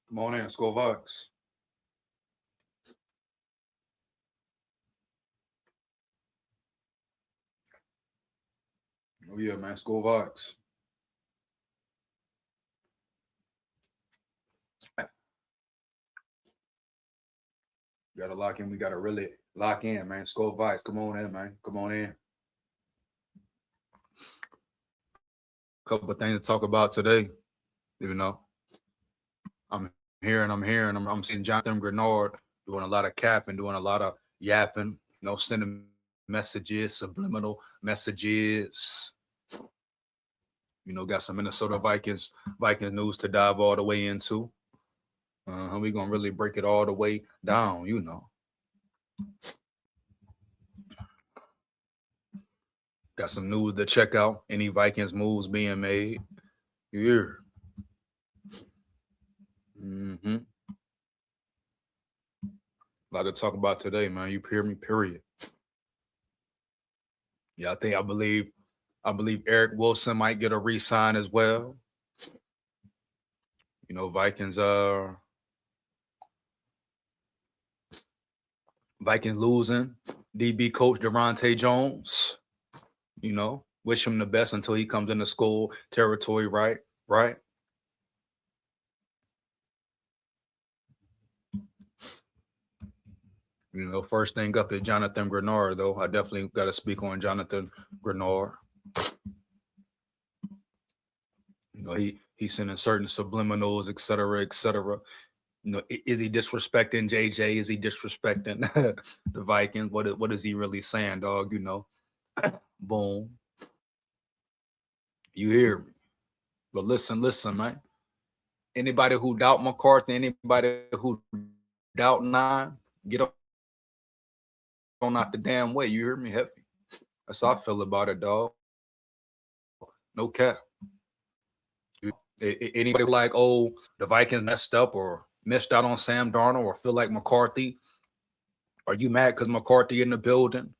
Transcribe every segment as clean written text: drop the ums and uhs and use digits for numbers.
Come on in, SKOL VIKES. Oh yeah, man, SKOL VIKES. Gotta lock in. We gotta really lock in, man. SKOL VIKES. Come on in, man. Come on in. Couple of things to talk about today. You know, I'm I'm seeing Jonathan GREENARD doing a lot of capping, doing a lot of yapping, sending messages, subliminal messages. Got some Minnesota Vikings news to dive all the way into. We're gonna really break it all the way down. Got some news to check out. Any Vikings moves being made. Yeah. Mm-hmm. A lot to talk about today, man. You hear me? Period. Yeah, I believe Eric Wilson might get a re-sign as well. Vikings losing. DB coach Durante Jones. Wish him the best until he comes into SKOL territory, right? Right. First thing up is Jonathan GREENARD, though. I definitely got to speak on Jonathan GREENARD. He's sending certain subliminals, et cetera, et cetera. Is he disrespecting JJ? Is he disrespecting the Vikings? What is he really saying, dog? Boom. You hear me? But listen, man. Anybody who doubt McCarthy, anybody who doubt Nine, get on out the damn way. You hear me? Heavy. That's how I feel about it, dog. No cap. Anybody who like, oh, the Vikings messed up or missed out on Sam Darnold or feel like McCarthy, are you mad because McCarthy in the building?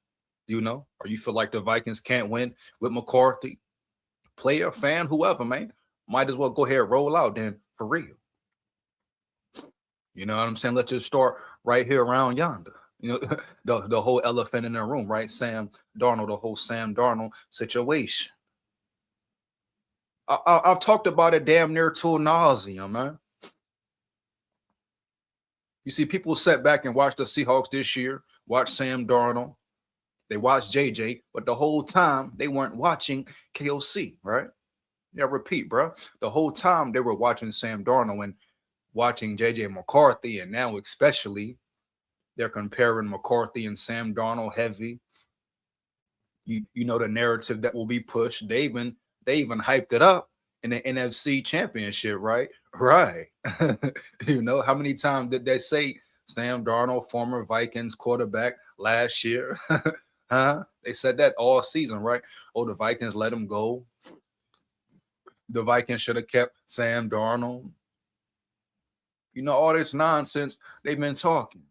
Or you feel like the Vikings can't win with McCarthy? Player, fan, whoever, man, might as well go ahead and roll out then for real. You know what I'm saying? Let's just start right here around yonder. The whole elephant in the room, right? Sam Darnold, the whole Sam Darnold situation. I've talked about it damn near to nauseum, man. You see, people sat back and watched the Seahawks this year, watch Sam Darnold. They watched JJ, but the whole time they weren't watching KOC, right? Yeah, repeat, bro. The whole time they were watching Sam Darnold and watching JJ McCarthy, and now especially they're comparing McCarthy and Sam Darnold heavy. You know the narrative that will be pushed. They even hyped it up in the NFC Championship, right? Right. How many times did they say Sam Darnold, former Vikings quarterback last year? Huh? They said that all season, right? Oh, the Vikings let him go. The Vikings should have kept Sam Darnold. All this nonsense they've been talking.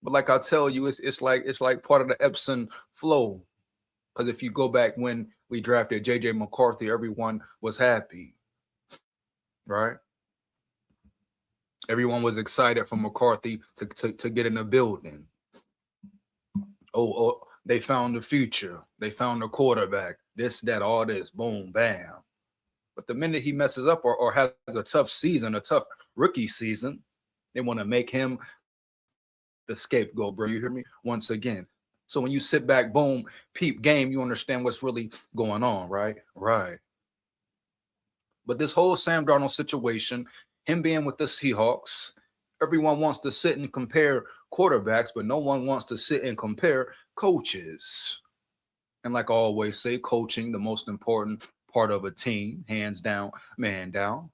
But like I tell you, it's like part of the Epson flow. Because if you go back when we drafted JJ McCarthy, everyone was happy, right? Everyone was excited for McCarthy to get in the building. Oh, they found the future. They found the quarterback. This, that, all this. Boom, bam. But the minute he messes up or has a tough season, a tough rookie season, they want to make him the scapegoat, bro. You hear me? Once again. So when you sit back, boom, peep game, you understand what's really going on, right? Right. But this whole Sam Darnold situation, him being with the Seahawks, everyone wants to sit and compare quarterbacks, but no one wants to sit and compare coaches. And like I always say, coaching, the most important part of a team, hands down, man down.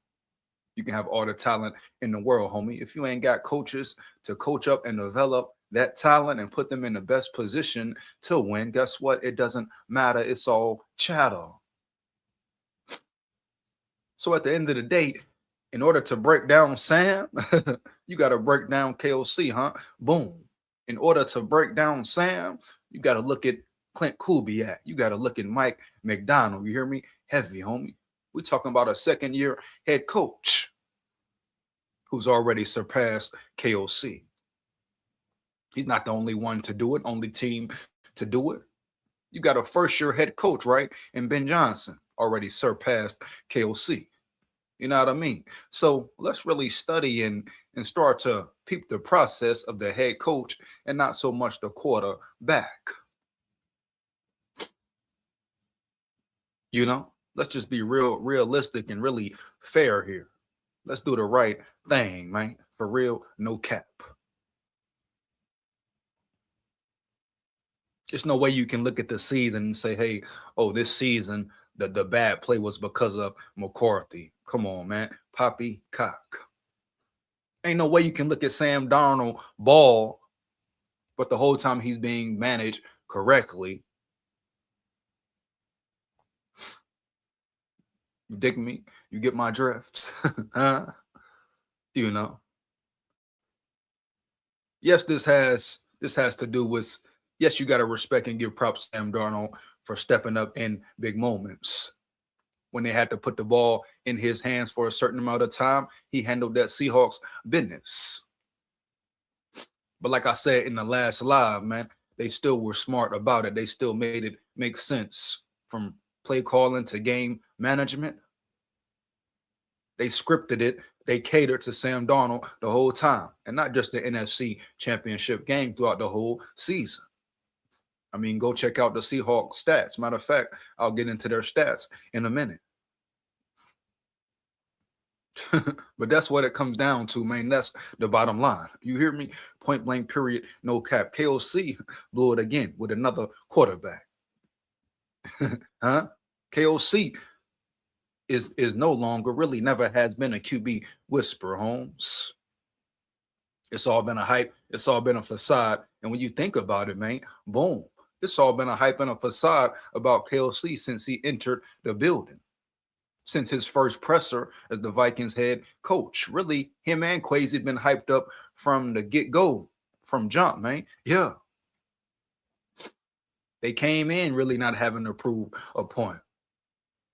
You can have all the talent in the world, homie. If you ain't got coaches to coach up and develop that talent and put them in the best position to win, guess what? It doesn't matter. It's all chatter. So at the end of the day, in order to break down Sam, you got to break down KOC, huh? Boom. In order to break down Sam, you got to look at Clint Kubiak. You got to look at Mike McDonald. You hear me? Heavy, homie. We're talking about a second-year head coach who's already surpassed KOC. He's not the only one to do it, only team to do it. You got a first-year head coach, right? And Ben Johnson already surpassed KOC. You know what I mean? So let's really study and start to peep the process of the head coach and not so much the quarterback. You know, let's just be realistic and really fair here. Let's do the right thing, man. For real, no cap. There's no way you can look at the season and say, hey, oh, this season, the bad play was because of McCarthy. Come on, man. Poppycock. Ain't no way you can look at Sam Darnold ball, but the whole time he's being managed correctly. You dig me? You get my drift? Huh? You know. Yes, this has to do with, yes, you got to respect and give props to Sam Darnold for stepping up in big moments. When they had to put the ball in his hands for a certain amount of time, he handled that Seahawks business. But like I said in the last live, man, they still were smart about it. They still made it make sense, from play calling to game management. They scripted it. They catered to Sam Darnold the whole time, and not just the NFC Championship game, throughout the whole season. I mean, go check out the Seahawks stats. Matter of fact, I'll get into their stats in a minute. But that's what it comes down to, man. That's the bottom line. You hear me? Point blank, period, no cap. KOC blew it again with another quarterback. Huh? KOC is no longer, really never has been, a QB whisperer, Holmes. It's all been a hype. It's all been a facade. And when you think about it, man, boom. It's all been a hype and a facade about KOC since he entered the building. Since his first presser as the Vikings head coach. Really, him and Quasi been hyped up from the get-go, from jump, man. Yeah. They came in really not having to prove a point.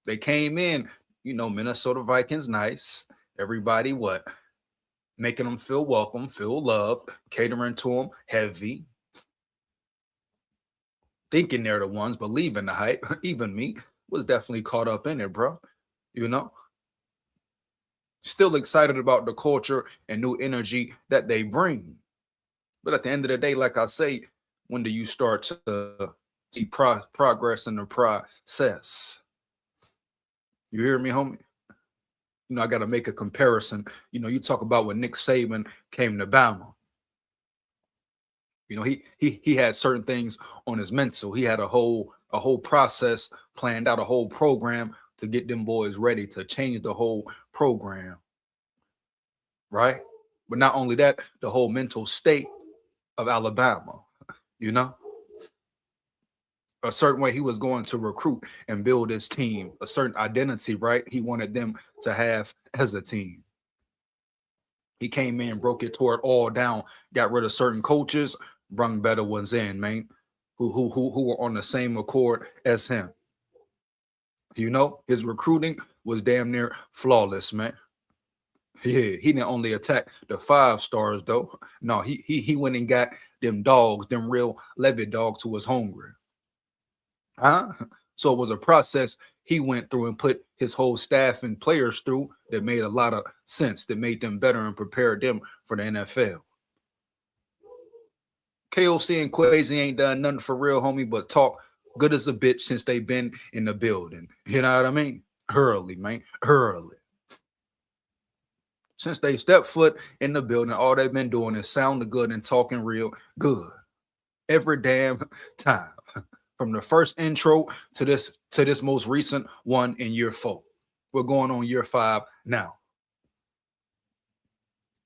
They came in, you know, Minnesota Vikings nice. Everybody what? Making them feel welcome, feel loved, catering to them heavy. Thinking they're the ones, believing the hype. Even me was definitely caught up in it, bro. You know? Still excited about the culture and new energy that they bring. But at the end of the day, like I say, when do you start to see progress in the process? You hear me, homie? You know, I got to make a comparison. You know, you talk about when Nick Saban came to Bama. You know, he had certain things on his mental. He had a whole process planned out, a whole program to get them boys ready to change the whole program. Right? But not only that, the whole mental state of Alabama, you know? A certain way he was going to recruit and build his team, a certain identity, right? He wanted them to have as a team. He came in, broke it, tore it all down, got rid of certain coaches, brung better ones in, man, who were on the same accord as him. You know, his recruiting was damn near flawless, man. Yeah, he didn't only attack the 5 stars though. No, he went and got them dogs, them real Levy dogs who was hungry. Huh? So it was a process he went through and put his whole staff and players through that made a lot of sense, that made them better and prepared them for the NFL. KOC and Quasi ain't done nothing for real, homie, but talk good as a bitch since they've been in the building. You know what I mean? Early, man. Early. Since they stepped foot in the building, all they've been doing is sounding good and talking real good. Every damn time. From the first intro to this most recent one in year 4. We're going on year 5 now.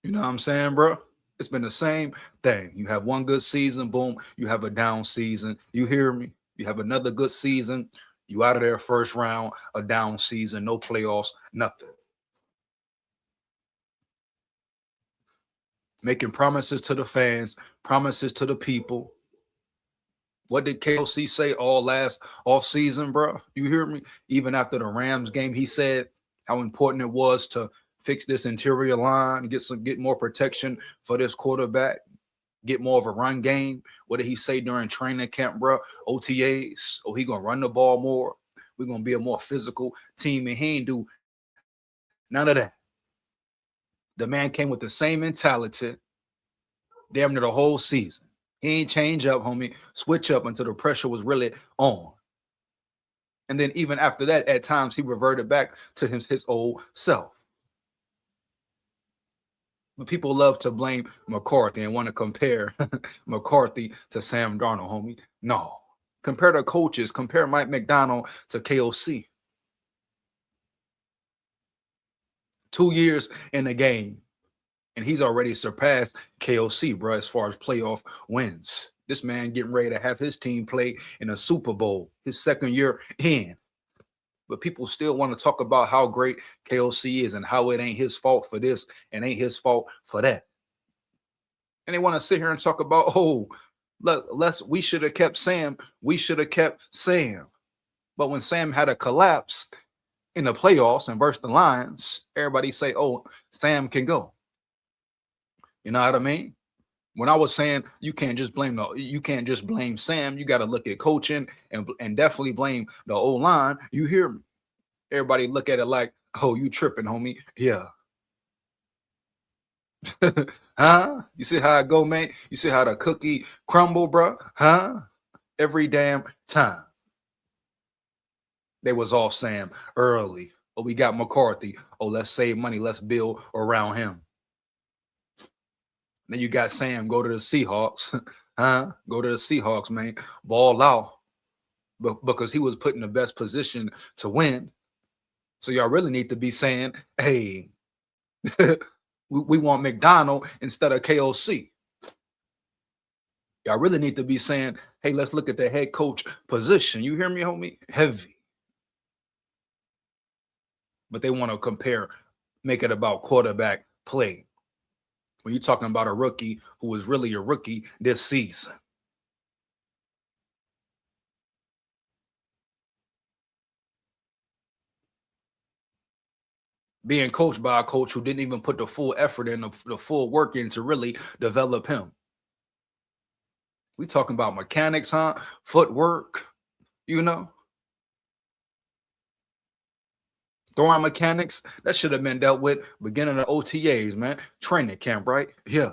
You know what I'm saying, bro? It's been the same thing. You have one good season, boom, you have a down season. You hear me? You have another good season, you out of there first round, a down season, no playoffs, nothing. Making promises to the fans, promises to the people. What did KOC say all last off season, bro? You hear me? Even after the Rams game, he said how important it was to fix this interior line, get more protection for this quarterback, get more of a run game. What did he say during training camp, bro? OTAs. Oh, he gonna run the ball more. We're gonna be a more physical team, and he ain't do none of that. The man came with the same mentality damn near the whole season. He ain't change up, homie, switch up until the pressure was really on. And then even after that, at times he reverted back to his old self. But people love to blame McCarthy and want to compare McCarthy to Sam Darnold, homie. No. Compare the coaches. Compare Mike McDonald to KOC. 2 years in the game, and he's already surpassed KOC, bro, as far as playoff wins. This man getting ready to have his team play in a Super Bowl, his second year in. But people still want to talk about how great KOC is and how it ain't his fault for this and ain't his fault for that. And they want to sit here and talk about, oh, we should have kept Sam. We should have kept Sam. But when Sam had a collapse in the playoffs and versus the Lions, everybody say, oh, Sam can go. You know what I mean? When I was saying you can't just blame Sam, you got to look at coaching and definitely blame the O-line. You hear me? Everybody look at it like, oh, you tripping, homie. Yeah. Huh? You see how it go, man? You see how the cookie crumble, bro? Huh? Every damn time. They was off Sam early. Oh, we got McCarthy. Oh, let's save money. Let's build around him. Then you got Sam, go to the Seahawks. Huh? Go to the Seahawks, man. Ball out. Because he was put in the best position to win. So y'all really need to be saying, hey, we want McDonald instead of KOC. Y'all really need to be saying, hey, let's look at the head coach position. You hear me, homie? Heavy. But they want to compare, make it about quarterback play. When you're talking about a rookie who was really a rookie this season. Being coached by a coach who didn't even put the full effort in, the full work in to really develop him. We talking about mechanics, huh? Footwork, you know? Throwing mechanics, that should have been dealt with beginning of OTAs, man. Training camp, right? Yeah.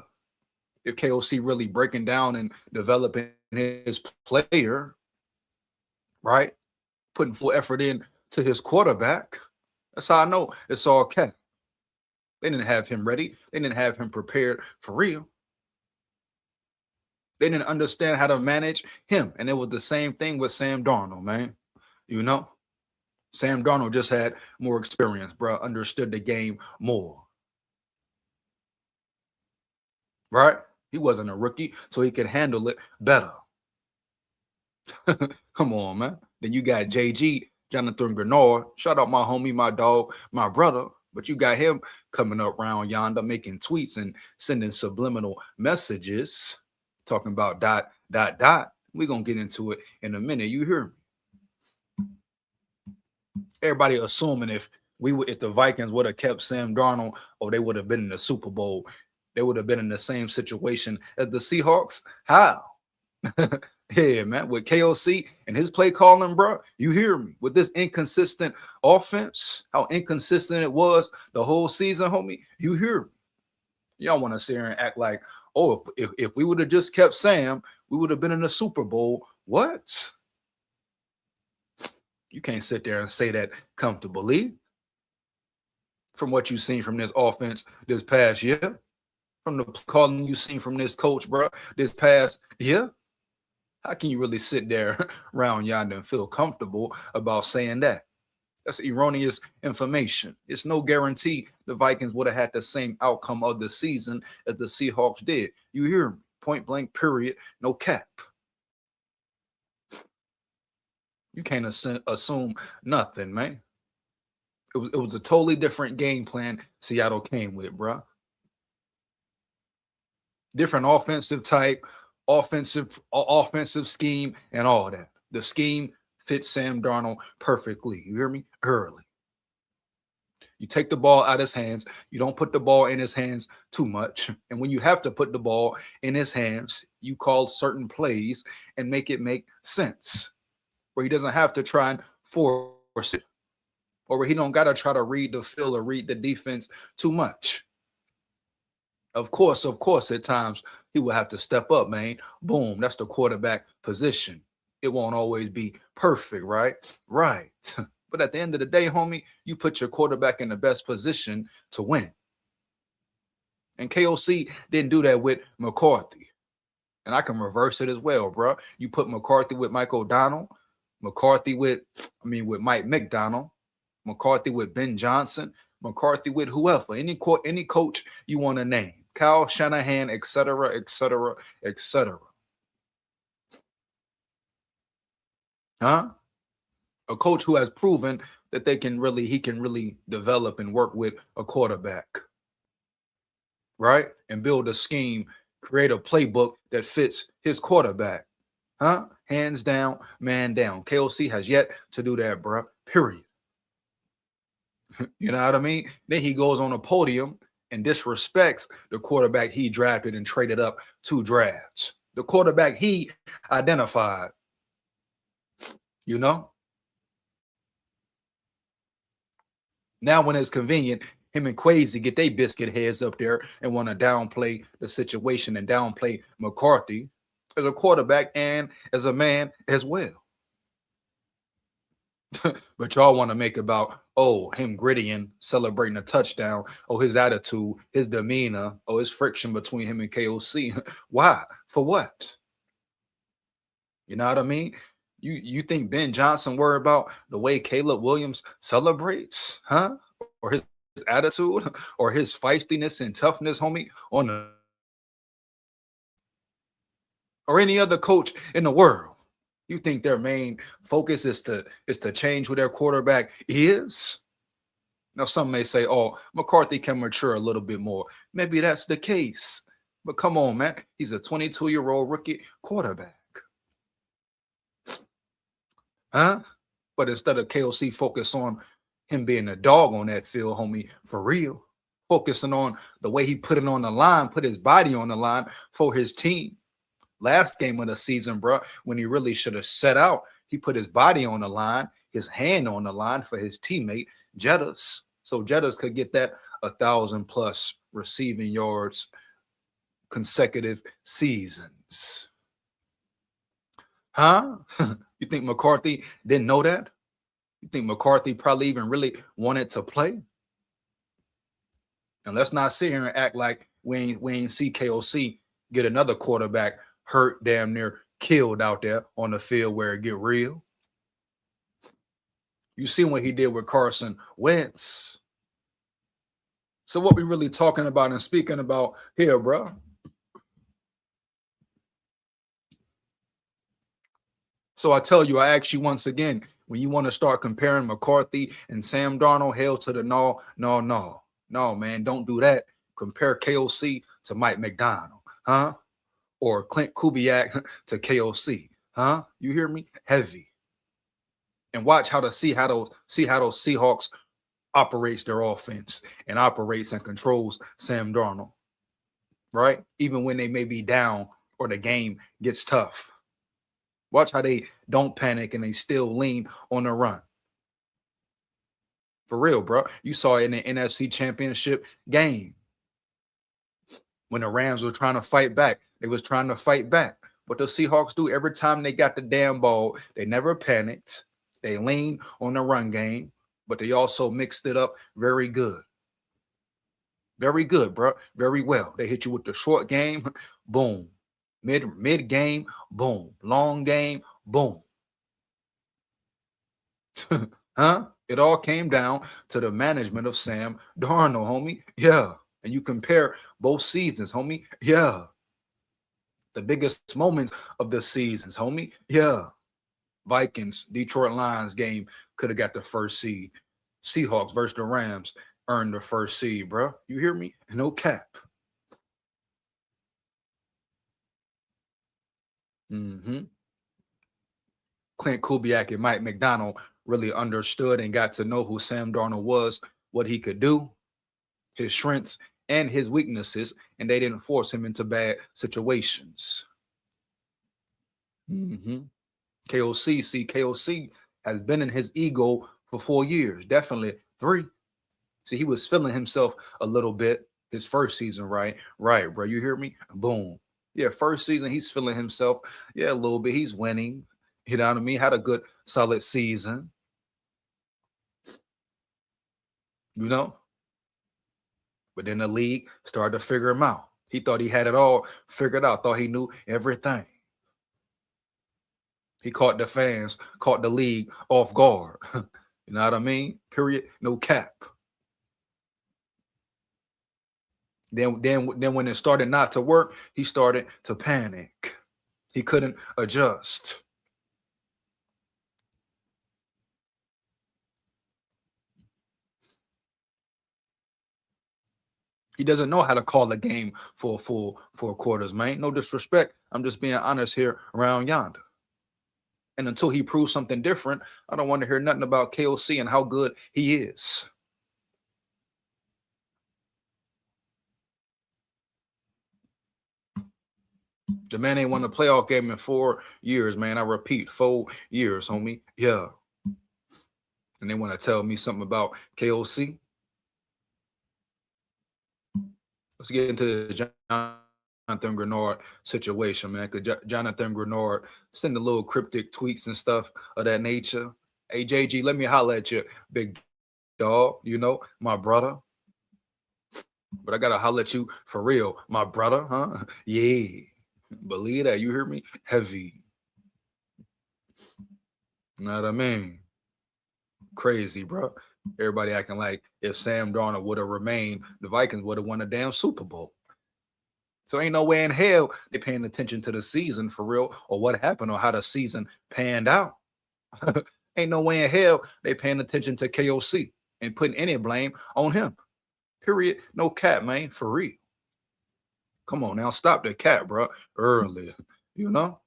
If KOC really breaking down and developing his player, right? Putting full effort in to his quarterback. That's how I know it's all cap. They didn't have him ready. They didn't have him prepared for real. They didn't understand how to manage him. And it was the same thing with Sam Darnold, man. You know? Sam Darnold just had more experience, bro. Understood the game more. Right? He wasn't a rookie, so he could handle it better. Come on, man. Then you got JG, Jonathan GREENARD. Shout out my homie, my dog, my brother. But you got him coming up around yonder, making tweets and sending subliminal messages, talking about ... We're going to get into it in a minute. You hear me? Everybody assuming if the Vikings would have kept Sam Darnold, or they would have been in the Super Bowl, they would have been in the same situation as the Seahawks. How? Yeah, man. With KOC and his play calling, bro, you hear me? With this inconsistent offense, how inconsistent it was the whole season, homie, you hear me? Y'all want to sit here and act like, oh, if we would have just kept Sam, we would have been in the Super Bowl. What? You can't sit there and say that comfortably. From what you've seen from this offense this past year, from the calling you've seen from this coach, bro, this past year, how can you really sit there around yonder and feel comfortable about saying that? That's erroneous information. It's no guarantee the Vikings would have had the same outcome of the season as the Seahawks did. You hear me? Point blank, period, no cap. You can't assume nothing, man. It was a totally different game plan Seattle came with, bro. Different offensive type, offensive scheme, and all that. The scheme fits Sam Darnold perfectly. You hear me? Early. You take the ball out of his hands. You don't put the ball in his hands too much. And when you have to put the ball in his hands, you call certain plays and make it make sense, where he doesn't have to try and force it, or where he don't got to try to read the field or read the defense too much. Of course, at times he will have to step up, man. Boom, that's the quarterback position. It won't always be perfect, right? Right. But at the end of the day, homie, you put your quarterback in the best position to win. And KOC didn't do that with McCarthy. And I can reverse it as well, bro. You put McCarthy with Mike O'Donnell, McCarthy with Mike McDonald, McCarthy with Ben Johnson, McCarthy with whoever, any coach you want to name, Kyle Shanahan, etc., etc., etc. Huh? A coach who has proven that he can really develop and work with a quarterback, right? And build a scheme, create a playbook that fits his quarterback. Huh? Hands down, man down. KOC has yet to do that, bro. Period. You know what I mean? Then he goes on a podium and disrespects the quarterback he drafted and traded up 2 drafts. The quarterback he identified. You know? Now when it's convenient, him and Quasi get their biscuit heads up there and want to downplay the situation and downplay McCarthy as a quarterback and as a man as well. But y'all want to make about, oh, him grittying, celebrating a touchdown, oh, his attitude, his demeanor, oh, his friction between him and KOC. Why? For what? You know what I mean? You think Ben Johnson worried about the way Caleb Williams celebrates, huh? Or his attitude, or his feistiness and toughness, homie, on the, or any other coach in the world? You think their main focus is to change who their quarterback is? Now, some may say, oh, McCarthy can mature a little bit more. Maybe that's the case. But come on, man. He's a 22-year-old rookie quarterback. Huh? But instead of KOC focus on him being a dog on that field, homie, for real, focusing on the way he put it on the line, put his body on the line for his team. Last game of the season, bro, when he really should have set out, he put his body on the line, his hand on the line for his teammate, Jettas. So Jettas could get that 1,000+ receiving yards consecutive seasons. Huh? You think McCarthy didn't know that? You think McCarthy probably even really wanted to play? And let's not sit here and act like we ain't see KOC get another quarterback hurt, damn near killed out there on the field where it get real. You see what he did with Carson Wentz. So what we really talking about and speaking about here, bro? So I tell you, I ask you once again, when you want to start comparing McCarthy and Sam Darnold, hell to the no, man, don't do that. Compare KOC to Mike McDonald, huh? Or Clint Kubiak to KOC, huh? You hear me? Heavy. And watch how those Seahawks operates their offense and operates and controls Sam Darnold, right? Even when they may be down or the game gets tough. Watch how they don't panic and they still lean on the run. For real, bro. You saw it in the NFC Championship game when the Rams were trying to fight back. They was trying to fight back. What the Seahawks do every time they got the damn ball, they never panicked. They leaned on the run game, but they also mixed it up very good. Very good, bro. Very well. They hit you with the short game, boom. Mid game, boom. Long game, boom. Huh? It all came down to the management of Sam Darnold, homie. Yeah. And you compare both seasons, homie. Yeah. The biggest moments of the seasons, homie. Yeah. Vikings, Detroit Lions game could have got the first seed. Seahawks versus the Rams earned the first seed, bro. You hear me? No cap. Clint Kubiak and Mike McDonald really understood and got to know who Sam Darnold was what he could do, his strengths, and his weaknesses, and they didn't force him into bad situations. Hmm. KOC, see, KOC has been in his ego for 4 years, definitely 3. See, he was feeling himself a little bit his first season, right? Right, bro. You hear me? Boom. Yeah, first season, he's feeling himself. Yeah, a little bit. He's winning. You know what I mean? Had a good, solid season, you know? But then the league started to figure him out. He thought he had it all figured out, thought he knew everything. He caught the fans, caught the league off guard. You know what I mean? Period. No cap. Then when it started not to work, he started to panic. He couldn't adjust. He doesn't know how to call a game for full 4 quarters, man. No disrespect. I'm just being honest here around yonder. And until he proves something different, I don't want to hear nothing about KOC and how good he is. The man ain't won a playoff game in 4 years, man. I repeat, 4 years, homie. Yeah. And they want to tell me something about KOC. Let's get into the Jonathan GREENARD situation, man. Because Jonathan GREENARD send a little cryptic tweets and stuff of that nature. Hey, JG, let me holler at you, big dog. You know, my brother. But I gotta holler at you for real, my brother, huh? Yeah. Believe that. You hear me? Heavy. You know what I mean? Crazy, bro. Everybody acting like if Sam Darnold would have remained, the Vikings would have won a damn Super Bowl. So ain't no way in hell they paying attention to the season for real or what happened or how the season panned out. Ain't no way in hell they paying attention to KOC and putting any blame on him. Period. No cap, man. For real. Come on now, stop the cap, bro. Early, you know.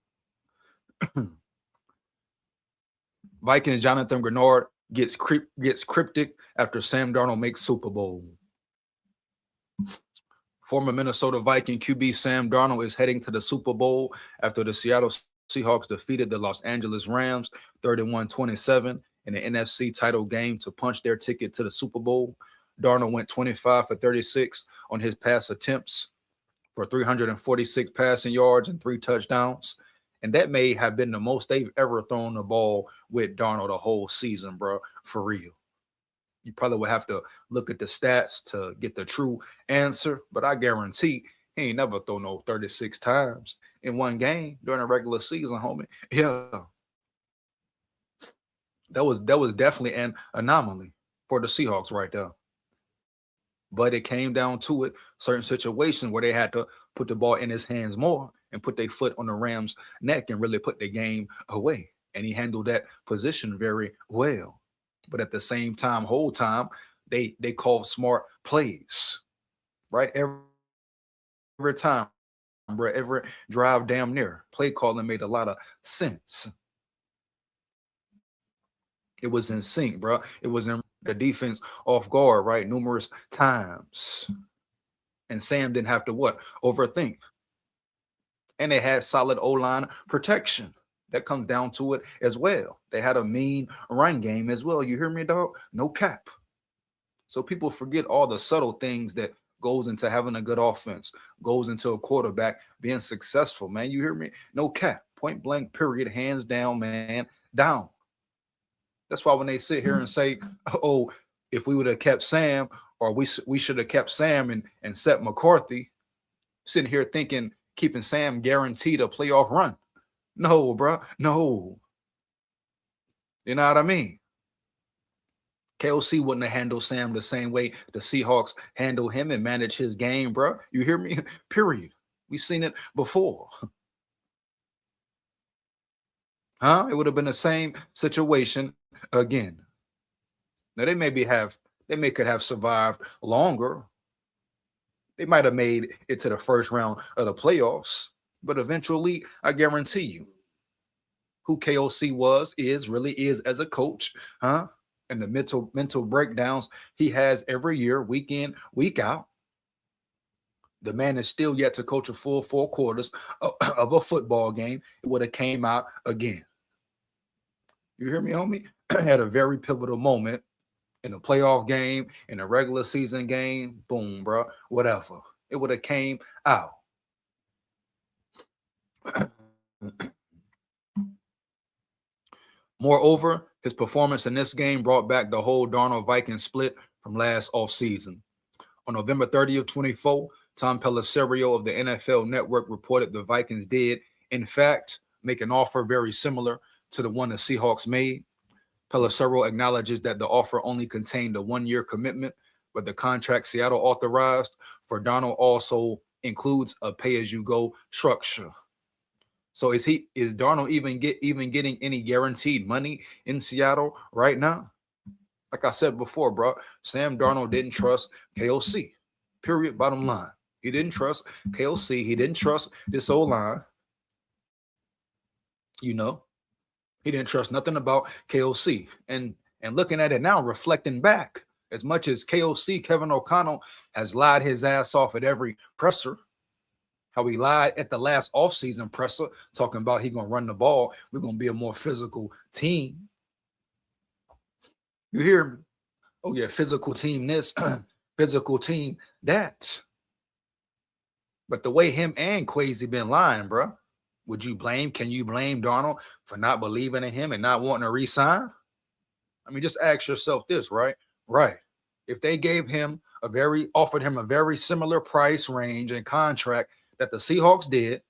Vikings Jonathan GREENARD gets cryptic after Sam Darnold makes Super Bowl. Former Minnesota Viking QB Sam Darnold is heading to the Super Bowl after the Seattle Seahawks defeated the Los Angeles Rams 31-27 in the NFC title game to punch their ticket to the Super Bowl. Darnold went 25 for 36 on his pass attempts for 346 passing yards and 3 touchdowns. And that may have been the most they've ever thrown the ball with Darnold the whole season, bro, for real. You probably would have to look at the stats to get the true answer, but I guarantee he ain't never thrown no 36 times in one game during a regular season, homie. Yeah. That was definitely an anomaly for the Seahawks right there. But it came down to it, certain situations where they had to put the ball in his hands more and put their foot on the Rams' neck and really put the game away. And he handled that position very well. But at the same time, whole time, they called smart plays, right? Every time, bro, every drive damn near. Play calling made a lot of sense. It was in sync, bro. It was in the defense off guard, right? Numerous times. And Sam didn't have to what? Overthink. And they had solid O-line protection. That comes down to it as well. They had a mean run game as well. You hear me, dog? No cap. So people forget all the subtle things that goes into having a good offense, goes into a quarterback being successful, man. You hear me? No cap. Point blank, period. Hands down, man. Down. That's why when they sit here and say, oh, if we would have kept Sam, or we should have kept Sam and set McCarthy, sitting here thinking keeping Sam guaranteed a playoff run. No, bro. No. You know what I mean? KOC wouldn't have handled Sam the same way the Seahawks handle him and manage his game, bro. You hear me? Period. We've seen it before. Huh? It would have been the same situation again. Now they could have survived longer. They might have made it to the first round of the playoffs, but eventually, I guarantee you, who KOC really is as a coach, huh? and the mental breakdowns he has every year, week in, week out. The man is still yet to coach a full 4 quarters of a football game. It would have came out again. You hear me, homie? Had a very pivotal moment in a playoff game, in a regular season game. Boom, bro. Whatever. It would have came out. Moreover, his performance in this game brought back the whole Darnold Vikings split from last offseason. On November 30th, 24, Tom Pelissero of the NFL Network reported the Vikings did, in fact, make an offer very similar to the one the Seahawks made. Pelissero acknowledges that the offer only contained a 1-year commitment, but the contract Seattle authorized for Darnold also includes a pay-as-you-go structure. So is Darnold even getting any guaranteed money in Seattle right now? Like I said before, bro, Sam Darnold didn't trust KOC. Period. Bottom line. He didn't trust KOC. He didn't trust this O-line. You know, he didn't trust nothing about KOC. And looking at it now, reflecting back, as much as KOC, Kevin O'Connell, has lied his ass off at every presser, how he lied at the last offseason presser, talking about he going to run the ball. We're going to be a more physical team. You hear me? Oh, yeah, physical team this, physical team that. But the way him and Quasi been lying, bro, can you blame Darnold for not believing in him and not wanting to re-sign? I mean, just ask yourself this, right? Right. If they offered him a very similar price range and contract that the Seahawks did,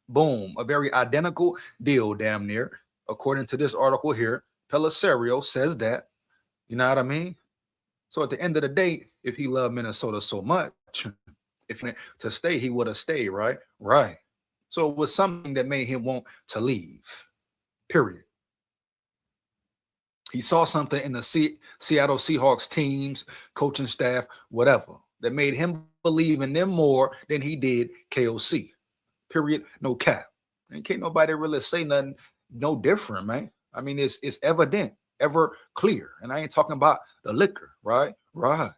boom, a very identical deal, damn near. According to this article here, Pelissero says that. You know what I mean? So at the end of the day, if he loved Minnesota so much, if he to stay, he would have stayed, right? Right. So it was something that made him want to leave. Period. He saw something in the Seattle Seahawks teams, coaching staff, whatever, that made him believe in them more than he did KOC. Period. No cap. And can't nobody really say nothing no different, man. I mean, it's evident, ever clear. And I ain't talking about the liquor, right? Right.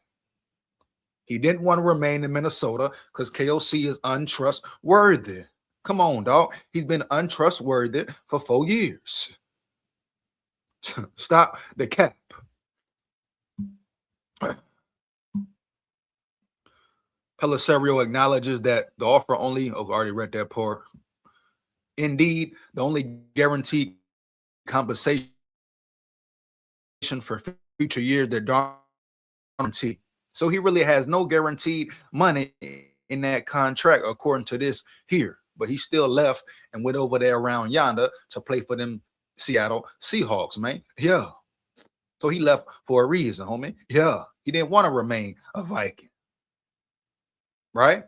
He didn't want to remain in Minnesota because KOC is untrustworthy. Come on, dog. He's been untrustworthy for 4 years. Stop the cap. Pelissero acknowledges that the offer only, I already read that part. Indeed, the only guaranteed compensation for future years that Darnold. So he really has no guaranteed money in that contract, according to this here. But he still left and went over there around yonder to play for them Seattle Seahawks, man. Yeah. So he left for a reason, homie. Yeah. He didn't want to remain a Viking. Right?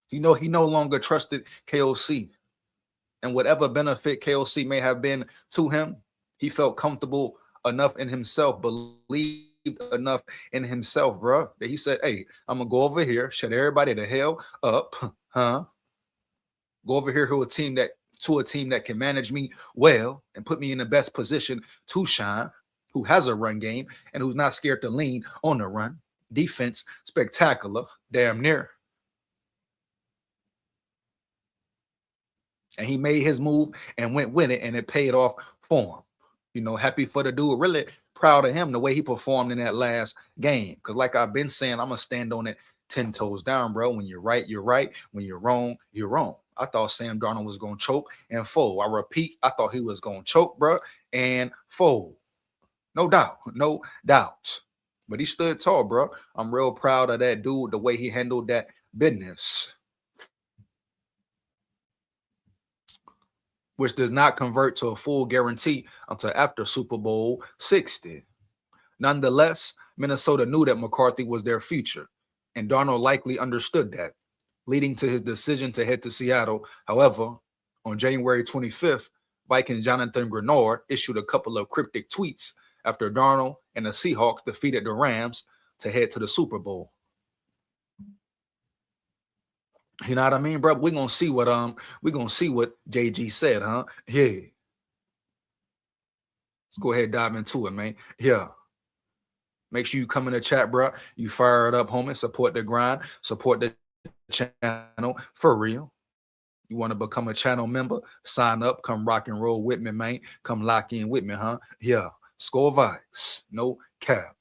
He no longer trusted KOC. And whatever benefit KOC may have been to him, he felt comfortable enough in himself, believed enough in himself, bro, that he said, hey, I'm going to go over here, shut everybody the hell up, huh? Go over here to a team that can manage me well and put me in the best position to shine, who has a run game and who's not scared to lean on the run. Defense, spectacular, damn near. And he made his move and went with it, and it paid off for him. You know, happy for the dude. Really proud of him, the way he performed in that last game. Because like I've been saying, I'm going to stand on it 10 toes down, bro. When you're right, you're right. When you're wrong, you're wrong. I thought Sam Darnold was going to choke and fold. I repeat, I thought he was going to choke, bro, and fold. No doubt. No doubt. But he stood tall, bro. I'm real proud of that dude, the way he handled that business, which does not convert to a full guarantee until after Super Bowl 60. Nonetheless, Minnesota knew that McCarthy was their future, and Darnold likely understood that, leading to his decision to head to Seattle. However, on January 25th, Viking Jonathan GREENARD issued a couple of cryptic tweets after Darnold and the Seahawks defeated the Rams to head to the Super Bowl. You know what I mean, bro? We're gonna see what JG said, huh? Yeah. Let's go ahead and dive into it, man. Yeah. Make sure you come in the chat, bro. You fire it up, homie. Support the grind. Support the channel for real. You want to become a channel member? Sign up. Come rock and roll with me, man. Come lock in with me, huh? Yeah. SKOL VIKES. No cap.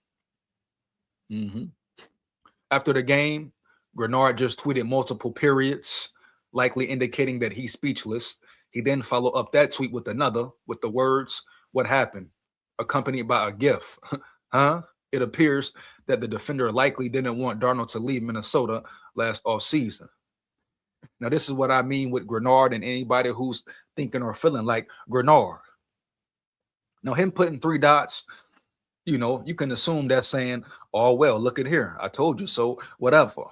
After the game, GREENARD just tweeted multiple periods, likely indicating that he's speechless. He then followed up that tweet with another with the words, "What happened?" accompanied by a GIF. Huh? It appears that the defender likely didn't want Darnold to leave Minnesota last offseason. Now, this is what I mean with GREENARD and anybody who's thinking or feeling like GREENARD. Now, him putting 3 dots, you can assume that's saying, oh, well, look at here. I told you so, whatever.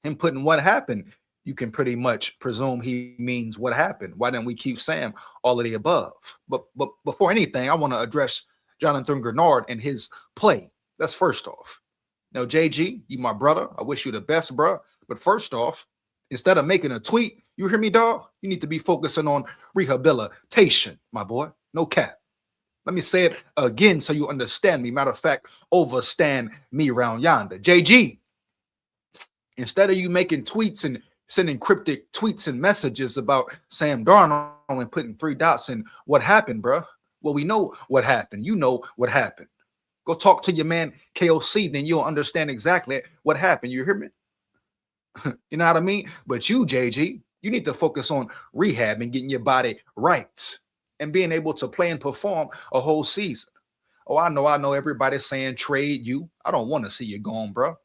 Him putting what happened, you can pretty much presume he means what happened. Why didn't we keep saying all of the above? But before anything, I want to address Jonathan GREENARD and his play. That's first off. Now, JG, you my brother. I wish you the best, bro. But first off, instead of making a tweet, you hear me, dog? You need to be focusing on rehabilitation, my boy. No cap. Let me say it again so you understand me. Matter of fact, overstand me round yonder. JG, instead of you making tweets and sending cryptic tweets and messages about Sam Darnold and putting 3 dots in what happened, bro. Well, we know what happened. You know what happened. Go talk to your man KOC, then you'll understand exactly what happened. You hear me? You know what I mean? But you, JG, you need to focus on rehab and getting your body right and being able to play and perform a whole season. Oh, I know everybody's saying trade you. I don't want to see you gone, bro.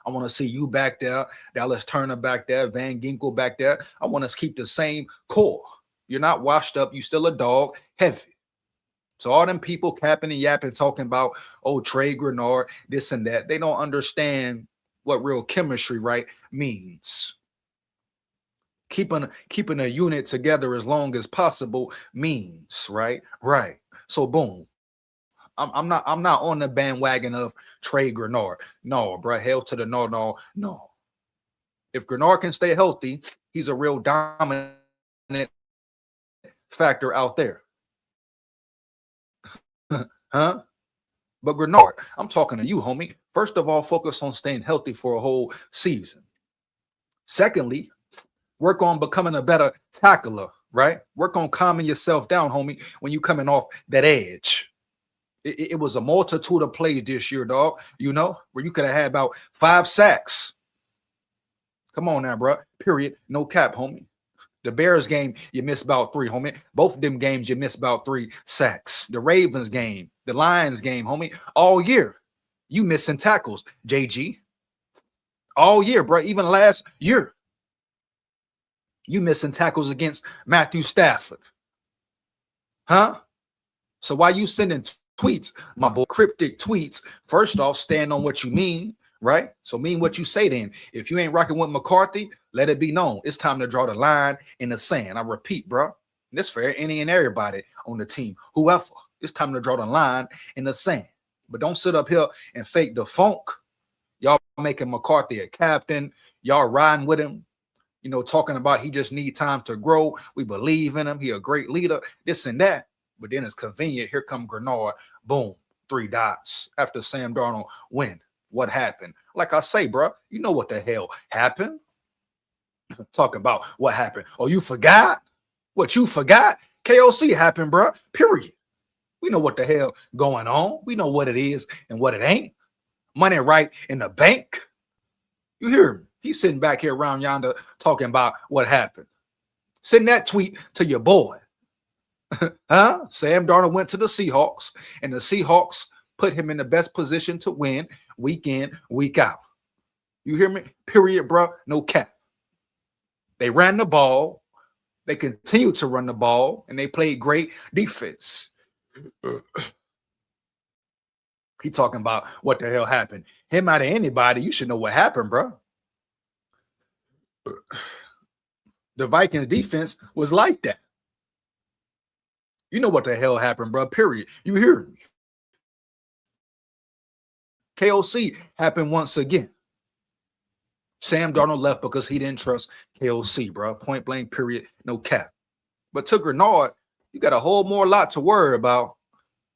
I want to see you back there, Dallas Turner back there, Van Ginkel back there. I want us to keep the same core. You're not washed up. You still a dog, heavy. So all them people capping and yapping, talking about, oh, trade GREENARD, this and that. They don't understand what real chemistry, right, means. Keeping a unit together as long as possible means, right? Right. So boom. I'm not on the bandwagon of trade GREENARD. No, bro. Hell to the no. If GREENARD can stay healthy, he's a real dominant factor out there. Huh? But GREENARD, I'm talking to you, homie. First of all, focus on staying healthy for a whole season. Secondly, work on becoming a better tackler, right? Work on calming yourself down, homie, when you coming off that edge. It was a multitude of plays this year, dog, where you could have had about 5 sacks. Come on now, bro. Period. No cap, homie. The Bears game, you missed about 3, homie. Both of them games, you missed about 3 sacks. The Ravens game, the Lions game, homie. All year, you missing tackles, JG. All year, bro. Even last year, you missing tackles against Matthew Stafford. Huh? So why you sending tweets, my boy, cryptic tweets? First off, stand on what you mean, right? So mean what you say then. If you ain't rocking with McCarthy, let it be known. It's time to draw the line in the sand. I repeat, bro. This for any and everybody on the team. Whoever. It's time to draw the line in the sand. But don't sit up here and fake the funk. Y'all making McCarthy a captain. Y'all riding with him. Talking about he just need time to grow. We believe in him. He a great leader. This and that. But then it's convenient. Here come GREENARD. Boom. 3 dots. After Sam Darnold win. What happened? Like I say, bro, you know what the hell happened. Talk about what happened. Oh, you forgot? What you forgot? KOC happened, bro. Period. We know what the hell going on. We know what it is and what it ain't. Money right in the bank. You hear me? He's sitting back here around yonder talking about what happened. Send that tweet to your boy. Huh? Sam Darnold went to the Seahawks, and the Seahawks put him in the best position to win week in, week out. You hear me? Period, bro. No cap. They ran the ball. They continued to run the ball, and they played great defense. He talking about what the hell happened. Him out of anybody, you should know what happened, bro. The Vikings defense was like that. You know what the hell happened, bro. Period. You hear me? KOC happened once again. Sam Darnold left because he didn't trust KOC, bro. Point blank, period. No cap. But to GREENARD, you got a whole more lot to worry about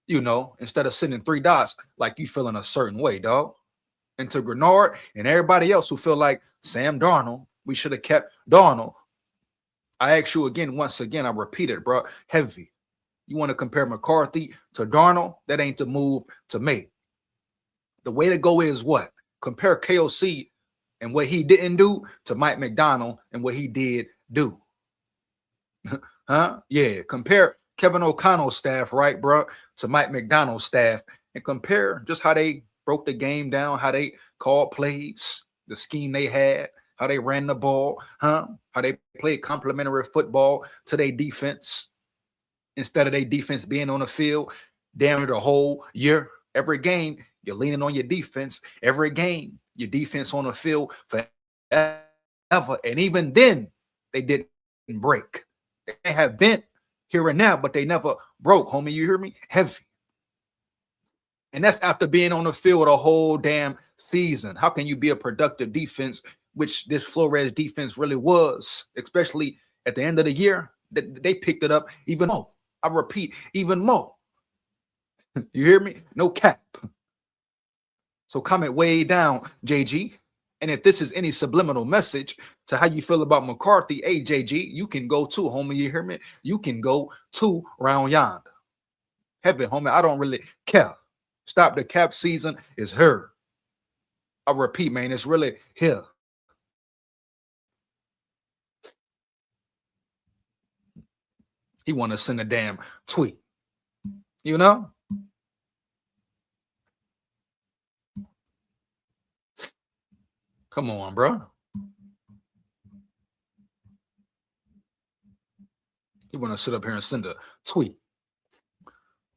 You know, instead of sending 3 dots like you feeling a certain way, dog. And to GREENARD and everybody else who feel like Sam Darnold, we should have kept Darnold. I ask you again, once again, I repeat it, bro. Heavy. You want to compare McCarthy to Darnold? That ain't the move to make. The way to go is what? Compare KOC and what he didn't do to Mike McDonald and what he did do. Huh? Yeah. Compare Kevin O'Connell's staff, right, bro, to Mike McDonald's staff, and compare just how they broke the game down, how they called plays, the scheme they had, how they ran the ball, huh? How they played complementary football to their defense instead of their defense being on the field damn the whole year. Every game, you're leaning on your defense. Every game, your defense on the field forever. And even then, they didn't break. They have been here and now, but they never broke, homie. You hear me? Heavy. And that's after being on the field a whole damn season. How can you be a productive defense, which this Flores defense really was, especially at the end of the year? They picked it up even more. I repeat, even more. You hear me? No cap. So comment way down, JG. And if this is any subliminal message to how you feel about McCarthy, hey, JG, you can go too, homie. You hear me? You can go too round yonder. Heaven, homie, I don't really care. Stop the cap season is here. I repeat, man, it's really here. He want to send a damn tweet. You know? Come on, bro. You want to sit up here and send a tweet.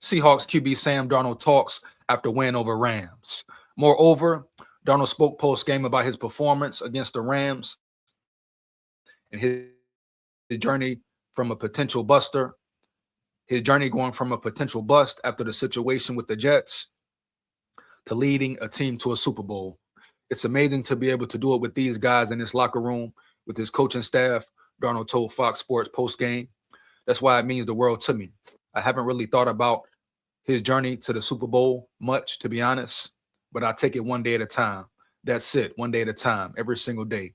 Seahawks QB Sam Darnold talks after win over Rams. Moreover, Darnold spoke post-game about his performance against the Rams and his journey from a potential buster, his journey going from a potential bust after the situation with the Jets to leading a team to a Super Bowl. It's amazing to be able to do it with these guys in this locker room, with his coaching staff, Darnold told Fox Sports post-game. That's why it means the world to me. I haven't really thought about his journey to the Super Bowl much, to be honest, but I take it one day at a time. That's it, one day at a time, every single day.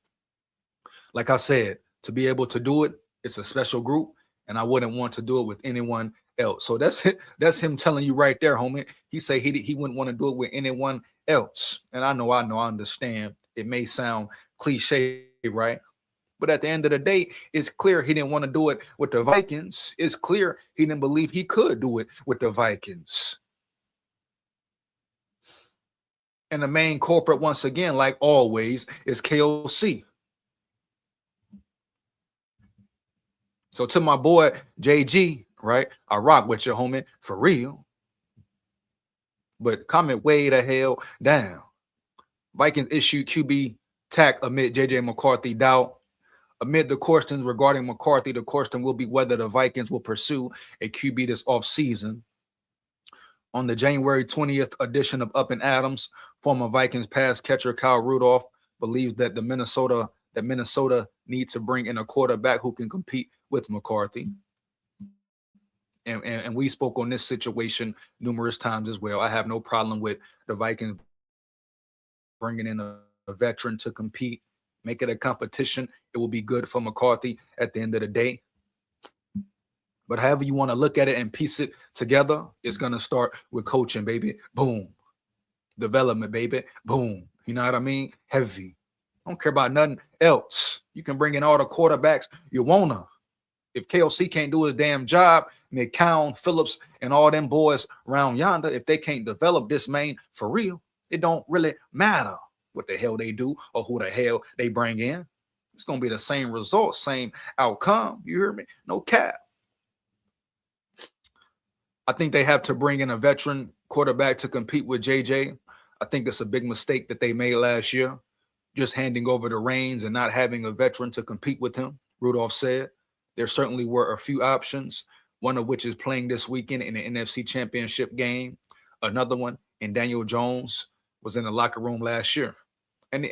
Like I said, to be able to do it, it's a special group, and I wouldn't want to do it with anyone else. So that's it. That's him telling you right there, homie. He say he wouldn't want to do it with anyone else. And I understand. It may sound cliche, right? But at the end of the day, it's clear he didn't want to do it with the Vikings. It's clear he didn't believe he could do it with the Vikings. And the main culprit, once again, like always, is KOC. So to my boy, JG, right? I rock with you, homie, for real. But comment way the hell down. Vikings issued QB tack amid JJ McCarthy doubt. Amid the questions regarding McCarthy, the question will be whether the Vikings will pursue a QB this offseason. On the January 20th edition of Up and Adams, former Vikings pass catcher Kyle Rudolph believes that Minnesota needs to bring in a quarterback who can compete with McCarthy. And we spoke on this situation numerous times as well. I have no problem with the Vikings bringing in a veteran to compete, make it a competition. It will be good for McCarthy at the end of the day. But however you want to look at it and piece it together, it's going to start with coaching, baby. Boom. Development, baby. Boom. You know what I mean? Heavy. I don't care about nothing else. You can bring in all the quarterbacks you want to. If KOC can't do his damn job, McCown, Phillips, and all them boys around yonder, if they can't develop this man for real, it don't really matter what the hell they do or who the hell they bring in. It's going to be the same result, same outcome. You hear me? No cap. I think they have to bring in a veteran quarterback to compete with JJ. I think it's a big mistake that they made last year, just handing over the reins and not having a veteran to compete with him, Rudolph said. There certainly were a few options, one of which is playing this weekend in the NFC Championship game. Another one, and Daniel Jones was in the locker room last year. And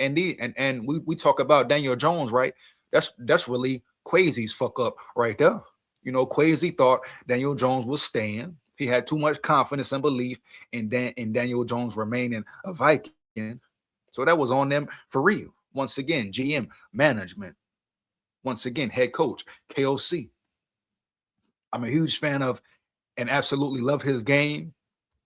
we talk about Daniel Jones, right? That's really Quasi's fuck up right there. You know, Quasi thought Daniel Jones was staying. He had too much confidence and belief in Daniel Jones remaining a Viking. So that was on them for real. Once again, GM, management. Once again, head coach, KOC. I'm a huge fan of and absolutely love his game.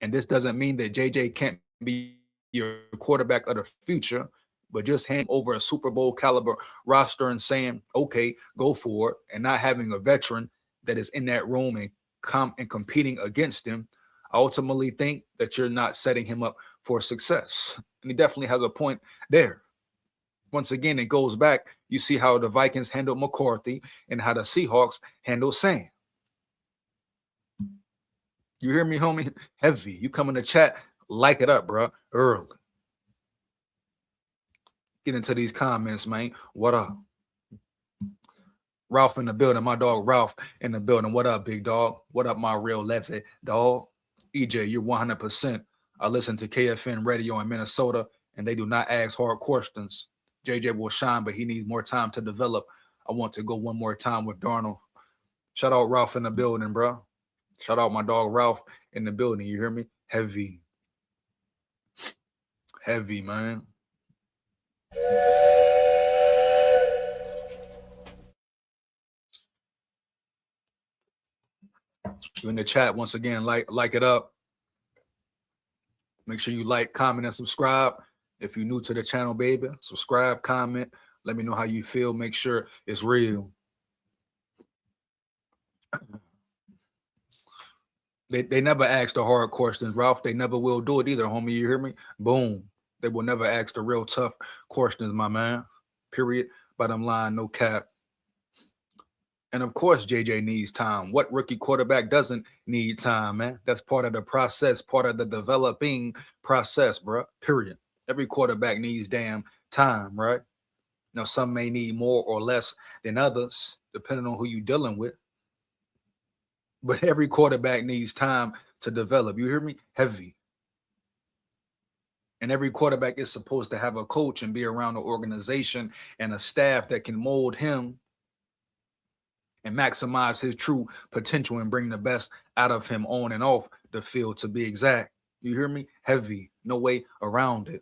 And this doesn't mean that JJ can't be your quarterback of the future, but just hand over a Super Bowl caliber roster and saying, okay, go for it, and not having a veteran that is in that room and competing against him, I ultimately think that you're not setting him up for success. And he definitely has a point there. Once again, it goes back. You see how the Vikings handled McCarthy and how the Seahawks handled Sam. You hear me, homie? Heavy. You come in the chat, like it up, bro. Early. Get into these comments, man. What up? Ralph in the building. My dog Ralph in the building. What up, big dog? What up, my real Levy dog? EJ, you're 100%. I listen to KFN radio in Minnesota, and they do not ask hard questions. JJ will shine, but he needs more time to develop. I want to go one more time with Darnold. Shout out Ralph in the building, bro. Shout out my dog Ralph in the building. You hear me? Heavy. Heavy, man. You in the chat once again, like it up. Make sure you like, comment, and subscribe. If you're new to the channel, baby, subscribe, comment. Let me know how you feel. Make sure it's real. They never ask the hard questions, Ralph. They never will do it either, homie. You hear me? Boom. They will never ask the real tough questions, my man. Period. Bottom line, no cap. And of course, JJ needs time. What rookie quarterback doesn't need time, man? That's part of the process, part of the developing process, bro. Period. Every quarterback needs damn time, right? Now, some may need more or less than others, depending on who you're dealing with. But every quarterback needs time to develop. You hear me? Heavy. And every quarterback is supposed to have a coach and be around an organization and a staff that can mold him and maximize his true potential and bring the best out of him on and off the field, to be exact. You hear me? Heavy. No way around it.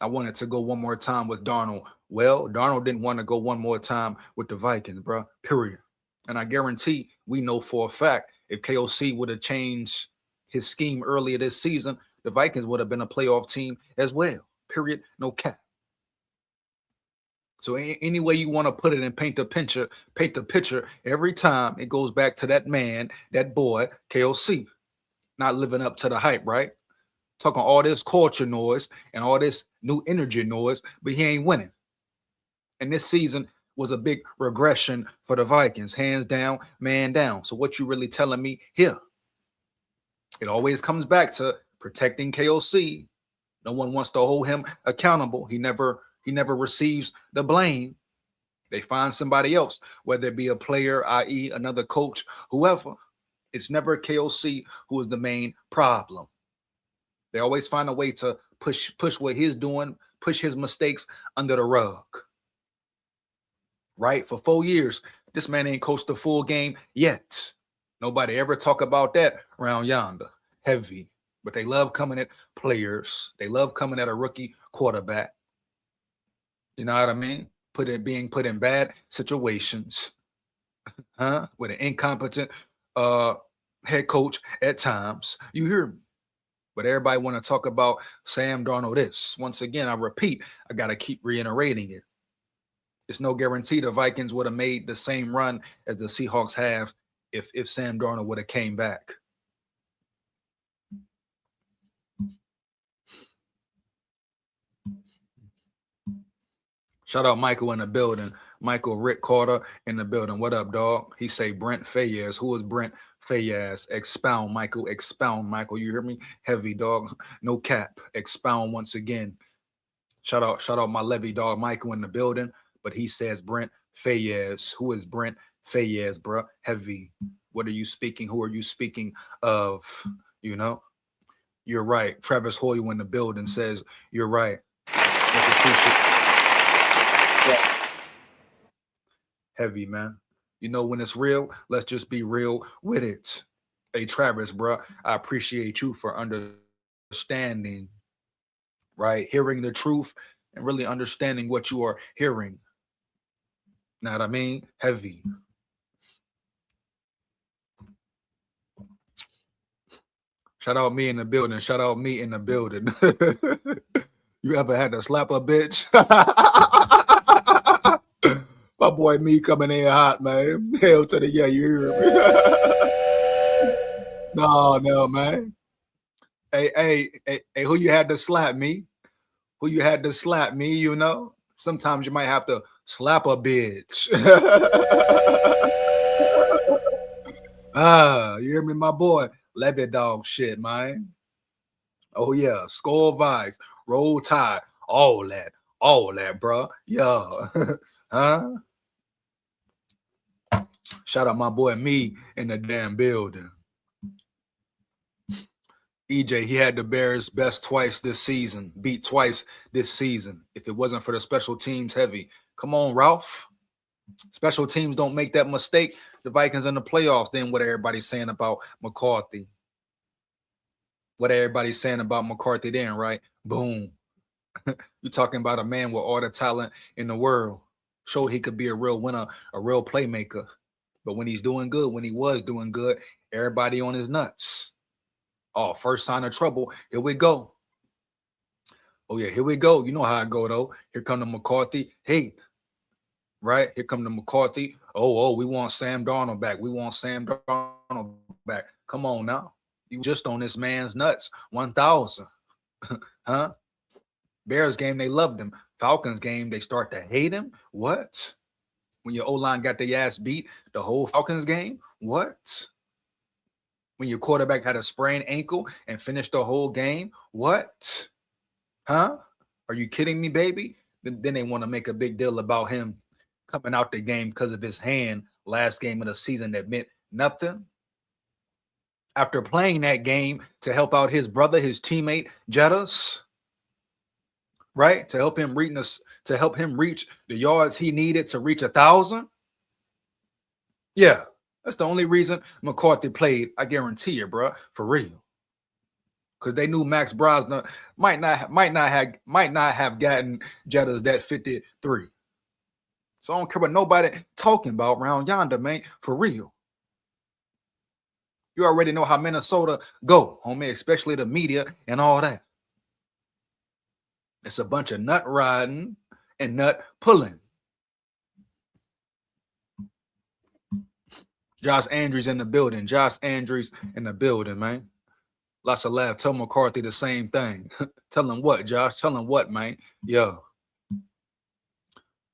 I wanted to go one more time with Darnold. Well, Darnold didn't want to go one more time with the Vikings, bro. Period. And I guarantee we know for a fact if KOC would have changed his scheme earlier this season, the Vikings would have been a playoff team as well. Period. No cap. So any way you want to put it and paint the picture, every time it goes back to that man, that boy, KOC, not living up to the hype, right? Talking all this culture noise and all this new energy noise, but he ain't winning. And this season was a big regression for the Vikings, hands down, man down. So what you really telling me here? It always comes back to protecting KOC. No one wants to hold him accountable. He never receives the blame. They find somebody else, whether it be a player, i.e. another coach, whoever. It's never KOC who is the main problem. They always find a way to push what he's doing, push his mistakes under the rug. Right? For 4 years, this man ain't coached a full game yet. Nobody ever talk about that around yonder. Heavy. But they love coming at players. They love coming at a rookie quarterback. You know what I mean? Being put in bad situations. With an incompetent head coach at times. You hear me? But everybody want to talk about Sam Darnold this. Once again, I repeat, I got to keep reiterating it. There's no guarantee the Vikings would have made the same run as the Seahawks have if Sam Darnold would have came back. Shout out Michael in the building. Michael Rick Carter in the building. What up, dog? He say Brent Fayez. Who is Brent Fayez? Expound, Michael. Expound, Michael. You hear me? Heavy, dog. No cap. Expound once again. Shout out my Levy dog, Michael in the building. But he says Brent Fayez. Who is Brent Fayez, bro? Heavy. What are you speaking? Who are you speaking of? You know? You're right. Travis Hoyle in the building says, you're right. Heavy, man. You know, when it's real, let's just be real with it. Hey, Travis, bro, I appreciate you for understanding, right? Hearing the truth and really understanding what you are hearing. Know what I mean? Heavy. Shout out me in the building. Shout out me in the building. You ever had to slap a bitch? My boy me coming in hot, man. Hell to the yeah, you hear me? No, man. Hey, who you had to slap me? Who you had to slap me, you know? Sometimes you might have to slap a bitch. You hear me, my boy? Levy dog shit, man. Oh yeah, SKOL vibes, roll tide, all that, bro. Yeah, huh? Shout out my boy me in the damn building. EJ, he had the Bears best twice this season, beat twice this season. If it wasn't for the special teams heavy, come on, Ralph. Special teams don't make that mistake. The Vikings in the playoffs. Then what everybody's saying about McCarthy? What everybody's saying about McCarthy? Then right? Boom. You're talking about a man with all the talent in the world. Showed he could be a real winner, a real playmaker. But when he's doing good, when he was doing good, everybody on his nuts. Oh, first sign of trouble. Here we go. Oh yeah, here we go. You know how I go though. Here come the McCarthy hate. Right? Here come the McCarthy. Oh, we want Sam Darnold back. We want Sam Darnold back. Come on now. You just on this man's nuts. 1,000. Huh? Bears game, they loved him. Falcons game, they start to hate him. What? When your O-line got their ass beat the whole Falcons game? What? When your quarterback had a sprained ankle and finished the whole game? What? Huh? Are you kidding me, baby? Then they want to make a big deal about him coming out the game because of his hand last game of the season that meant nothing. After playing that game to help out his brother, his teammate, Jettas, right? To help him reach the yards he needed to reach 1,000. Yeah, that's the only reason McCarthy played. I guarantee you, bro, for real. Because they knew Max Brosner might not have gotten Jettas that 53. So I don't care what nobody talking about around yonder, man. For real. You already know how Minnesota go, homie, especially the media and all that. It's a bunch of nut riding and nut pulling. Josh Andrews in the building. Josh Andrews in the building, man. Lots of laugh. Tell McCarthy the same thing. Tell him what, Josh? Tell him what, man? Yeah.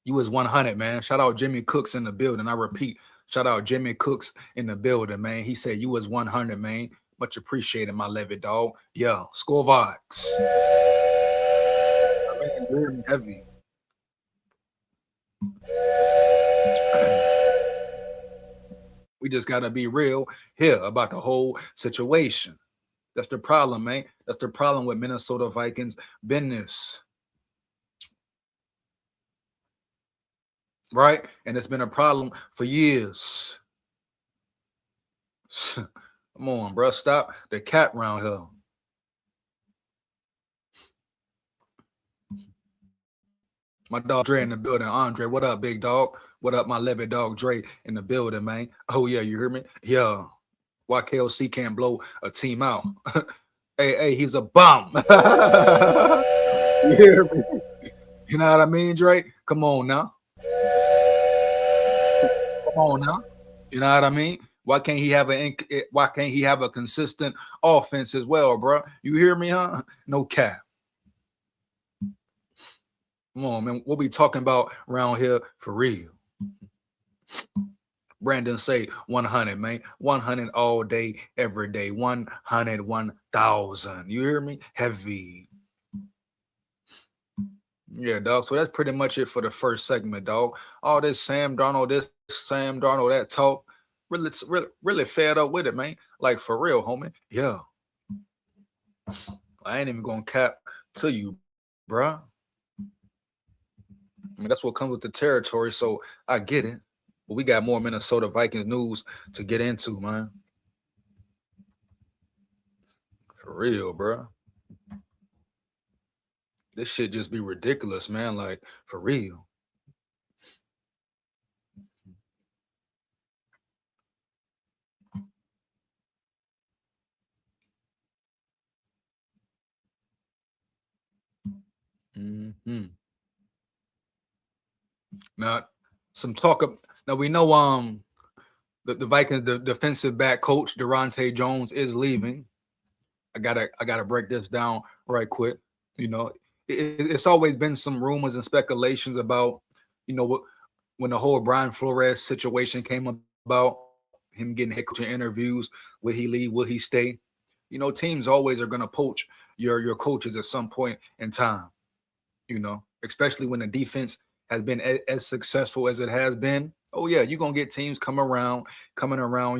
You was 100, man. Shout out Jimmy Cooks in the building. I repeat, shout out Jimmy Cooks in the building, man. He said you was 100, man. Much appreciated, my Levy dog. Yeah. SKOL vibes. Man, heavy. We just got to be real here about the whole situation. That's the problem, man. That's the problem with Minnesota Vikings business. Right? And it's been a problem for years. Come on, bro. Stop the cat round here. My dog Dre in the building. Andre, what up, big dog? What up, my Levy dog Dre in the building, man? Oh, yeah, you hear me? Yeah. Why KOC can't blow a team out? Hey, he's a bum. You hear me? You know what I mean, Dre? Come on now. Come on now. You know what I mean? Why can't he have a consistent offense as well, bro? You hear me, huh? No cap. Come on, man. What we talking about around here for real? Brandon say 100, man. 100 all day, every day. 100, 1,000. You hear me? Heavy. Yeah, dog. So that's pretty much it for the first segment, dog. All this Sam Darnold, that talk. Really fed up with it, man. Like for real, homie. Yeah. I ain't even gonna cap to you, bruh. I mean, that's what comes with the territory, so I get it. But we got more Minnesota Vikings news to get into, man. real, bro. This shit just be ridiculous, man. Like for real. Hmm. Now, some talk of now we know the Vikings the defensive back coach Durante Jones is leaving. I gotta break this down right quick. You know, it's always been some rumors and speculations about what when the whole Brian Flores situation came about, him getting head coaching interviews. Will he leave? Will he stay? Teams always are gonna poach your coaches at some point in time. Especially when the defense has been as successful as it has been. Oh yeah, you're gonna get teams coming around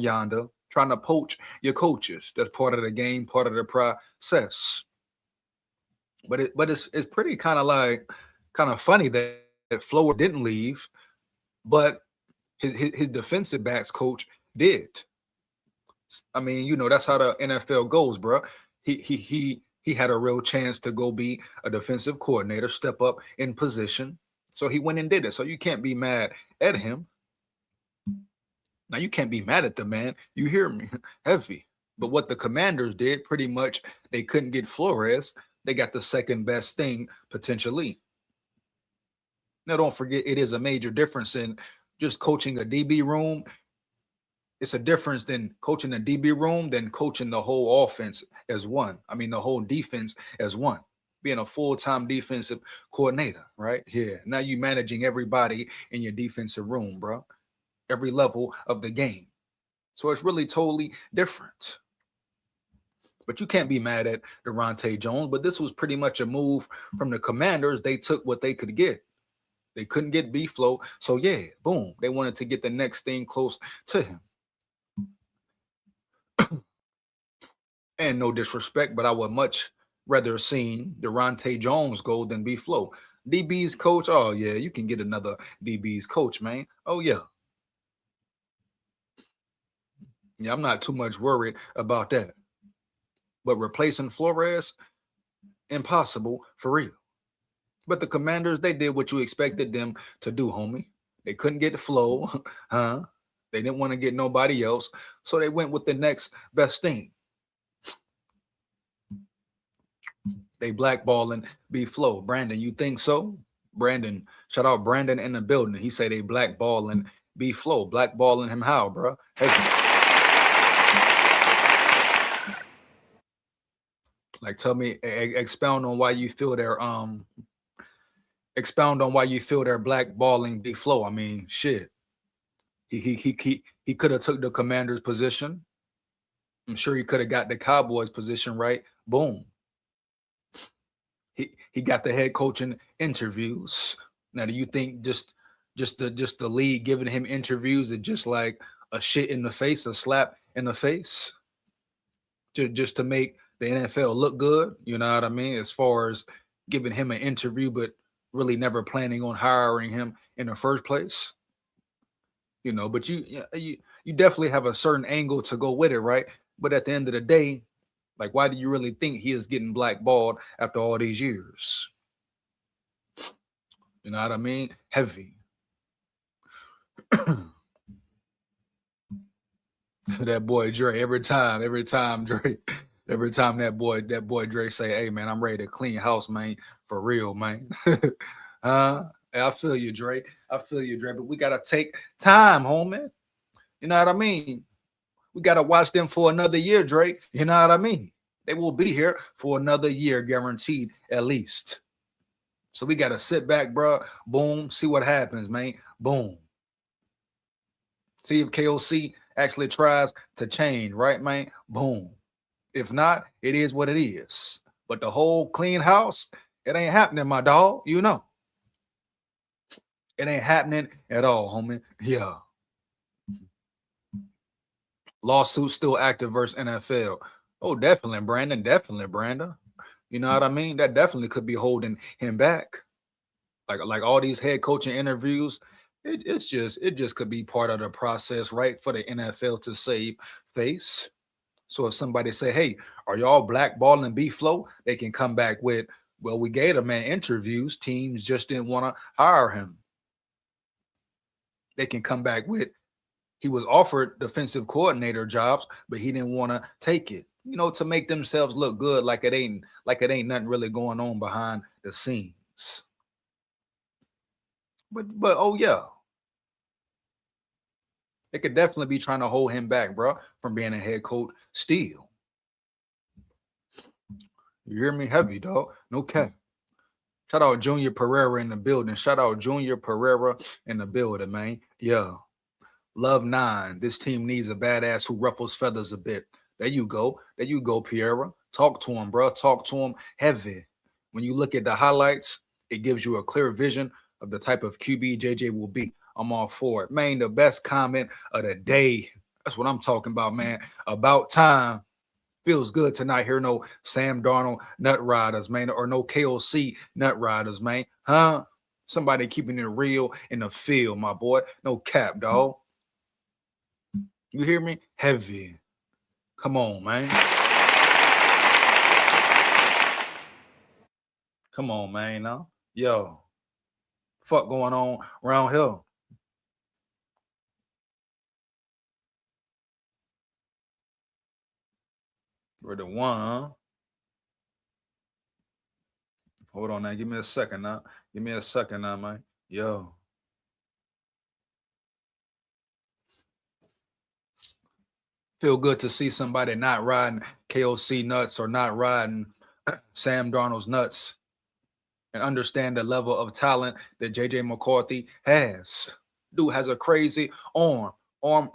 yonder, trying to poach your coaches. That's part of the game, part of the process. But it's pretty kind of funny that Flower didn't leave, but his defensive backs coach did. I mean, that's how the NFL goes, bro. He had a real chance to go be a defensive coordinator, step up in position. So he went and did it. So you can't be mad at him. Now you can't be mad at the man. You hear me? Heavy. But what the Commanders did, pretty much, they couldn't get Flores. They got the second best thing potentially. Now don't forget, it is a major difference in just coaching a DB room. It's a difference than coaching a DB room than coaching the whole offense as one. I mean, the whole defense as one. Being a full-time defensive coordinator, right? Yeah. Now you managing everybody in your defensive room, bro. Every level of the game. So it's really totally different. But you can't be mad at Durante Jones. But this was pretty much a move from the Commanders. They took what they could get. They couldn't get B-Flow. So yeah, boom. They wanted to get the next thing close to him. And no disrespect, but I would much rather seen Durante Jones go than B-Flow. DB's coach, oh yeah, you can get another DB's coach, man. Oh yeah. Yeah, I'm not too much worried about that. But replacing Flores, impossible for real. But the Commanders, they did what you expected them to do, homie. They couldn't get the flow, huh? They didn't want to get nobody else, so they went with the next best thing. They blackballing B-Flow. Brandon, you think so? Brandon, shout out Brandon in the building. He said they blackballing B-Flow. Blackballing him how, bro? Hey. Like, tell me, expound on why you feel they're blackballing B-Flow. I mean, shit. He could have took the Commander's position. I'm sure he could have got the Cowboys position right. Boom. He got the head coaching interviews. Now, do you think just the league giving him interviews is just like a shit in the face, a slap in the face, just to make the NFL look good? You know what I mean? As far as giving him an interview, but really never planning on hiring him in the first place. But you definitely have a certain angle to go with it, right? But at the end of the day, like, why do you really think he is getting blackballed after all these years? You know what I mean? Heavy. That boy Dre, every time Dre, every time that boy Dre say, "Hey man, I'm ready to clean house, man, for real, man." I feel you, Dre. But we gotta take time, homie. You know what I mean? We gotta watch them for another year, Dre. You know what I mean? They will be here for another year, guaranteed, at least. So we gotta sit back, bro. Boom, see what happens, man. Boom. See if KOC actually tries to change, right, man? Boom. If not, it is what it is. But the whole clean house, it ain't happening, my dog. You know. It ain't happening at all, homie. Yeah. Lawsuit still active versus NFL. Oh, definitely, Brandon. Definitely, Brandon. You know what I mean? That definitely could be holding him back. Like all these head coaching interviews, it just could be part of the process, right? For the NFL to save face. So if somebody say, hey, are y'all blackballing B-Flow? They can come back with, well, we gave the man interviews. Teams just didn't want to hire him. They can come back with, he was offered defensive coordinator jobs, but he didn't want to take it, to make themselves look good, like it ain't nothing really going on behind the scenes. But oh yeah, they could definitely be trying to hold him back, bro, from being a head coach still. You hear me? Heavy, dog. No cap. Shout out Junior Pereira in the building. Shout out Junior Pereira in the building, man. Yeah. Love 9. This team needs a badass who ruffles feathers a bit. There you go. There you go, Pereira. Talk to him, bro. Talk to him heavy. When you look at the highlights, it gives you a clear vision of the type of QB JJ will be. I'm all for it. Man, the best comment of the day. That's what I'm talking about, man. About time. Feels good to not hear no Sam Darnold nut riders, man, or no KOC nut riders, man. Huh? Somebody keeping it real in the field, my boy. No cap, dog. You hear me? Heavy. Come on, man. Come on, man. Now, yo, fuck going on around here? We're the one, huh? Hold on now. Give me a second now. Give me a second now, man. Yo. Feel good to see somebody not riding KOC nuts or not riding Sam Darnold's nuts and understand the level of talent that JJ McCarthy has. Dude has a crazy arm. Arm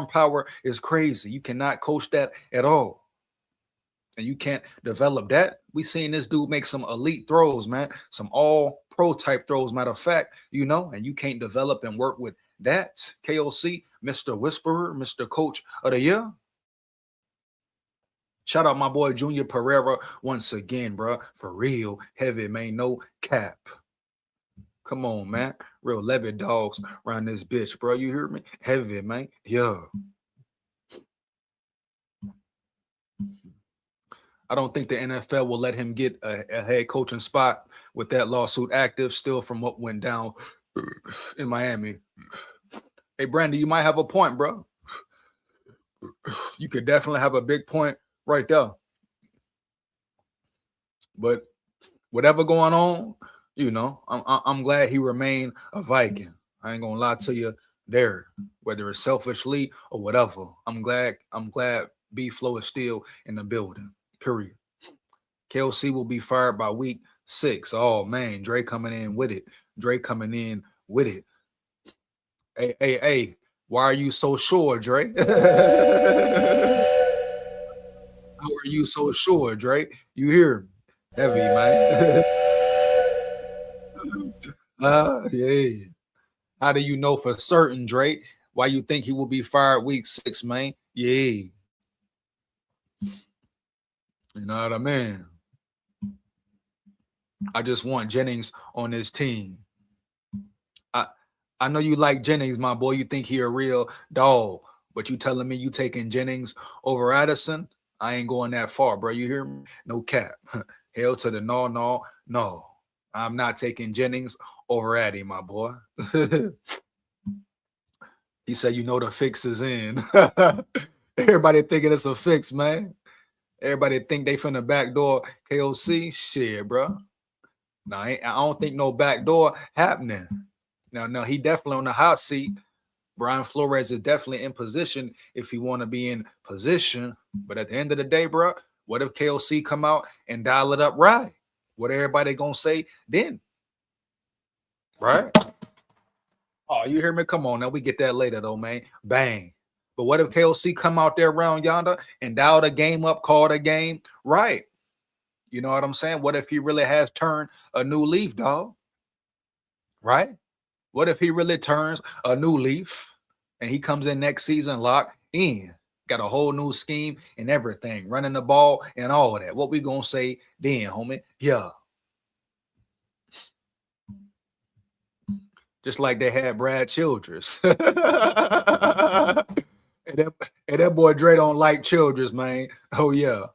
power is crazy. You cannot coach that at all. And you can't develop that. We seen this dude make some elite throws, man. Some all-pro type throws, matter of fact, and you can't develop and work with that. KOC, Mr. Whisperer, Mr. Coach of the Year. Shout out my boy Junior Pereira once again, bro. For real, heavy, man. No cap. Come on, man. Real levy dogs around this bitch, bro. You hear me? Heavy, man. Yeah. I don't think the NFL will let him get a head coaching spot with that lawsuit active still from what went down in Miami. Hey, Brandy, you might have a point, bro. You could definitely have a big point right there. But whatever going on, I'm glad he remained a Viking. I ain't gonna lie to you there, whether it's selfishly or whatever. I'm glad B-Flow is still in the building. Period. KOC will be fired by week 6. Oh man, Dre coming in with it. Hey, why are you so sure, Dre? How are you so sure, Dre? You hear me? Heavy, man. Yeah. How do you know for certain, Dre? Why you think he will be fired week 6, man? Yeah. You know what I mean? I just want Jennings on this team. I know you like Jennings, my boy. You think he a real dog, but you telling me you taking Jennings over Addison? I ain't going that far, bro. You hear me? No cap. Hell to the no. I'm not taking Jennings over Addy, my boy. He said, the fix is in. Everybody thinking it's a fix, man. Everybody think they finna backdoor KOC. Shit, bro. No, I don't think no backdoor happening. No, he definitely on the hot seat. Brian Flores is definitely in position if he want to be in position. But at the end of the day, bro, what if KOC come out and dial it up right? What everybody gonna say then? Right? Oh, you hear me? Come on now. We get that later though, man. Bang. But what if KOC come out there around yonder and dial the game up, call the game right? You know what I'm saying? What if he really has turned a new leaf, dog? Right? What if he really turns a new leaf and he comes in next season locked in? Got a whole new scheme and everything, running the ball and all of that. What we gonna say then, homie? Yeah. Just like they had Brad Childress. And And that boy Dre don't like childrens, man. Oh yeah.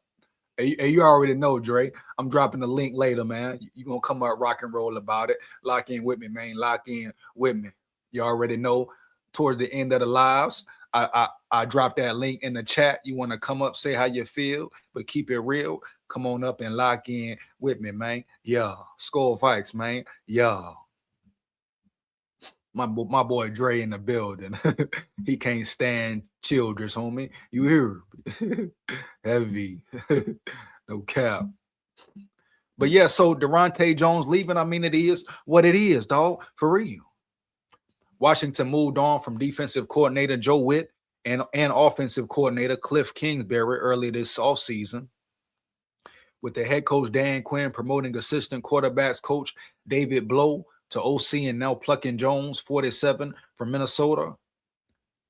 And you already know, Dre. I'm dropping the link later, man. You gonna come out rock and roll about it. Lock in with me, man. Lock in with me. You already know. Towards the end of the lives, I dropped that link in the chat. You want to come up, say how you feel, but keep it real. Come on up and lock in with me, man. Yeah, SKOL VIKES, man. Yeah. My boy Dre in the building. He can't stand children's, homie. You hear? Heavy. No cap. But yeah, so Durante Jones leaving, I mean, it is what it is, dog. For real. Washington moved on from defensive coordinator Joe Witt and offensive coordinator Cliff Kingsbury early this offseason, with the head coach Dan Quinn promoting assistant quarterbacks coach David Blow to OC and now plucking Jones, 47, from Minnesota.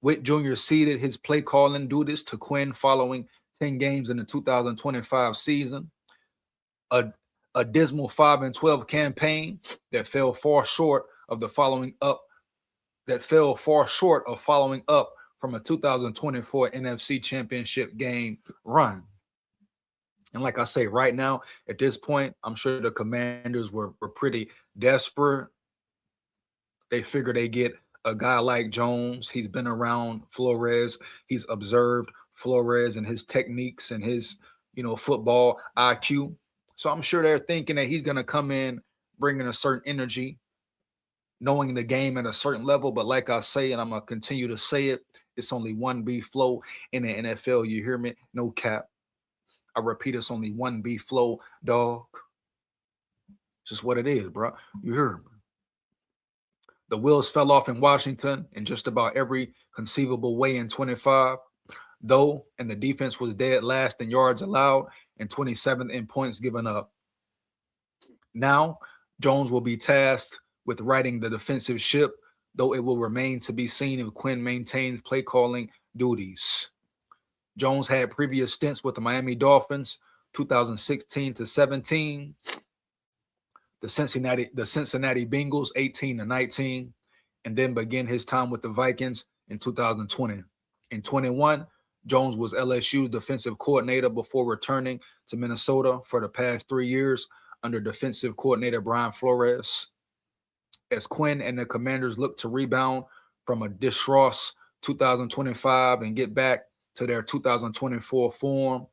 Witt Jr. ceded his play calling duties to Quinn following 10 games in the 2025 season. A dismal 5-12 campaign that fell far short of following up from a 2024 NFC Championship game run. And like I say, right now, at this point, I'm sure the Commanders were pretty desperate. They figured they get a guy like Jones. He's been around Flores. He's observed Flores and his techniques and his, football IQ. So I'm sure they're thinking that he's going to come in bringing a certain energy, knowing the game at a certain level. But like I say, and I'm going to continue to say it, it's only 1B flow in the NFL. You hear me? No cap. I repeat, it's only 1B flow, dog. Just what it is, bro. You hear me? The wheels fell off in Washington in just about every conceivable way in 25, though, and the defense was dead last in yards allowed and 27th in points given up. Now, Jones will be tasked with righting the defensive ship, though it will remain to be seen if Quinn maintains play calling duties. Jones had previous stints with the Miami Dolphins, 2016 to 17, the Cincinnati Bengals, 18 to 19, and then began his time with the Vikings in 2020. In 21, Jones was LSU's defensive coordinator before returning to Minnesota for the past 3 years under defensive coordinator Brian Flores. As Quinn and the Commanders look to rebound from a disastrous 2025 and get back to their 2024 form,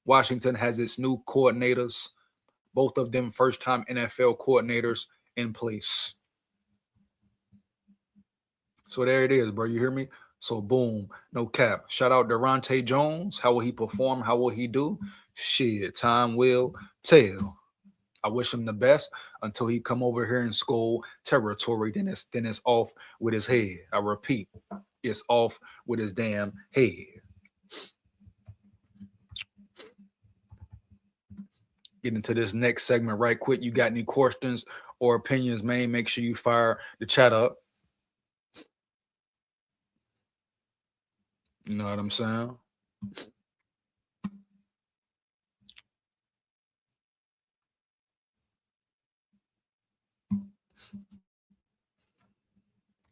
Washington has its new coordinators, both of them first-time NFL coordinators, in place. So there it is, bro. You hear me? So boom, no cap. Shout out Durante Jones. How will he perform? How will he do? Shit, time will tell. I wish him the best until he come over here in SKOL territory. Then it's off with his head. I repeat, it's off with his damn head. Get into this next segment right quick. You got any questions or opinions, man? Make sure you fire the chat up. You know what I'm saying?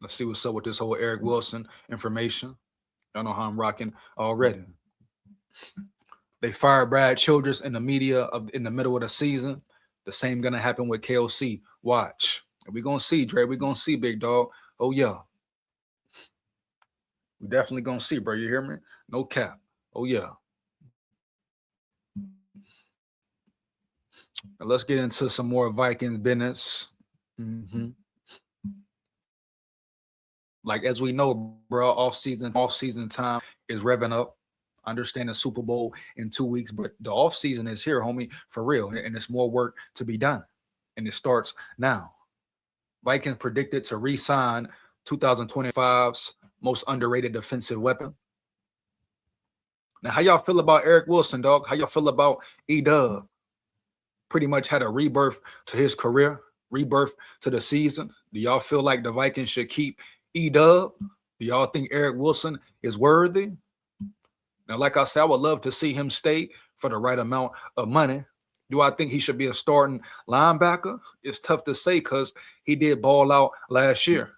Let's see what's up with this whole Eric Wilson information. Y'all know how I'm rocking already. They fired Brad Childress in the media in the middle of the season. The same gonna happen with KOC. Watch. We're gonna see, Dre. We're gonna see, big dog. Oh yeah. We definitely gonna see, bro. You hear me? No cap. Oh yeah. Now let's get into some more Vikings business. Like, as we know, bro, off-season time is revving up. I understand the Super Bowl in 2 weeks, but the off-season is here, homie, for real. And there's more work to be done. And it starts now. Vikings predicted to re-sign 2025's most underrated defensive weapon. Now, how y'all feel about Eric Wilson, dog? How y'all feel about E-Dub? Pretty much had a rebirth to his career, rebirth to the season. Do y'all feel like the Vikings should keep E-Dub? Do y'all think Eric Wilson is worthy? Now, like I said, I would love to see him stay for the right amount of money. Do I think he should be a starting linebacker? It's tough to say because he did ball out last year.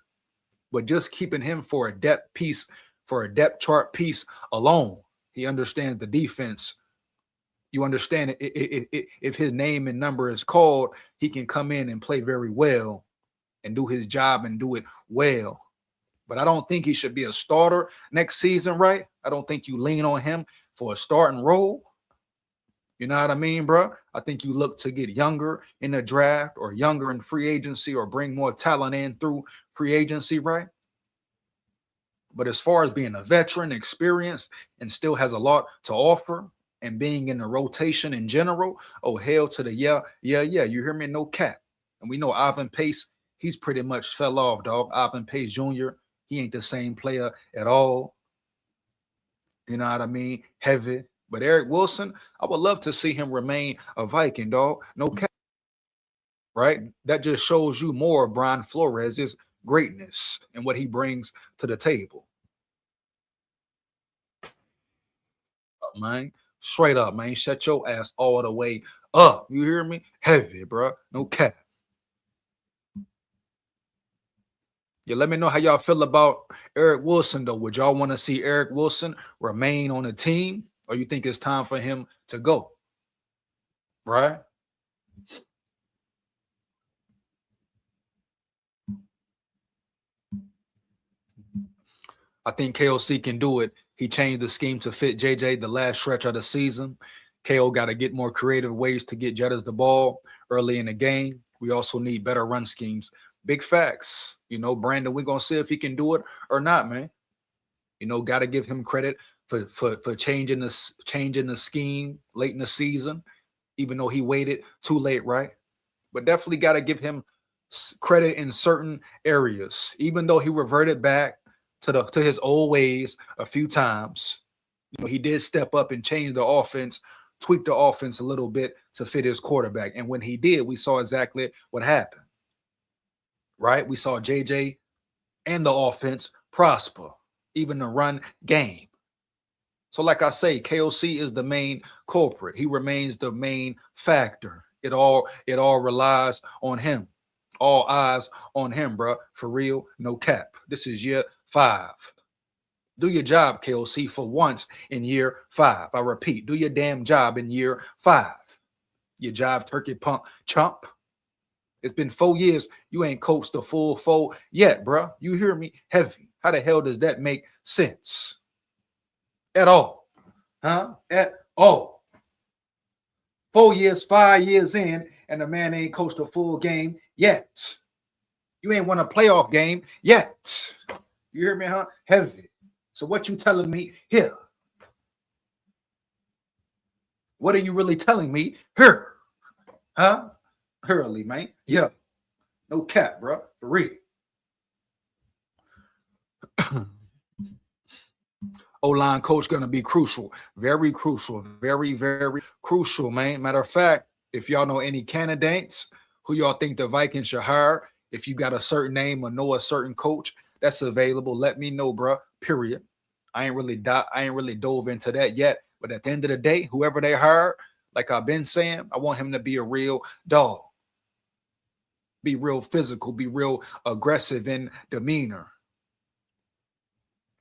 But just keeping him for a depth piece for a depth chart piece alone. He understands the defense. You understand if his name and number is called, he can come in and play very well and do his job and do it well. But I don't think he should be a starter next season, right? I don't think you lean on him for a starting role. You know what I mean, bro? I think you look to get younger in the draft or younger in free agency or bring more talent in through free agency, right? But as far as being a veteran, experienced, and still has a lot to offer and being in the rotation in general, oh, hell to the yeah. You hear me? No cap. And we know Ivan Pace, he's pretty much fell off, dog. Ivan Pace Jr., he ain't the same player at all. You know what I mean? Heavy. But Eric Wilson, I would love to see him remain a Viking, dog. No cap. Right? That just shows you more of Brian Flores' greatness and what he brings to the table. Man, straight up, man. Shut your ass all the way up. You hear me? Heavy, bro. No cap. Yeah, let me know how y'all feel about Eric Wilson, though. Would y'all want to see Eric Wilson remain on the team, or you think it's time for him to go? Right? I think KOC can do it. He changed the scheme to fit JJ the last stretch of the season. KO got to get more creative ways to get Jettas the ball early in the game. We also need better run schemes. Big facts. You know, Brandon, we're going to see if he can do it or not, man. You know, got to give him credit for changing the scheme late in the season, even though he waited too late, right? But definitely got to give him credit in certain areas, even though he reverted back to his old ways a few times. You know, he did step up and change the offense, tweak the offense a little bit to fit his quarterback. And when he did, we saw exactly what happened. Right? We saw JJ and the offense prosper, even the run game. So like I say, KOC is the main culprit. He remains the main factor. It all relies on him. All eyes on him, bro. For real, no cap. This is year 5. Do your job, KOC, for once in year 5. I repeat, do your damn job in year 5. Your jive turkey pump chump. It's been 4 years. You ain't coached the full 4 yet, bro. You hear me? Heavy. How the hell does that make sense? At all. Huh? At all. 4 years, 5 years in, and the man ain't coached a full game yet. You ain't won a playoff game yet. You hear me, huh? Heavy. So what you telling me here? What are you really telling me here? Huh? Early, man. Yeah. No cap, bro. For real. O-line coach going to be crucial. Very crucial. Very, very crucial, man. Matter of fact, if y'all know any candidates who y'all think the Vikings should hire, if you got a certain name or know a certain coach that's available, let me know, bro. Period. I ain't really dove into that yet. But at the end of the day, whoever they hire, like I've been saying, I want him to be a real dog. Be real physical, be real aggressive in demeanor.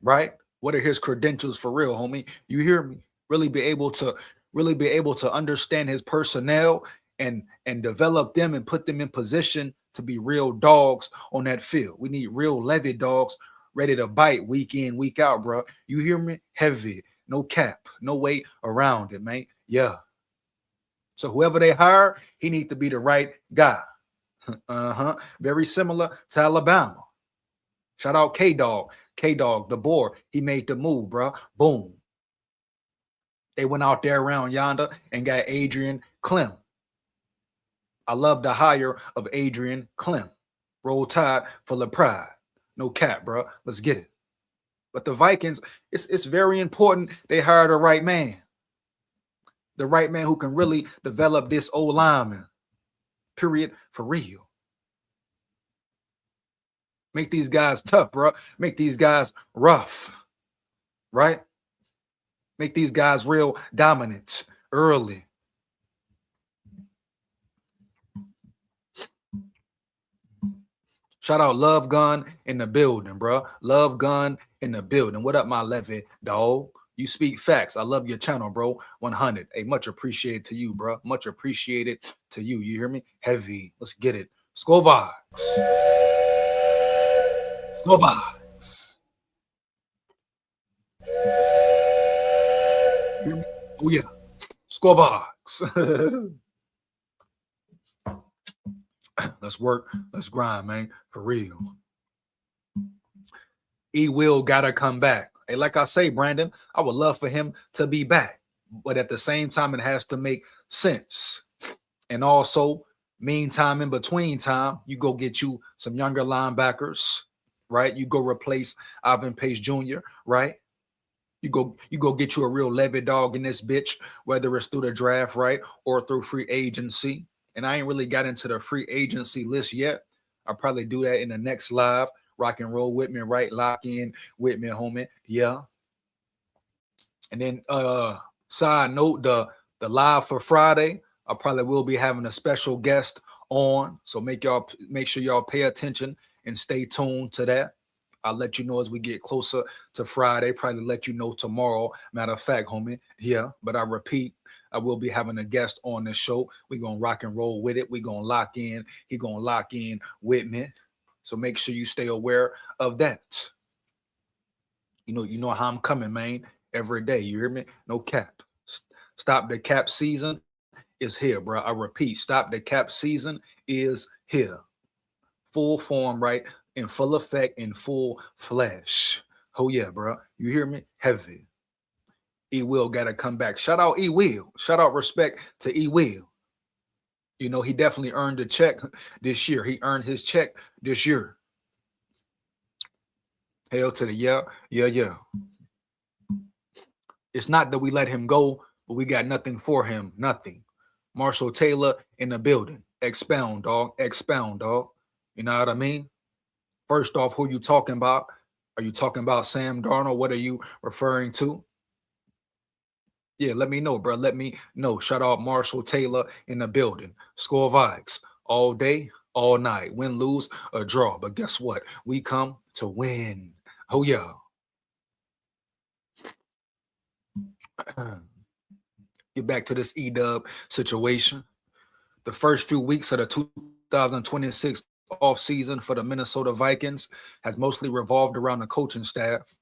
Right? What are his credentials for real, homie? You hear me? Really be able to understand his personnel and develop them and put them in position to be real dogs on that field. We need real levy dogs ready to bite week in, week out, bro. You hear me? Heavy, no cap, no way around it, man. Yeah. So whoever they hire, he needs to be the right guy. Very similar to Alabama. Shout out K-Dog. K-Dog, the boar. He made the move, bro. Boom. They went out there around yonder and got Adrian Clem. I love the hire of Adrian Clem. Roll Tide for the pride. No cap, bro. Let's get it. But the Vikings, it's very important they hire the right man. The right man who can really develop this old lineman. Period. For real. Make these guys tough, bro. Make these guys rough. Right? Make these guys real dominant early. Shout out Love Gun in the building, bro. Love Gun in the building. What up, my Levy dog? You speak facts. I love your channel, bro. 100. Hey, much appreciated to you, bro. Much appreciated to you. You hear me? Heavy. Let's get it. SKOL VIKES. SKOL VIKES. Hear me? Oh yeah. SKOL VIKES. Let's work. Let's grind, man. For real. Will gotta come back. Hey, like I say, Brandon, I would love for him to be back, but at the same time, it has to make sense. And also, meantime, in between time, you go get you some younger linebackers, right? You go replace Ivan Pace Jr., right? You go get you a real Levy dog in this bitch, whether it's through the draft, right, or through free agency. And I ain't really got into the free agency list yet. I'll probably do that in the next live. Rock and roll with me, right? Lock in with me, homie. Yeah. And then side note, the live for Friday, I probably will be having a special guest on. So make sure y'all pay attention and stay tuned to that. I'll let you know as we get closer to Friday. Probably let you know tomorrow. Matter of fact, homie. Yeah. But I repeat, I will be having a guest on this show. We're going to rock and roll with it. We're going to lock in. He going to lock in with me. So make sure you stay aware of that. You know how I'm coming, man, every day. You hear me? No cap. Stop the cap season is here, bro. I repeat, stop the cap season is here. Full form, right? In full effect, in full flesh. Oh, yeah, bro. You hear me? Heavy. Will got to come back. Shout out Will. Shout out respect to Will. You know, he definitely earned a check this year. He earned his check this year. Hail to the yeah. It's not that we let him go, but we got nothing for him. Nothing. Marshall Taylor in the building. Expound, dog. Expound, dog. You know what I mean? First off, who you talking about? Are you talking about Sam Darnold? What are you referring to? Yeah, let me know, bro. Let me know. Shout out Marshall Taylor in the building. SKOL VIKES all day, all night. Win, lose, or draw. But guess what? We come to win. Oh, yeah. Get back to this E-Dub situation. The first few weeks of the 2026 offseason for the Minnesota Vikings has mostly revolved around the coaching staff,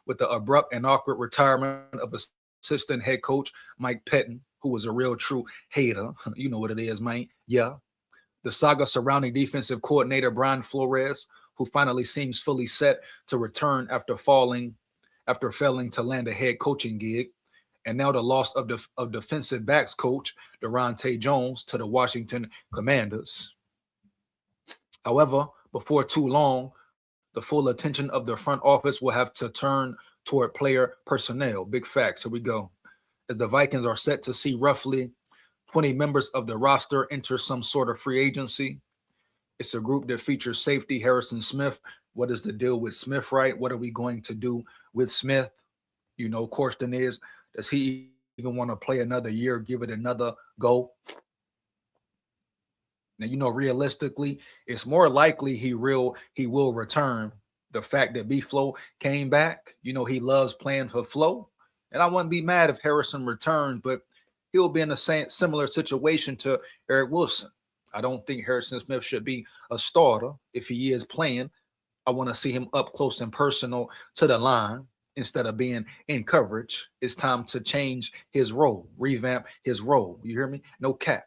with the abrupt and awkward retirement of assistant head coach Mike Pettin, who was a real true hater. You know what it is, man. Yeah. The saga surrounding defensive coordinator Brian Flores, who finally seems fully set to return after failing to land a head coaching gig. And now the loss of defensive backs coach Durante Jones to the Washington Commanders. However, before too long, the full attention of the front office will have to turn toward player personnel. Big facts. Here we go. As the Vikings are set to see roughly 20 members of the roster enter some sort of free agency. It's a group that features safety Harrison Smith. What is the deal with Smith, right? What are we going to do with Smith? You know, question is, does he even want to play another year, give it another go? Now, you know, realistically, it's more likely he will return. The fact that B-Flow came back, you know, he loves playing for Flow. And I wouldn't be mad if Harrison returned, but he'll be in a similar situation to Eric Wilson. I don't think Harrison Smith should be a starter. If he is playing, I want to see him up close and personal to the line instead of being in coverage. It's time to change his role, revamp his role. You hear me? No cap.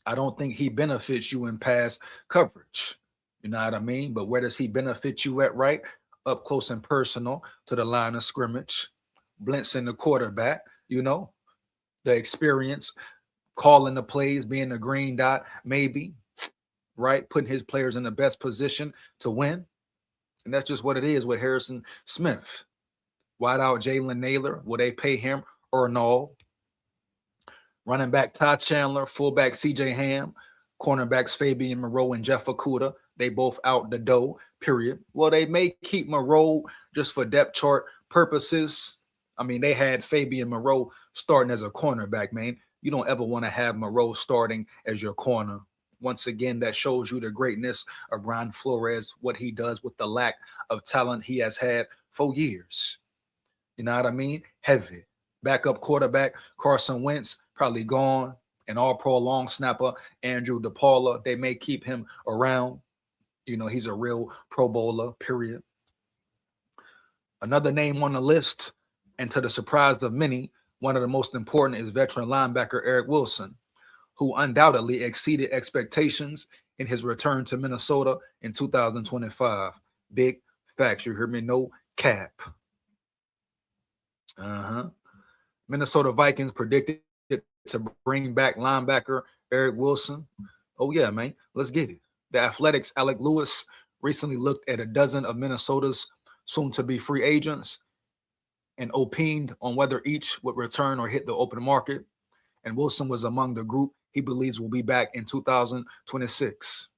I don't think he benefits you in pass coverage. You know what I mean? But where does he benefit you at, right? Up close and personal to the line of scrimmage, blitzing the quarterback, you know, the experience, calling the plays, being the green dot, maybe, right? Putting his players in the best position to win. And that's just what it is with Harrison Smith. Wide out Jalen Naylor, will they pay him or no? Running back Todd Chandler, fullback CJ Ham, cornerbacks Fabian Moreau and Jeff Okudah. They both out the door, period. Well, they may keep Moreau just for depth chart purposes. I mean, they had Fabian Moreau starting as a cornerback, man. You don't ever want to have Moreau starting as your corner. Once again, that shows you the greatness of Brian Flores, what he does with the lack of talent he has had for years. You know what I mean? Heavy. Backup quarterback, Carson Wentz, probably gone. An all-pro long snapper, Andrew DePaula. They may keep him around. You know, he's a real Pro Bowler, period. Another name on the list, and to the surprise of many, one of the most important is veteran linebacker Eric Wilson, who undoubtedly exceeded expectations in his return to Minnesota in 2025. Big facts. You hear me? No cap. Minnesota Vikings predicted to bring back linebacker Eric Wilson. Oh, yeah, man. Let's get it. The Athletics' Alec Lewis recently looked at a dozen of Minnesota's soon-to-be free agents and opined on whether each would return or hit the open market. And Wilson was among the group he believes will be back in 2026.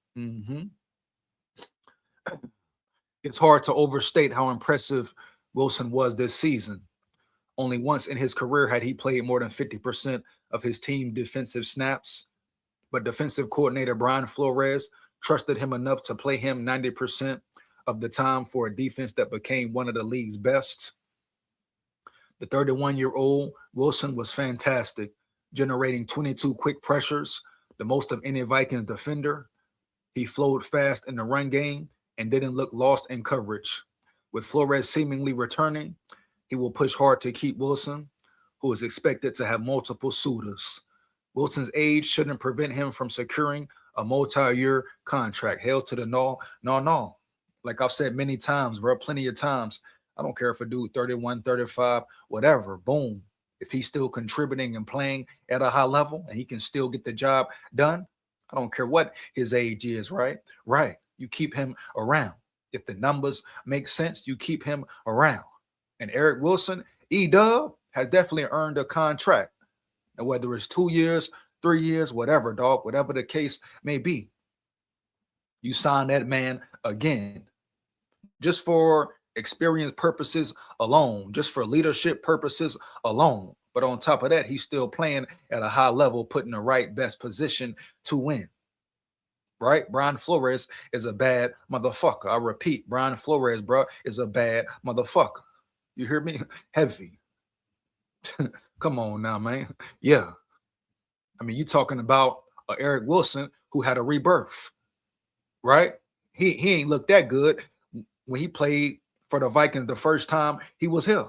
It's hard to overstate how impressive Wilson was this season. Only once in his career had he played more than 50% of his team defensive snaps, but defensive coordinator Brian Flores trusted him enough to play him 90% of the time for a defense that became one of the league's best. The 31-year-old Wilson was fantastic, generating 22 quick pressures, the most of any Vikings defender. He flowed fast in the run game and didn't look lost in coverage. With Flores seemingly returning, he will push hard to keep Wilson, who is expected to have multiple suitors. Wilson's age shouldn't prevent him from securing a multi-year contract. Hell to the no. Like I've said many times, bro, plenty of times, I don't care if a dude 31, 35, whatever, boom. If he's still contributing and playing at a high level and he can still get the job done, I don't care what his age is, right? Right. You keep him around. If the numbers make sense, you keep him around. And Eric Wilson, E-Dub, has definitely earned a contract. And whether it's 2 years, 3 years, whatever, dog, whatever the case may be, you sign that man again. Just for experience purposes alone, just for leadership purposes alone. But on top of that, he's still playing at a high level, putting the right best position to win. Right? Brian Flores is a bad motherfucker. I repeat, Brian Flores, bro, is a bad motherfucker. You hear me? Heavy. Come on now, man. Yeah. I mean, you talking about Eric Wilson who had a rebirth, right? He ain't looked that good when he played for the Vikings the first time he was here.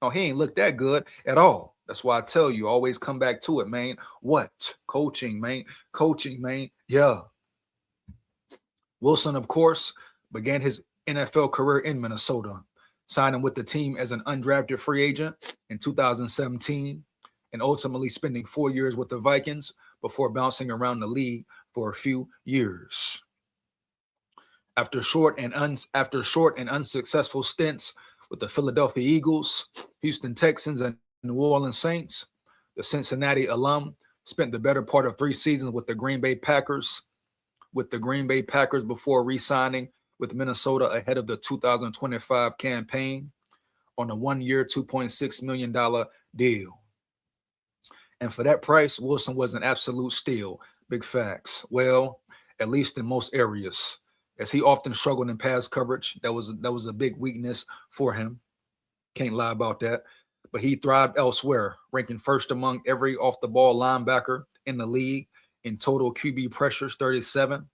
No, he ain't looked that good at all. That's why I tell you, always come back to it, man. What? Coaching, man. Coaching, man. Yeah. Wilson, of course, began his NFL career in Minnesota, signing with the team as an undrafted free agent in 2017 and ultimately spending 4 years with the Vikings before bouncing around the league for a few years. After short and unsuccessful stints with the Philadelphia Eagles, Houston Texans, and New Orleans Saints, the Cincinnati alum spent the better part of 3 seasons with the Green Bay Packers before re-signing with Minnesota ahead of the 2025 campaign on a 1-year, $2.6 million deal. And for that price, Wilson was an absolute steal. Big facts. Well, at least in most areas, as he often struggled in pass coverage. That was a big weakness for him. Can't lie about that. But he thrived elsewhere, ranking first among every off-the-ball linebacker in the league in total QB pressures, 37,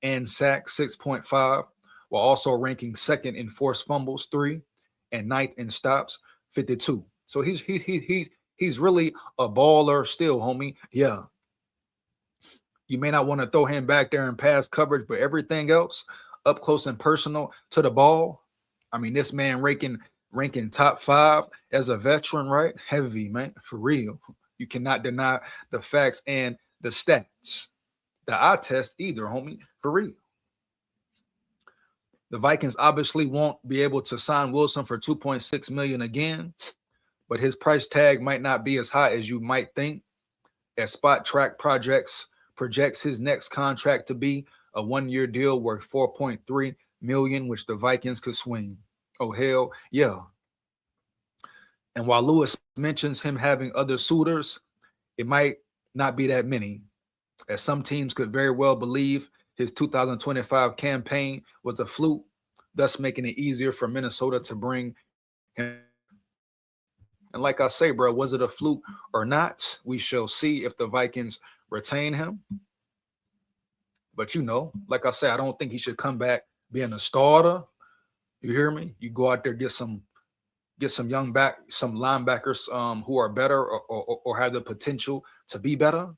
and sacks, 6.5, while also ranking second in forced fumbles, 3, and ninth in stops, 52. So he's really a baller still, homie. Yeah. You may not want to throw him back there in pass coverage, but everything else, up close and personal to the ball. I mean, this man ranking top 5 as a veteran, right? Heavy, man, for real. You cannot deny the facts and the stats. The eye test either, homie, for real. The Vikings obviously won't be able to sign Wilson for $2.6 million again, but his price tag might not be as high as you might think, as Spot Track projects his next contract to be a 1-year deal worth $4.3 million, which the Vikings could swing. Oh, hell yeah. And while Lewis mentions him having other suitors, it might not be that many. as some teams could very well believe his 2025 campaign was a fluke, thus making it easier for Minnesota to bring him. And like I say, bro, was it a fluke or not? We shall see if the Vikings retain him. But like I say, I don't think he should come back being a starter. You hear me? You go out there, get some some linebackers who are better or have the potential to be better.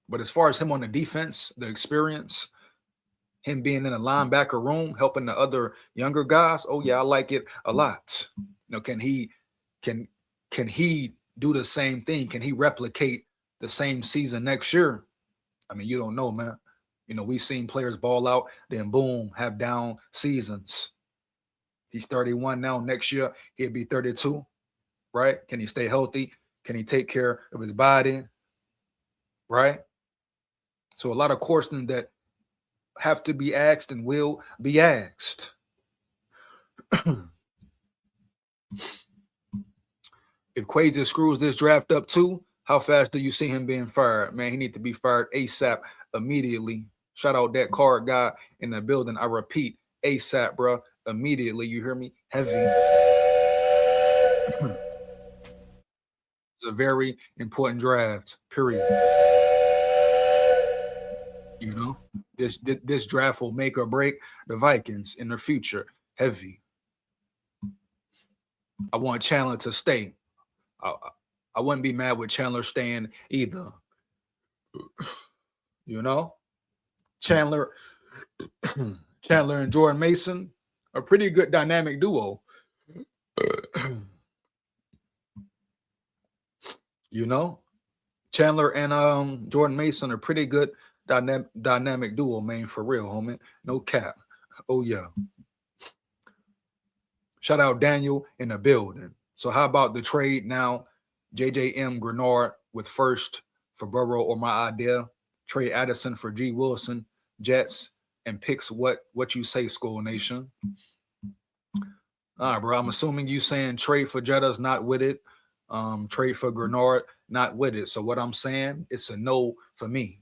But as far as him on the defense, the experience, him being in the linebacker room, helping the other younger guys, oh yeah, I like it a lot. Can he do the same thing? Can he replicate the same season next year? I mean, you don't know, man. We've seen players ball out, then boom, have down seasons. He's 31 now. Next year, he'll be 32, right? Can he stay healthy? Can he take care of his body, right? So a lot of questions that have to be asked and will be asked. If Quasi screws this draft up too, how fast do you see him being fired? Man, he needs to be fired ASAP, immediately. Shout out that card guy in the building. I repeat, ASAP, bro. Immediately. You hear me? Heavy. It's a very important draft, period. This draft will make or break the Vikings in the future. Heavy. I want Chandler to stay. I wouldn't be mad with Chandler staying either. Chandler and Jordan Mason, a pretty good dynamic duo. Chandler and Jordan Mason are pretty good dynamic duo, man, for real, homie. No cap. Oh yeah. Shout out Daniel in the building. So how about the trade now? JJM GREENARD with first for Burrow, or my idea. Trade Addison for G. Wilson, Jets, and picks what you say, SKOL Nation. All right, bro. I'm assuming you saying trade for Jetta's not with it. Trade for GREENARD, not with it. So what I'm saying, it's a no for me.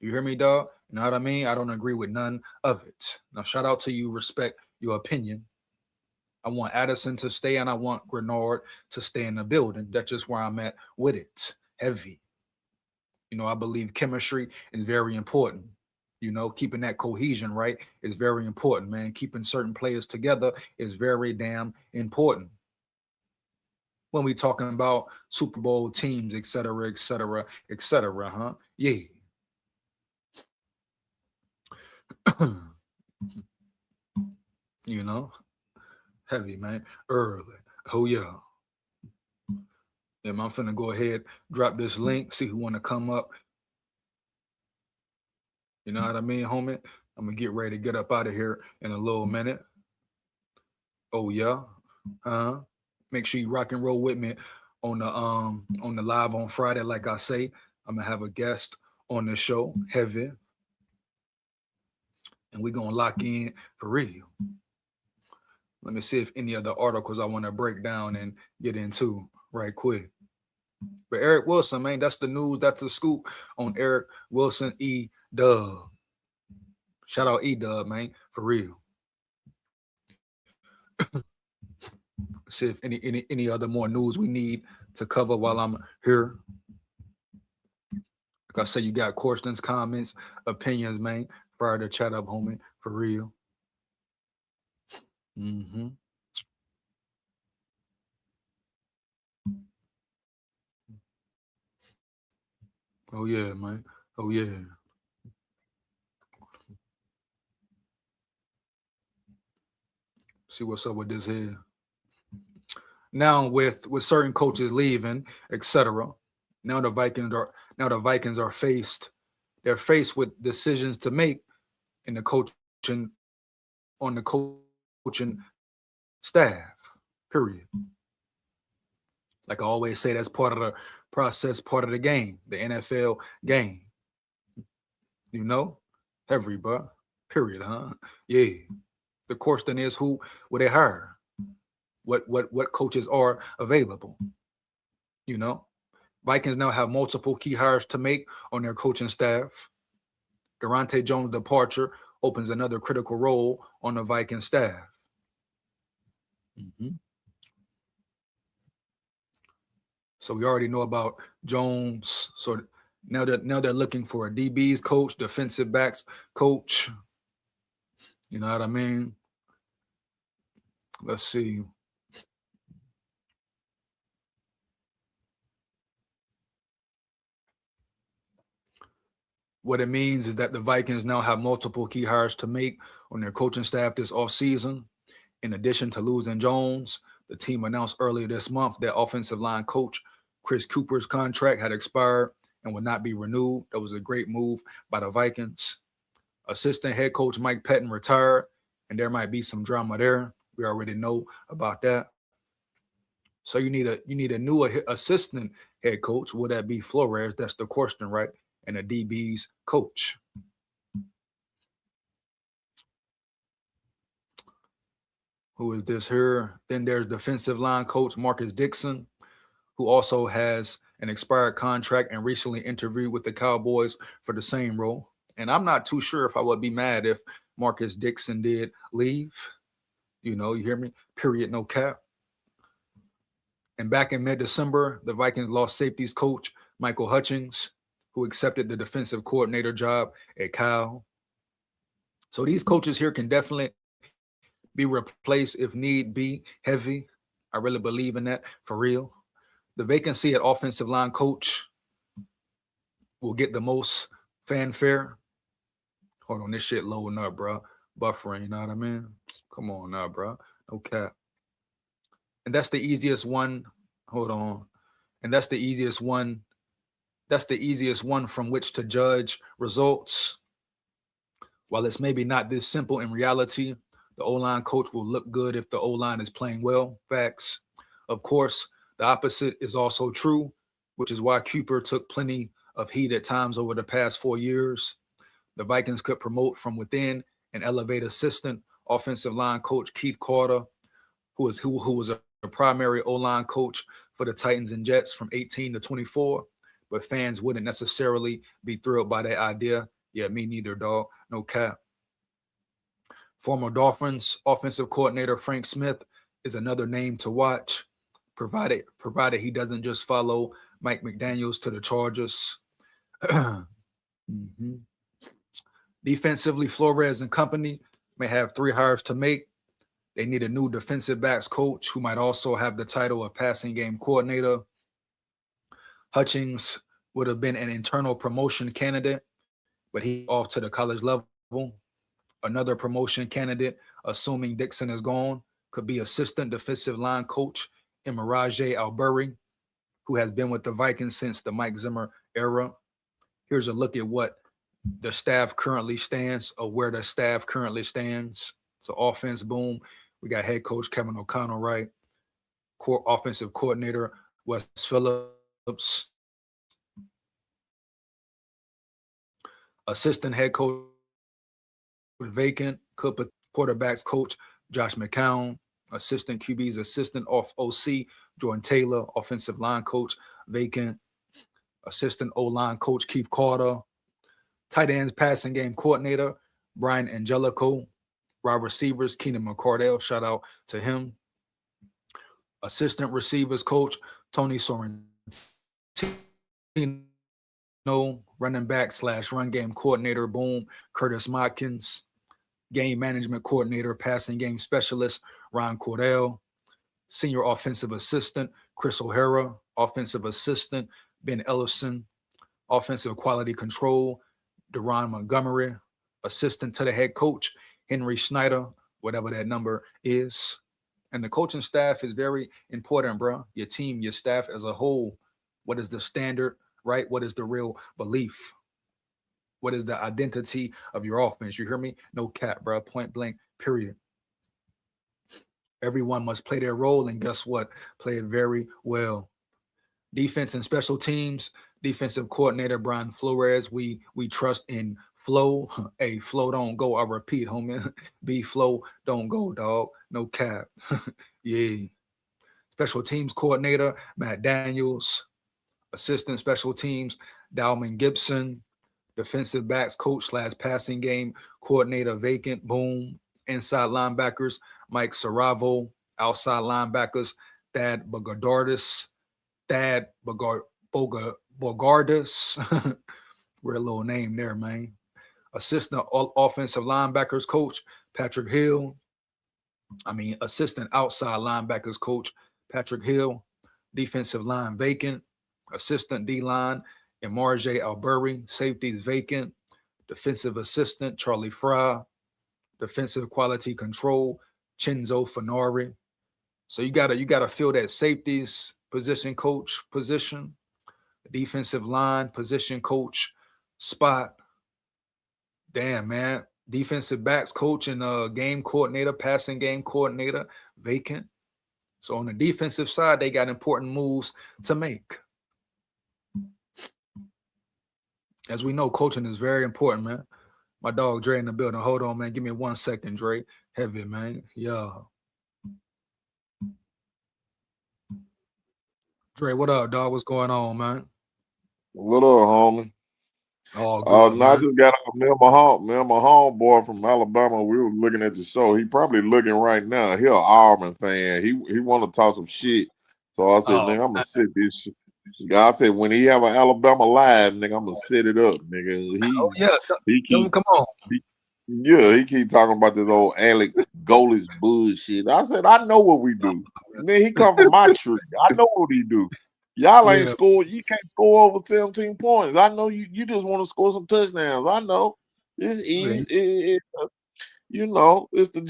You hear me, dog? You know what I mean? I don't agree with none of it. Now, shout out to you. Respect your opinion. I want Addison to stay, and I want GREENARD to stay in the building. That's just where I'm at with it. Heavy. I believe chemistry is very important. Keeping that cohesion right is very important, man. Keeping certain players together is very damn important. When we talking about Super Bowl teams, et cetera, huh? Yeah. Heavy, man. Early. Oh yeah. Yeah, I'm finna go ahead, drop this link, see who want to come up. You know what I mean, homie? I'm gonna get ready to get up out of here in a little minute. Oh yeah. Make sure you rock and roll with me on the live on Friday. Like I say, I'm gonna have a guest on the show, heavy. And we're gonna lock in for real. Let me see if any other articles I want to break down and get into right quick. But Eric Wilson, man, that's the news. That's the scoop on Eric Wilson, E-Dub. Shout out E-Dub, man, for real. See if any other more news we need to cover while I'm here. Like I said, you got questions, comments, opinions, man. Fire to chat up, homie, for real. Oh yeah, man. Oh yeah. See what's up with this here. Now with certain coaches leaving, etc. Now the Vikings are faced. They're faced with decisions to make in the coaching staff. Period. Like I always say, that's part of the process, part of the game, the NFL game. Everybody. Period, huh? Yeah. The question is, who will they hire? What coaches are available? Vikings now have multiple key hires to make on their coaching staff. Durante Jones' departure opens another critical role on the Viking staff. So we already know about Jones. So now they're looking for a DBs coach, defensive backs coach. You know what I mean? Let's see. What it means is that the Vikings now have multiple key hires to make on their coaching staff this offseason. In addition to losing Jones, the team announced earlier this month that offensive line coach Chris Cooper's contract had expired and would not be renewed. That was a great move by the Vikings. Assistant head coach Mike Pettin retired, and there might be some drama there. We already know about that. So you need a new assistant head coach. Would that be Flores? That's the question, right? And a DB's coach. Who is this here? Then there's defensive line coach Marcus Dixon, who also has an expired contract and recently interviewed with the Cowboys for the same role. And I'm not too sure if I would be mad if Marcus Dixon did leave. You know, you hear me? Period, no cap. And back in mid-December, the Vikings lost safeties coach Michael Hutchings, who accepted the defensive coordinator job at Cal. So these coaches here can definitely be replaced if need be. Heavy. I really believe in that, for real. The vacancy at offensive line coach will get the most fanfare. Hold on, this shit loading up, bro. Buffering, you know what I mean? Come on now, bro. No cap. And that's the easiest one. Hold on. And that's the easiest one. That's the easiest one from which to judge results. While it's maybe not this simple in reality, the O-line coach will look good if the O-line is playing well. Facts. Of course, the opposite is also true, which is why Cooper took plenty of heat at times over the past 4 years. The Vikings could promote from within and elevate assistant offensive line coach Keith Carter, who was a primary O-line coach for the Titans and Jets from 18 to 24, but fans wouldn't necessarily be thrilled by that idea. Yeah, me neither, dog. No cap. Former Dolphins offensive coordinator Frank Smith is another name to watch, provided he doesn't just follow Mike McDaniels to the Chargers. Defensively, Flores and company may have 3 hires to make. They need a new defensive backs coach who might also have the title of passing game coordinator. Hutchings would have been an internal promotion candidate, but he off to the college level. Another promotion candidate, assuming Dixon is gone, could be assistant defensive line coach Imaraje Albury, who has been with the Vikings since the Mike Zimmer era. Here's a look at what the staff currently stands, or where the staff currently stands. So offense, boom. We got head coach Kevin O'Connell, right? Offensive coordinator Wes Phillips. Assistant head coach vacant. Quarterbacks coach Josh McCown. Assistant QB's assistant off OC Jordan Taylor. Offensive line coach vacant. Assistant O-line coach Keith Carter. Tight ends passing game coordinator Brian Angelico. Wide receivers Keenan McCardell. Shout out to him. Assistant receivers coach Tony Sorrentino. Running back / run game coordinator, boom, Curtis Modkins. Game management coordinator, passing game specialist, Ron Cordell. Senior offensive assistant, Chris O'Hara. Offensive assistant, Ben Ellison. Offensive quality control, Deron Montgomery. Assistant to the head coach, Henry Schneider, whatever that number is. And the coaching staff is very important, bro. Your team, your staff as a whole. What is the standard, right? What is the real belief? What is the identity of your offense? You hear me? No cap, bro. Point blank, period. Everyone must play their role, and guess what? Play it very well. Defense and special teams, defensive coordinator Brian Flores. We trust in flow. Hey, flow don't go. I repeat, homie. B flow don't go, dog. No cap. Yeah. Special teams coordinator Matt Daniels. Assistant special teams, Dalman Gibson. Defensive backs coach / passing game coordinator vacant. Boom. Inside linebackers, Mike Saravo. Outside linebackers, Thad Bogardardis. Bogardus. We're a little name there, man. Assistant offensive linebackers coach, Patrick Hill. Assistant outside linebackers coach, Patrick Hill. Defensive line vacant. Assistant D-line, Emarje Albury. Safeties vacant. Defensive assistant, Charlie Fry. Defensive quality control, Chinzo Finari. So you gotta fill that safeties position coach position, defensive line position coach spot. Damn, man. Defensive backs coach and game coordinator, passing game coordinator, vacant. So on the defensive side, they got important moves to make. As we know, coaching is very important, man. My dog Dre in the building. Hold on, man. Give me 1 second, Dre. Heavy, man. Yeah. Dre, what up, dog? What's going on, man? What up, homie? Oh, good, I just got me and my homeboy from Alabama. We were looking at the show. He probably looking right now. He an Auburn fan. He want to talk some shit. So I said, nigga, I'm gonna sit this shit. God said when he have an Alabama live, nigga, I'm gonna set it up, nigga. Tell him come on. He keep talking about this old Alex Golis bullshit. I said, I know what we do. And then he come from my tree. I know what he do. Y'all ain't scored. You can't score over 17 points. I know you just want to score some touchdowns. I know. It's easy. It's the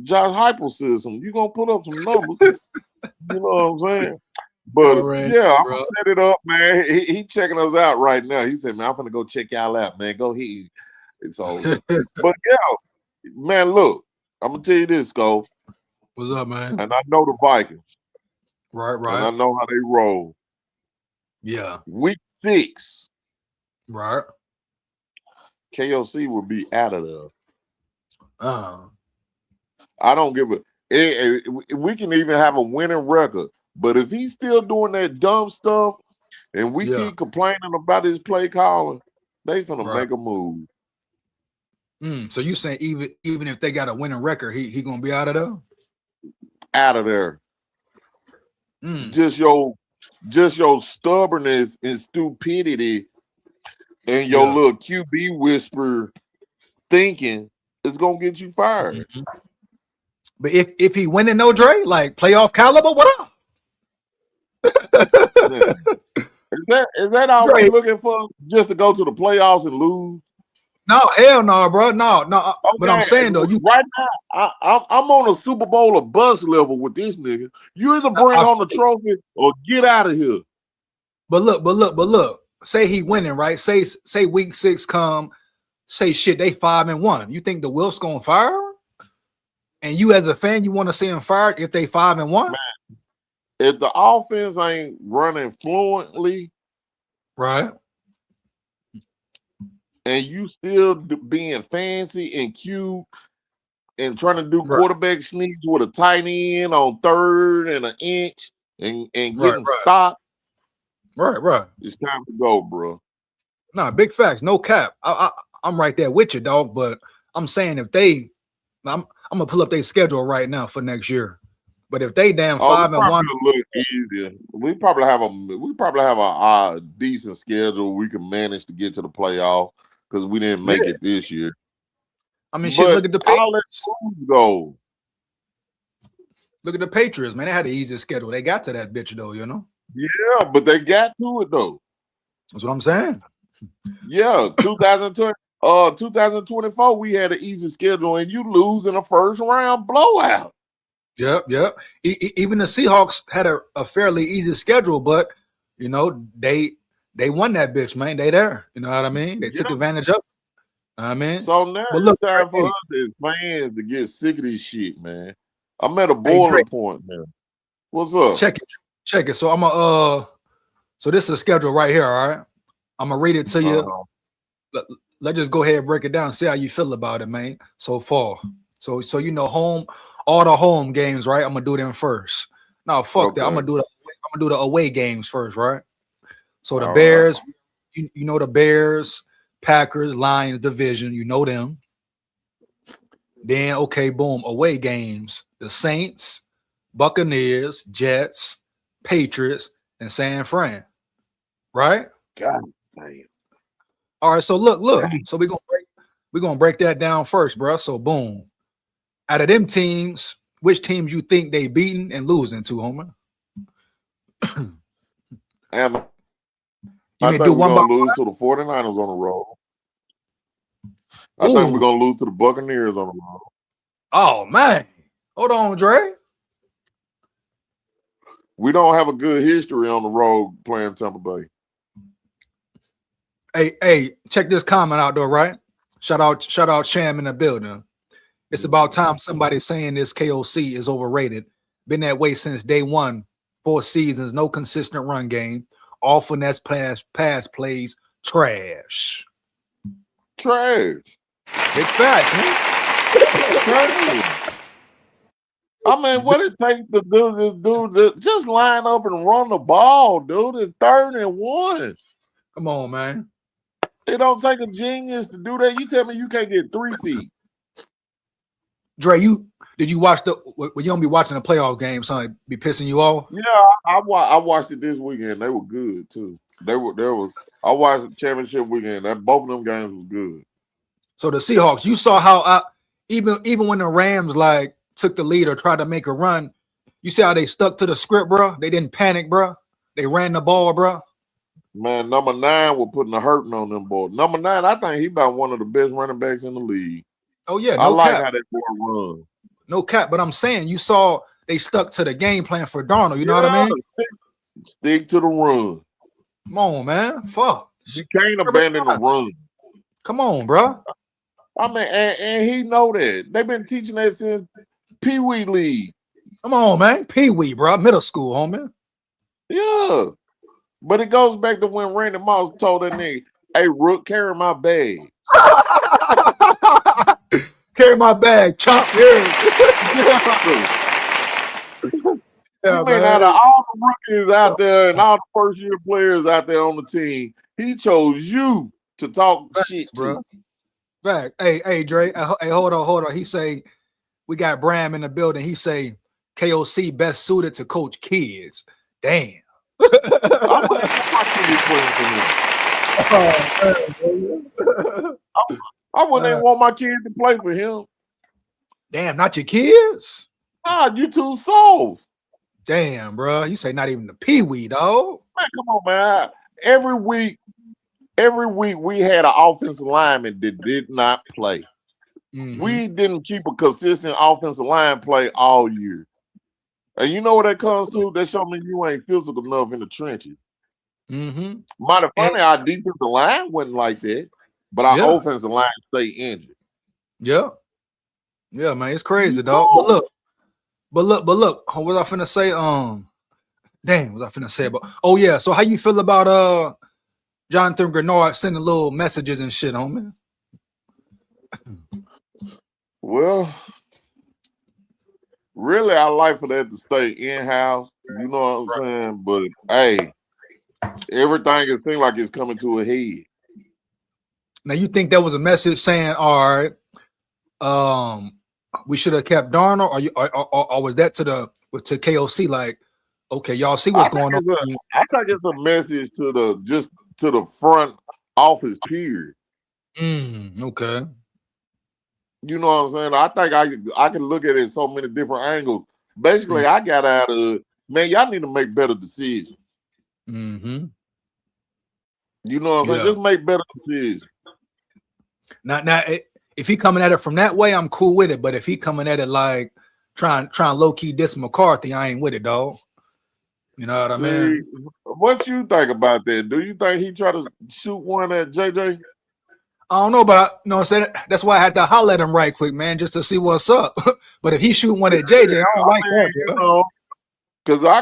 Josh Heupel system. You gonna put up some numbers. You know what I'm saying? But I'm gonna set it up, man. He checking us out right now. He said, man, I'm gonna go check y'all out, man. Go ahead. It's over. But man, look, I'm gonna tell you this, SKOL. What's up, man? And I know the Vikings. Right. And I know how they roll. Yeah. Week 6. Right. KOC will be out of there. I don't give we can even have a winning record. But if he's still doing that dumb stuff and we keep complaining about his play calling, they finna make a move. So you saying even if they got a winning record, he gonna be out of there? Out of there. Just your stubbornness and stupidity and your little QB whisper thinking is gonna get you fired. But if he winning no Dre, like playoff caliber, what up? Is that all we're looking for? Just to go to the playoffs and lose? No, hell no, bro. No. Okay. But I'm saying though, right now, I'm on a Super Bowl or bus level with this nigga. You either bring on the trophy or get out of here. But look. Say he winning, right? Say week 6 come. Say shit, they 5-1. You think the Wilf's gonna fire him? And you as a fan, you want to see him fired if they 5-1? Man, if the offense ain't running fluently, right, and you still being fancy and cute and trying to do quarterback sneaks with a tight end on 3rd and an inch and getting stopped. Right. It's time to go, bro. Nah, big facts, no cap. I'm right there with you, dog. But I'm saying if they, I'm gonna pull up their schedule right now for next year. But if they 5-1, look easier. We probably have a decent schedule. We can manage to get to the playoff because we didn't make it this year. I mean, shit. Look at the Patriots. Go. Look at the Patriots, man. They had the easiest schedule. They got to that bitch though, you know. Yeah, but they got to it though. That's what I'm saying. Yeah, 2024, we had an easy schedule, and you lose in a first round blowout. Yep. Even the Seahawks had a fairly easy schedule, but you know they won that bitch, man. They there. You know what I mean? They took advantage of it. I mean, so now it's time for us as fans to get sick of this shit, man. I'm at a boiling point now. What's up? Check it. So so this is a schedule right here. All right, I'm gonna read it to you. Let's just go ahead and break it down. See how you feel about it, man. So far, so you know, all the home games, right? I'm gonna do them first. No, fuck that. I'm gonna do the away games first, right? So the All Bears, right. you know the Bears, Packers, Lions division, you know them. Then okay, boom, away games: the Saints, Buccaneers, Jets, Patriots, and San Fran. Right? God damn. All right. So look. Dang. So we're gonna break that down first, bro. So boom. Out of them teams, which teams you think they beating and losing to, Homer? And You I may think do we're one by gonna lose to the 49ers on the road. I think we're Ooh. gonna lose to the Buccaneers on the road. Oh man. Hold on, Dre. We don't have a good history on the road playing Tampa Bay. Hey, check this comment out though, right? Shout out Sham in the building. It's about time somebody's saying this KOC is overrated. Been that way since day one. 4 seasons, no consistent run game. All finesse pass plays, trash. Trash. Big facts, man. Trash. I mean, what it takes to do this, dude, just line up and run the ball, dude. It's 3rd and 1. Come on, man. It don't take a genius to do that. You tell me you can't get 3 feet. Dre, did you watch when you don't be watching the playoff games, huh? It be pissing you off? Yeah, I watched it this weekend. They were good too. I watched the championship weekend. Both of them games was good. So the Seahawks, you saw how even when the Rams like took the lead or tried to make a run, you see how they stuck to the script, bro. They didn't panic, bro. They ran the ball, bro. Man, number 9 was putting a hurting on them boys. Number 9, I think he about one of the best running backs in the league. Oh yeah, I no like cap. how that boy run. No cap, but I'm saying you saw they stuck to the game plan for Darnold. You know what I mean? Stick to the run. Come on, man. Fuck. You can't abandon the run. Come on, bro. I mean, and he know that. They've been teaching that since Pee Wee League. Come on, man. Pee Wee, bro. Middle school, homie. Yeah. But it goes back to when Randy Moss told that nigga, hey, Rook, carry my bag. Carry my bag, chop here. Yeah, I mean, out of all the rookies out there and all the first-year players out there on the team, he chose you to talk shit to. Bro. Back. Hey, Dre. Hey, hold on. He say we got Bram in the building. He say KOC best suited to coach kids. Damn. I wouldn't even want my kids to play for him. Damn, not your kids? You too soft. Damn, bro. You say not even the Pee-wee, dog. Man, come on, man. Every week we had an offensive lineman that did not play. Mm-hmm. We didn't keep a consistent offensive line play all year. And you know what that comes to? That show me you ain't physical enough in the trenches. Mm-hmm. Mighty funny, our defensive line wasn't like that, but our offensive line stay injured. Yeah. Yeah, man. It's crazy, dog. But look. What was I finna say? Dang, what was I finna say about? Oh, yeah. So how you feel about Jonathan GREENARD sending little messages and shit, homie? Well, really, I like for that to stay in-house. You know what I'm saying? But hey, everything it seems like it's coming to a head. Now, you think that was a message saying, all right, we should have kept Darnold, or was that to KOC? Like, okay, y'all see what's going on. I think it's a message to the front office period. Okay. You know what I'm saying? I think I can look at it so many different angles. Basically, I got out of man, y'all need to make better decisions. Mm-hmm. You know what I'm saying? Just make better decisions. Now, if he coming at it from that way, I'm cool with it. But if he coming at it like trying low key diss McCarthy, I ain't with it, dog. You know what I mean? What you think about that? Do you think he try to shoot one at JJ? I don't know, but you know what I'm saying? That's why I had to holler at him right quick, man, just to see what's up. But if he shooting one at JJ, I don't like that. You know, because I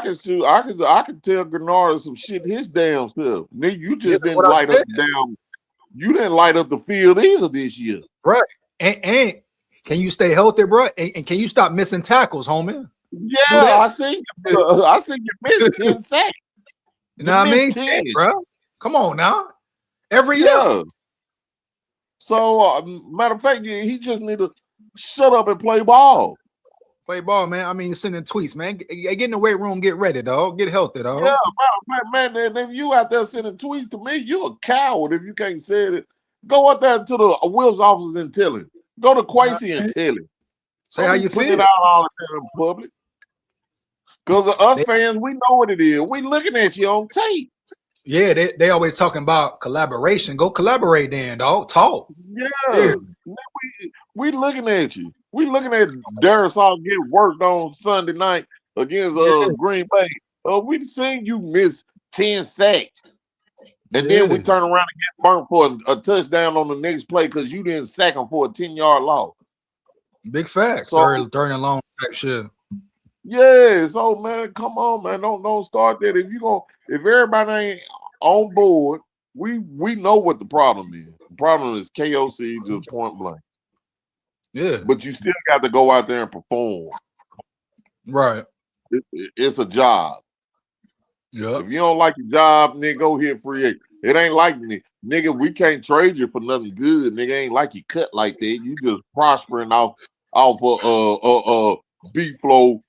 can tell GREENARD some shit his damn self. Nigga, you just didn't light up down. You didn't light up the field either this year. Right. And can you stay healthy, bro? And can you stop missing tackles, homie? Yeah, I see you missed 10 sacks. You know what I mean? 10, bro. Come on now. Every year. Yeah. So, matter of fact, he just need to shut up and play ball. Play ball, man. I mean, you're sending tweets, man. Get in the weight room, get ready, dog. Get healthy, dog. Yeah, man, if you out there sending tweets to me, you're a coward if you can't say it. Go out there to the Will's office and tell him. Go to Quasi and tell him. Say how you put feel. It out all the time in public. Because us fans, we know what it is. We looking at you on tape. Yeah, they always talking about collaboration. Go collaborate then, dog. Talk. Yeah. We looking at you. We looking at Darisaw get worked on Sunday night against Green Bay. We seen you miss 10 sacks. And then we turn around and get burnt for a touchdown on the next play because you didn't sack him for a 10-yard loss. Big facts. So, third and long type shit. Yeah, so man, come on, man. Don't start that. If everybody ain't on board, we know what the problem is. The problem is KOC just point blank. Yeah. But you still got to go out there and perform. Right. It's a job. Yeah. If you don't like your job, nigga, go hit free agent. It ain't like me. Nigga, we can't trade you for nothing good. Nigga, ain't like you cut like that. You just prospering off of B-flow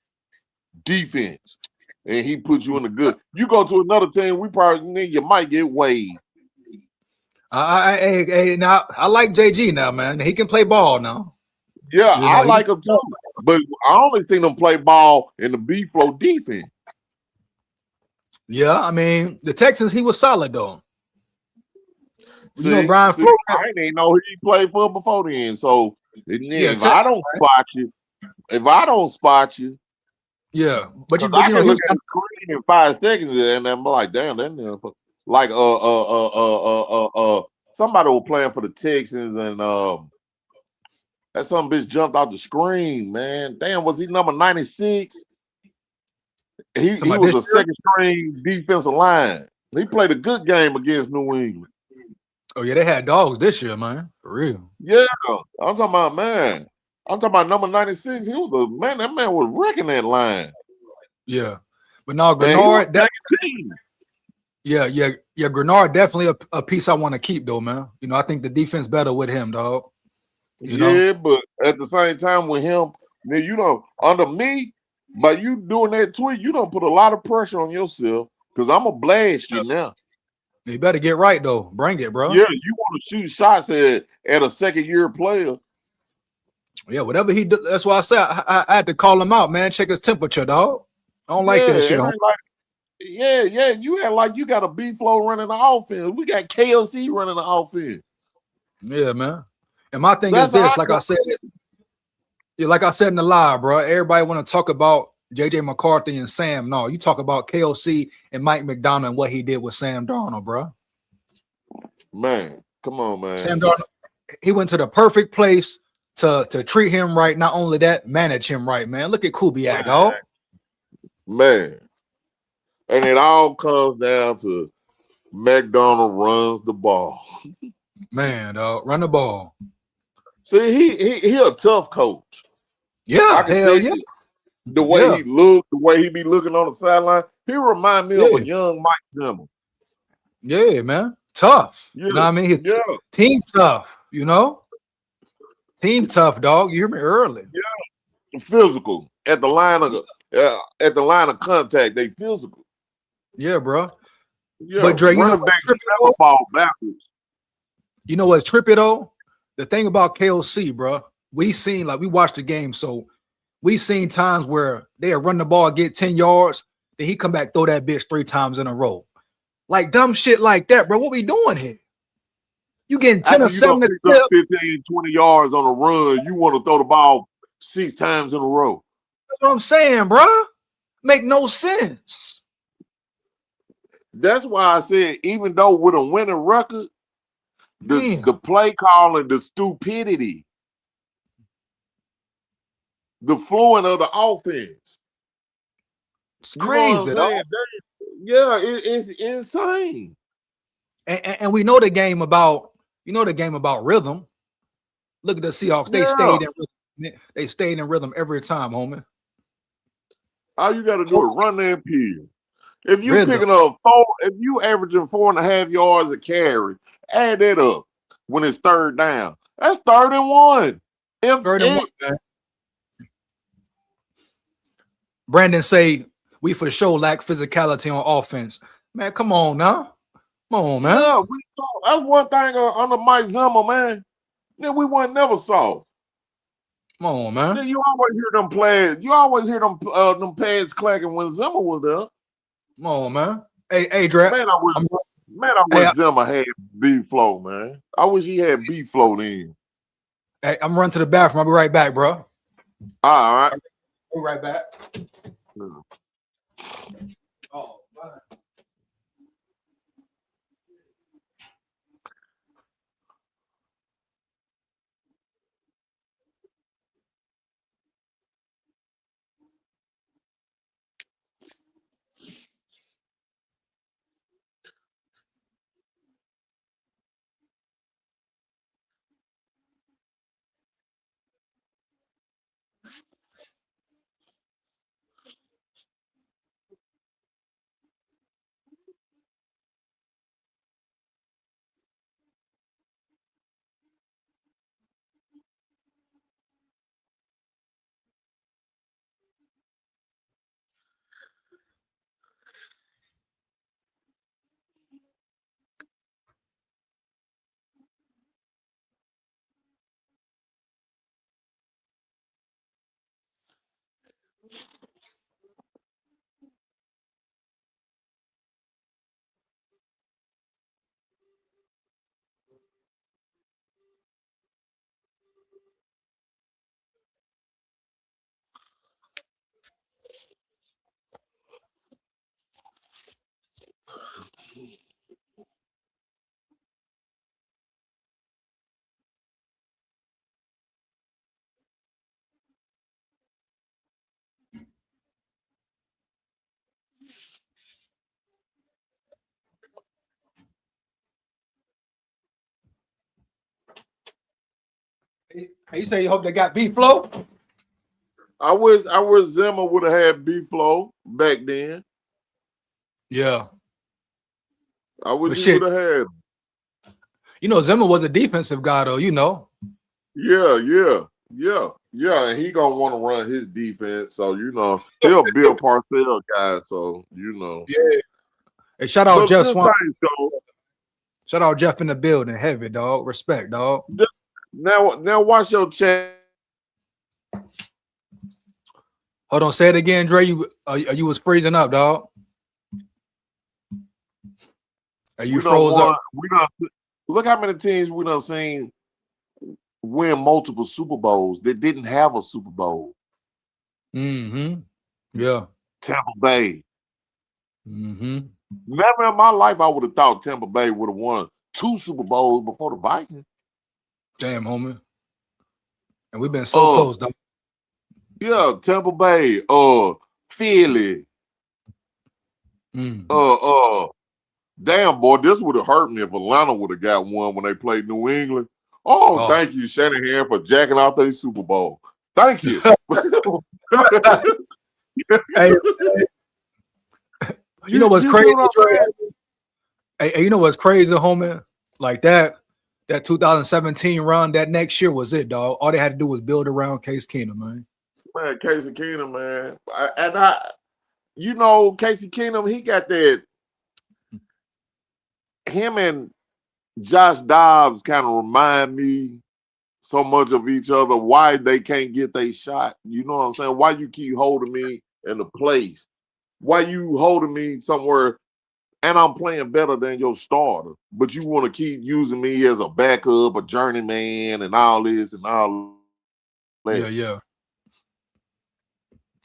defense. And he put you in the good. You go to another team, you might get waived. Now I like JG now, man. He can play ball now. Yeah, I like him too. But I only seen him play ball in the B-flow defense. Yeah, I mean, the Texans, he was solid though. Brian Flores. I didn't even know who he played for before then. So if I don't spot you, yeah, but I can look at the screen in 5 seconds, and I'm like, damn, that nigga. Like somebody was playing for the Texans, and that some bitch jumped out the screen, man. Damn, was he number 96? He was a second string defensive line. He played a good game against New England. Oh yeah, they had dogs this year, man. For real. Yeah, I'm talking about, man. I'm talking about number 96. He was a man. That man was wrecking that line. Yeah, but no, GREENARD. GREENARD definitely a piece I want to keep though, man. I think the defense better with him, dog. You know? But at the same time with him, man, under me, by you doing that tweet, you don't put a lot of pressure on yourself because I'm gonna blast you now. You better get right though. Bring it, bro. Yeah, you want to shoot shots at a second-year player. Yeah, whatever he do. That's why I said I had to call him out, man. Check his temperature, dog. I don't like that shit. You act like you got a B-flow running the offense. We got KOC running the offense. Yeah, man. And my thing is this, like I said in the live, bro. Everybody want to talk about JJ McCarthy and Sam. No, you talk about KOC and Mike McDonald and what he did with Sam Darnold, bro. Man, come on, man. Sam Darnold, he went to the perfect place to treat him right. Not only that, manage him right, man. Look at Kubiak, dog. Man. And it all comes down to McDonald runs the ball. Man, dog, run the ball. See, he a tough coach. Yeah, hell yeah. The way he look, the way he be looking on the sideline, he remind me of a young Mike Zimmer. Yeah, man. Tough. Yeah. You know what I mean? His team tough, Team tough, dog. You hear me early. Yeah. Physical. At the line of contact, they physical. Yeah, bro. Yeah, but Dre, you know what's ball backwards. You know what's trippy though? The thing about KOC, bro, we watched the game, so we seen times where they'll run the ball, get 10 yards, then he come back, throw that bitch 3 times in a row. Like dumb shit like that, bro. What we doing here? You getting 10 or 7 to 15, 20 yards on a run, you want to throw the ball 6 times in a row. That's what I'm saying, bro. Make no sense. That's why I said, even though with a winning record, the play calling, the stupidity, the flowing of the offense. It's crazy. It's insane. And we know the game about, rhythm. Look at the Seahawks. They stayed in rhythm. They stayed in rhythm every time, homie. All you got to do is run there and peel. If you Rhythm. picking up 4, if you averaging 4.5 yards a carry, add that up when it's third down. That's 3rd and 1. If Third and one, man. Brandon say we for sure lack physicality on offense. Man, come on now. Come on, man. Yeah, we saw. That's one thing under Mike Zimmer, man. That we weren't never saw. Come on, man. Then you always hear them playing. You always hear them pads clacking when Zimmer was there. Come on, man. Hey, Dre. Man, I wish Zimmer had B-Flow, man. I wish he had B-Flow then. Hey, I'm running to the bathroom. I'll be right back, bro. All right. Be right back. Yeah. Oh, man. Hey, you say you hope they got B-Flow? I wish Zimmer would have had B-Flow back then. Yeah. I wish But he shit, would have had him. you know, Zimmer was a defensive guy, though, you know. Yeah. And he gonna want to run his defense, so you know he'll be a Parcell guy. So you know. Yeah. Hey, shout out Jeff this Swan. thing, so, Shout out Jeff in the building. Heavy, dog. Respect, dog. now watch your chat. Hold on. Say it again, Dre. You was freezing up, dog. You froze up. Look how many teams we done seen win multiple Super Bowls that didn't have a Super Bowl. Mm-hmm. Yeah. Tampa Bay. Mm-hmm. Never in my life I would have thought Tampa Bay would have won 2 Super Bowls before the Vikings. Damn, homie. And we've been so close, dog. Yeah, Tampa Bay, Philly. Damn, boy, this would have hurt me if Atlanta would have got one when they played New England. Oh, thank you, Shanahan, for jacking out their Super Bowl. Thank you. Hey, you know what's crazy? Hey, you know what's crazy, homie? Like that 2017 run, that next year was it, dog. All they had to do was build around Case Keenum, man. Man, Casey Keenum, man. You know, Casey Keenum, he got that. Him and Josh Dobbs kind of remind me so much of each other. Why they can't get their shot? You know what I'm saying? Why you keep holding me in the place? Why you holding me somewhere and I'm playing better than your starter, but you want to keep using me as a backup, a journeyman, and all this and all that. Yeah.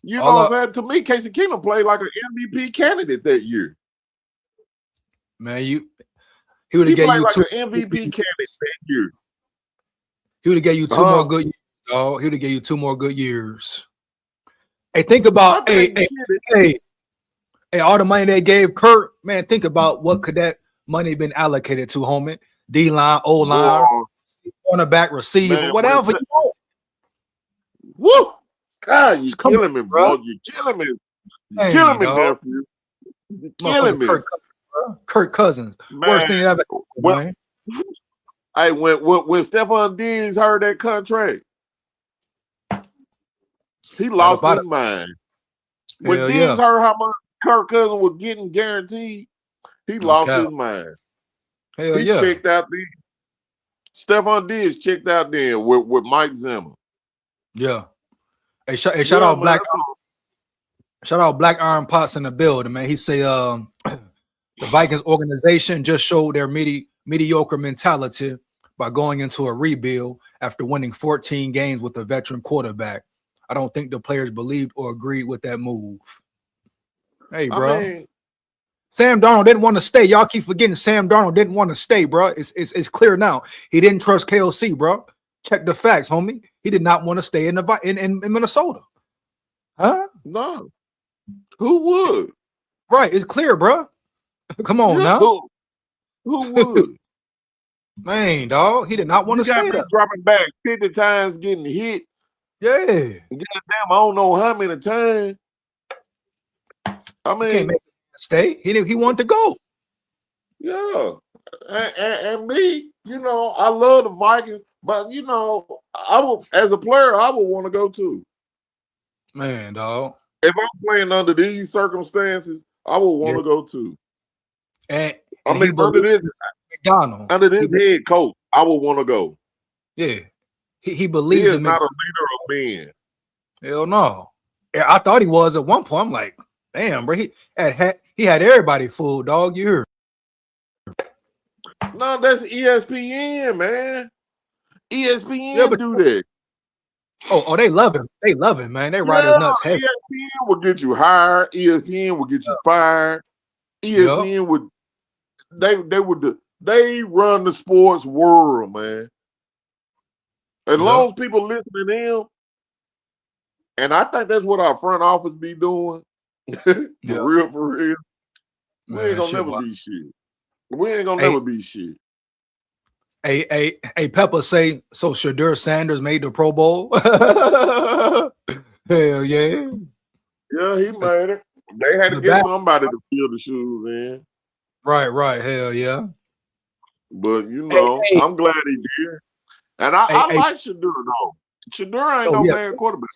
You know what I'm saying? To me, Casey Keenum played like an MVP candidate that year. Man, he would have gave you like 2 an MVP candidate that year. He would have gave you 2 more good years, dog. He would have gave you 2 more good years. Hey, think about hey, all the money they gave Kurt, man. Think about what could that money been allocated to, homie? D-line, O-line, cornerback, receiver, man, whatever you want. Woo! God, you killing me, bro. You killing me. You killing me, nephew. killing me. Kirk Cousins. Man, Worst thing ever. Man. Hey, when Stephon Diggs heard that contract, he lost his mind. When Diggs heard how much Kirk Cousins was getting guaranteed, he lost his mind. He checked out then. Stephon Diggs checked out then with Mike Zimmer. Yeah. Hey, shout out Black. Shout out Black Iron Potts in the building, man. He say the Vikings organization just showed their mediocre mentality by going into a rebuild after winning 14 games with a veteran quarterback. I don't think the players believed or agreed with that move. Hey, bro. I mean, Sam Darnold didn't want to stay. Y'all keep forgetting Sam Darnold didn't want to stay, bro. It's clear now. He didn't trust KOC, bro. Check the facts, homie. He did not want to stay in Minnesota. Huh? No. Who would? Right. It's clear, bro. Come on now. Who would? Man, dog. He did not want to stay there. Dropping back 50 times, getting hit. Yeah. Goddamn, I don't know how many times. I mean, he can't make him stay. He wanted to go. Yeah. And me, I love the Vikings, but I would, as a player, I would want to go too. Man, dog. If I'm playing under these circumstances, I would want to go too. And I mean, under this head coach, I would want to go. Yeah. He believed he is not a leader of men. Hell no. I thought he was at one point. I'm like, damn, bro. He had everybody fooled, dog. You heard? No, that's ESPN, man. ESPN do that. Oh, they love him. They love him, man. They ride his nuts heavy. ESPN will get you hired. ESPN will get you fired. ESPN would. They run the sports world, man. As long as people listen to them, and I think that's what our front office be doing. For real. We ain't gonna never be shit. We ain't gonna never be shit. Hey, Pepper say, so Shadur Sanders made the Pro Bowl? Hell yeah. Yeah, he made it. They had to get somebody to fill the shoes in. Right. Hell yeah. But, I'm glad he did. And I like Shadur, though. Shadur ain't no bad quarterback.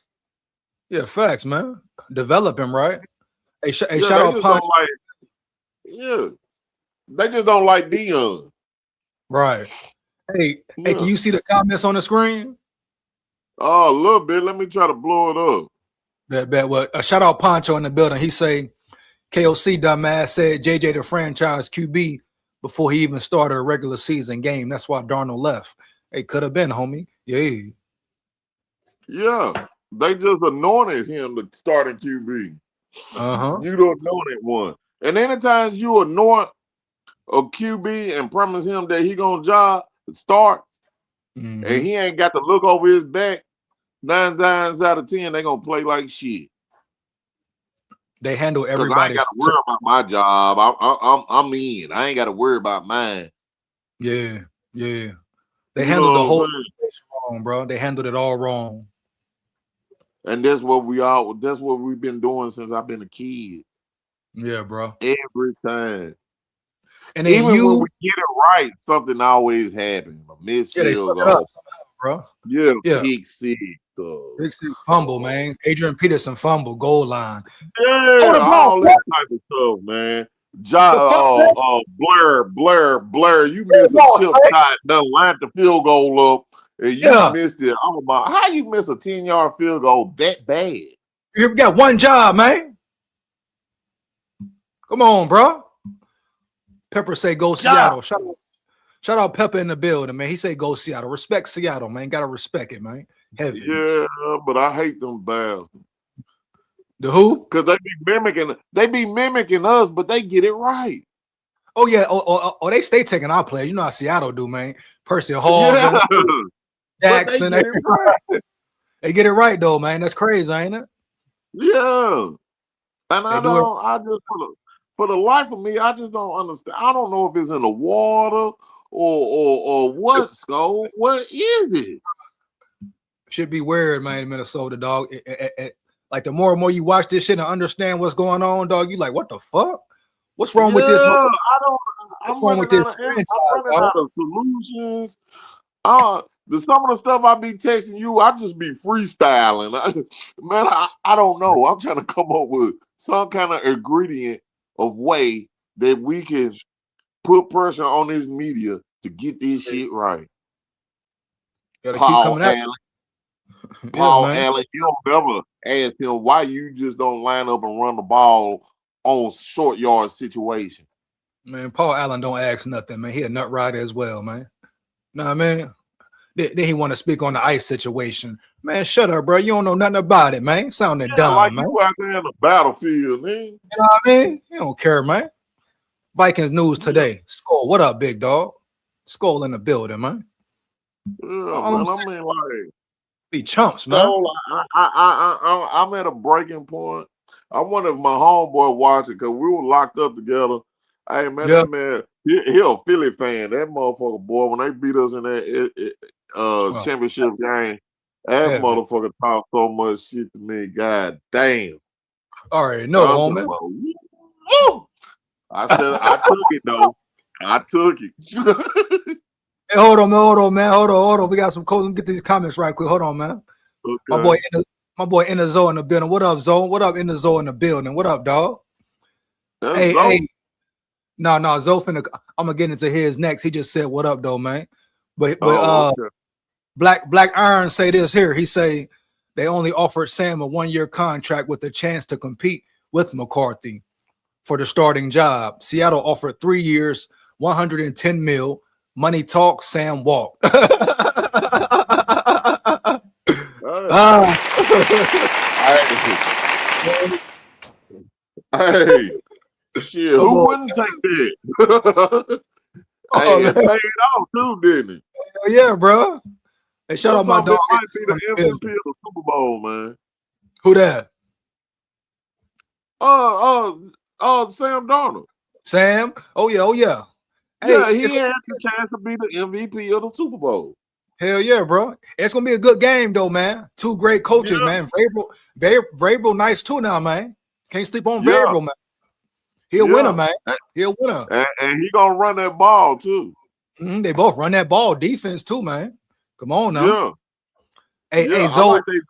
Yeah, facts, man. Develop him, right? Hey, shout out Punch. They just don't like Dion. Right. Hey, can you see the comments on the screen? Oh, a little bit. Let me try to blow it up. Bet what? Shout out Poncho in the building. He say, KOC dumbass said JJ the franchise QB before he even started a regular season game. That's why Darnold left. It could have been, homie. Yeah. Yeah. They just anointed him the starting QB. You the anointed one. And anytime you anoint a QB and promise him that he gonna start, and he ain't got to look over his back, 9 times out of 10, they gonna play like shit. They handle everybody. I ain't got to worry about my job. I'm in. I ain't got to worry about mine. Yeah. They handled the whole situation wrong, bro. They handled it all wrong. And that's what we've been doing since I've been a kid. Yeah, bro. Every time. And even when we get it right, something always happens. A missed field goal, bro. Yeah. Big six. Big six fumble, man. Adrian Peterson fumble, goal line. Yeah, all that type of stuff, man. Blair, you missed a chip shot, done lined the field goal up, and you missed it. How you miss a 10-yard field goal that bad? You got one job, man. Come on, bro. Pepper say go Seattle. Shout out Pepper in the building, man. He say go Seattle. Respect Seattle, man. Gotta respect it, man. Heavy. Yeah, but I hate them bastards. The who? Because they be mimicking us, but they get it right. Oh yeah. Oh, they stay taking our players. You know how Seattle do, man. Percy Hall, Jackson. They get it right though, man. That's crazy, ain't it? Yeah. And I just for the life of me, I just don't understand. I don't know if it's in the water or what, SKOL. What is it? Should be weird, man, in Minnesota, dog. Like the more and more you watch this shit and understand what's going on, dog, you like, what the fuck? What's wrong with this? Yeah, I don't. What's I'm wrong with running out this of. franchise, I'm running dog? out of solutions. Some of the stuff I be texting you, I just be freestyling. I don't know. I'm trying to come up with some kind of ingredient of way that we can put pressure on this media to get this shit right. Gotta keep Paul coming out. Allen, Yeah, Paul man. Allen, you don't never ask him why you just don't line up and run the ball on short yard situation. Man, Paul Allen don't ask nothing, man. He a nut rider as well, man. Nah, man. Then he want to speak on the ice situation. Man, shut up, bro. You don't know nothing about it, man. Sounding Yeah, like dumb, man. you out there in the battlefield, man. You know what I mean? You don't care, man. Vikings news Yeah, today. SKOL, what up, big dog? SKOL in the building, man. All I'm man. I saying, mean, like, be chumps, man. so I'm at a breaking point. I wonder if my homeboy watching because we were locked up together. Hey man, Yeah, that man, he a Philly fan. That motherfucker, boy, when they beat us in that well, championship game, that heavy. motherfucker talked so much shit to me. God damn. All right, no, I'm talking homie. about, woo! I said I took it though. I took it. Hey, hold on, man. Hold on, man. Hold on. We got some codes. Let me get these comments right quick. Hold on, man. Okay. My boy in the zone in the building. What up, Zone? What up in the zone in the building? What up, dog? That's Hey, dope. no, Zoe finna, I'm gonna get into his next. He just said, "What up, though, man?" But Oh, okay. Black Iron say this here. He say they only offered Sam a 1-year contract with a chance to compete with McCarthy for the starting job. Seattle offered 3 years, 110 mil. Money talk, Sam walked. Hey, hey, shit, Come who on, wouldn't take that? oh, Hey, man. it paid off too, didn't it? Yeah, bro. Hey, shout out That's my something dog. that might be the MVP of the Super Bowl, man. Who that? Sam Darnold. Sam? Oh yeah, oh yeah. Hey, Yeah, he it's had the chance to be the MVP of the Super Bowl. hell yeah, bro. It's gonna be a good game though, man. Two great coaches, Yeah, man. Vrabel nice too now, man. Can't sleep on yeah, Vrabel, man. He a winner, yeah. man. He a winner. And he gonna run that ball too. They both run that ball defense too, man. Come on now. Yeah, Hey, yeah. I Zoe. like that.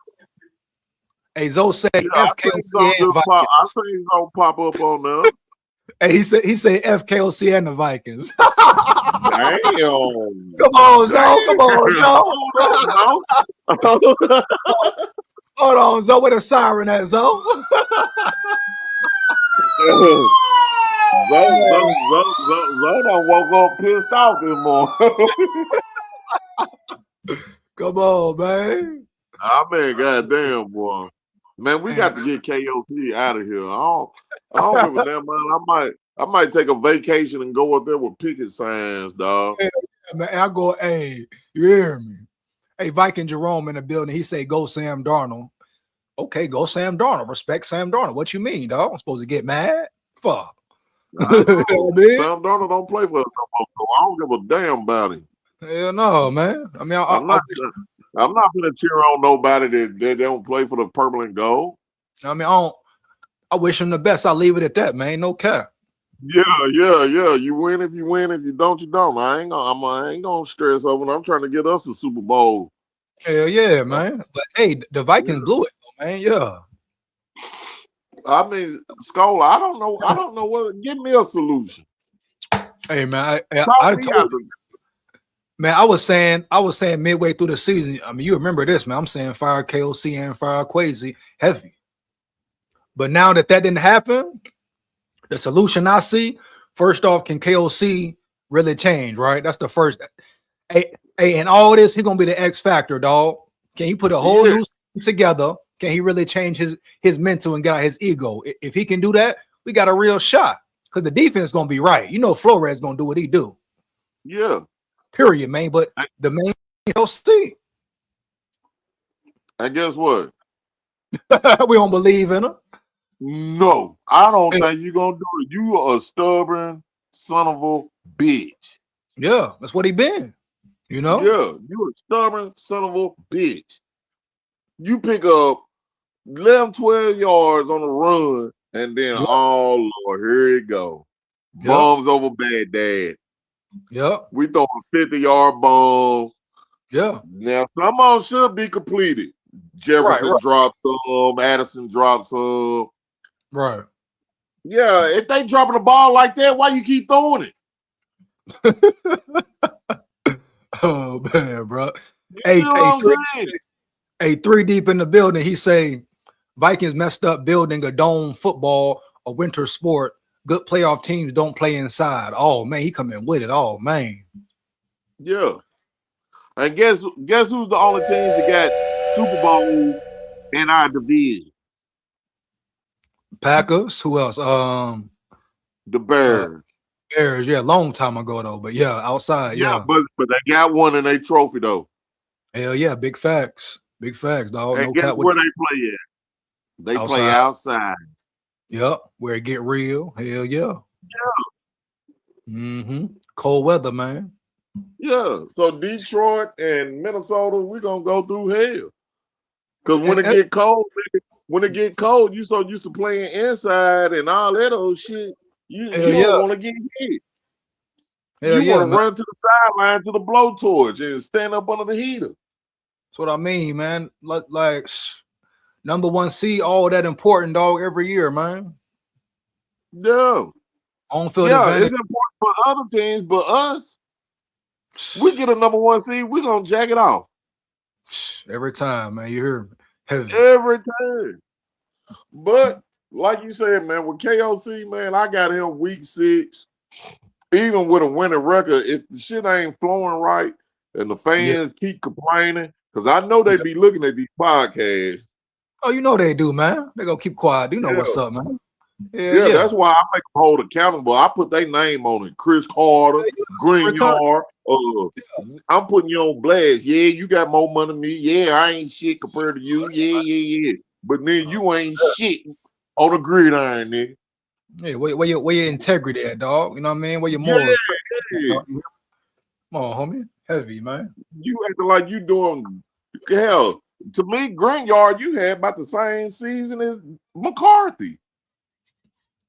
Hey, Zoe say Yeah, I think he's gonna FKOC and just pop. I Vikings. think he's gonna pop up on there. Hey, he said FKOC and the Vikings. Damn. Come on, Zoe. Come on, Damn. Zoe. Hold on, no. Hold on, Zoe. With a siren at Zoe. Zo done woke up pissed off this morning. Come on, man. I mean, goddamn, boy. Man, we got Man, to get KOC out of here. I don't give a damn, man. I might take a vacation and go up there with picket signs, dog. man, I go, hey, you hear me? Hey, Viking Jerome in the building. He say, go Sam Darnold. Okay, go Sam Darnold. Respect Sam Darnold. What you mean, dog? I'm supposed to get mad? Fuck. I You know know. what I mean? Sam Darnold don't play for us no more, so I don't give a damn about him. Hell no, man. I mean, I'm not gonna cheer on nobody that don't play for the purple and gold. I wish him the best. I'll leave it at that, man. No cap. Yeah. You win if you win. If you don't, you don't. I ain't gonna stress over it. I'm trying to get us a Super Bowl. Hell yeah, man. But hey, the Vikings blew it, man. Yeah. I mean, SKOL, I don't know what. Give me a solution. Hey, man. Talk me out of it. Man, I was saying midway through the season. I mean, you remember this, man. I'm saying fire KOC and fire Quasi heavy. But now that didn't happen, the solution I see, first off, can KOC really change, right? That's the first. Hey, and all this, he's gonna be the X factor, dog. Can he put a whole new team together? Can he really change his mental and get out his ego? If he can do that, we got a real shot. Because the defense is gonna be right. You know, Flores gonna do what he do. Yeah. Period, man. But the main KOC. And guess what? We don't believe in him. No, I don't think you're gonna do it. You are a stubborn son of a bitch. Yeah, that's what he been. You know? Yeah, you a stubborn son of a bitch. You pick up 11, 12 yards on the run, and then, oh, Lord, here it go. bombs over Baghdad. Yep. We throwing 50-yard bombs. Yeah. Now some of them should be completed. Jefferson dropped some, Addison dropped some. Right. Yeah, if they dropping the ball like that, why you keep throwing it? Oh man, bro. You know what I'm saying? 3 deep in the building. He say Vikings messed up building a dome football, a winter sport. Good playoff teams don't play inside. Oh man, he coming with it. Oh man. Yeah. And guess who's the only teams that got Super Bowl in our division? Packers. Who else? The Bears. Bears. Yeah, long time ago though. But yeah, outside. Yeah. But they got one in their trophy though. Hell yeah, big facts. Big facts, dog. And no guess cap where they play at? They play outside. Yep, where it get real. Hell yeah. Yeah. Cold weather, man. Yeah. So Detroit and Minnesota, we're gonna go through hell. Because when it get cold, you so used to playing inside and all that old shit. You don't want to get hit. You want to run to the sideline to the blowtorch and stand up under the heater. That's what I mean, man. Like number 1 seed, all that important, dog, every year, man. Yeah. On field advantage. It's important for other teams, but us, we get a number 1 seed, we're gonna jack it off. Every time, man. You hear me? Heavy. Every time. But like you said, man, with KOC, man, I got him week 6. Even with a winning record, if the shit ain't flowing right and the fans keep complaining, because I know they be looking at these podcasts. Oh, you know they do, man. They gonna keep quiet. You know what's up, man. Yeah, that's why I make them hold accountable. I put their name on it. Chris Carter, GREENARD. I'm putting you on blast. Yeah, you got more money than me. Yeah, I ain't shit compared to you. Yeah. But then you ain't shit on the gridiron, nigga. Yeah, where your integrity at, dog? You know what I mean? Where your morals? Yeah. Come on, homie. Heavy, man. You acting like you doing hell. To me, GREENARD, you had about the same season as McCarthy.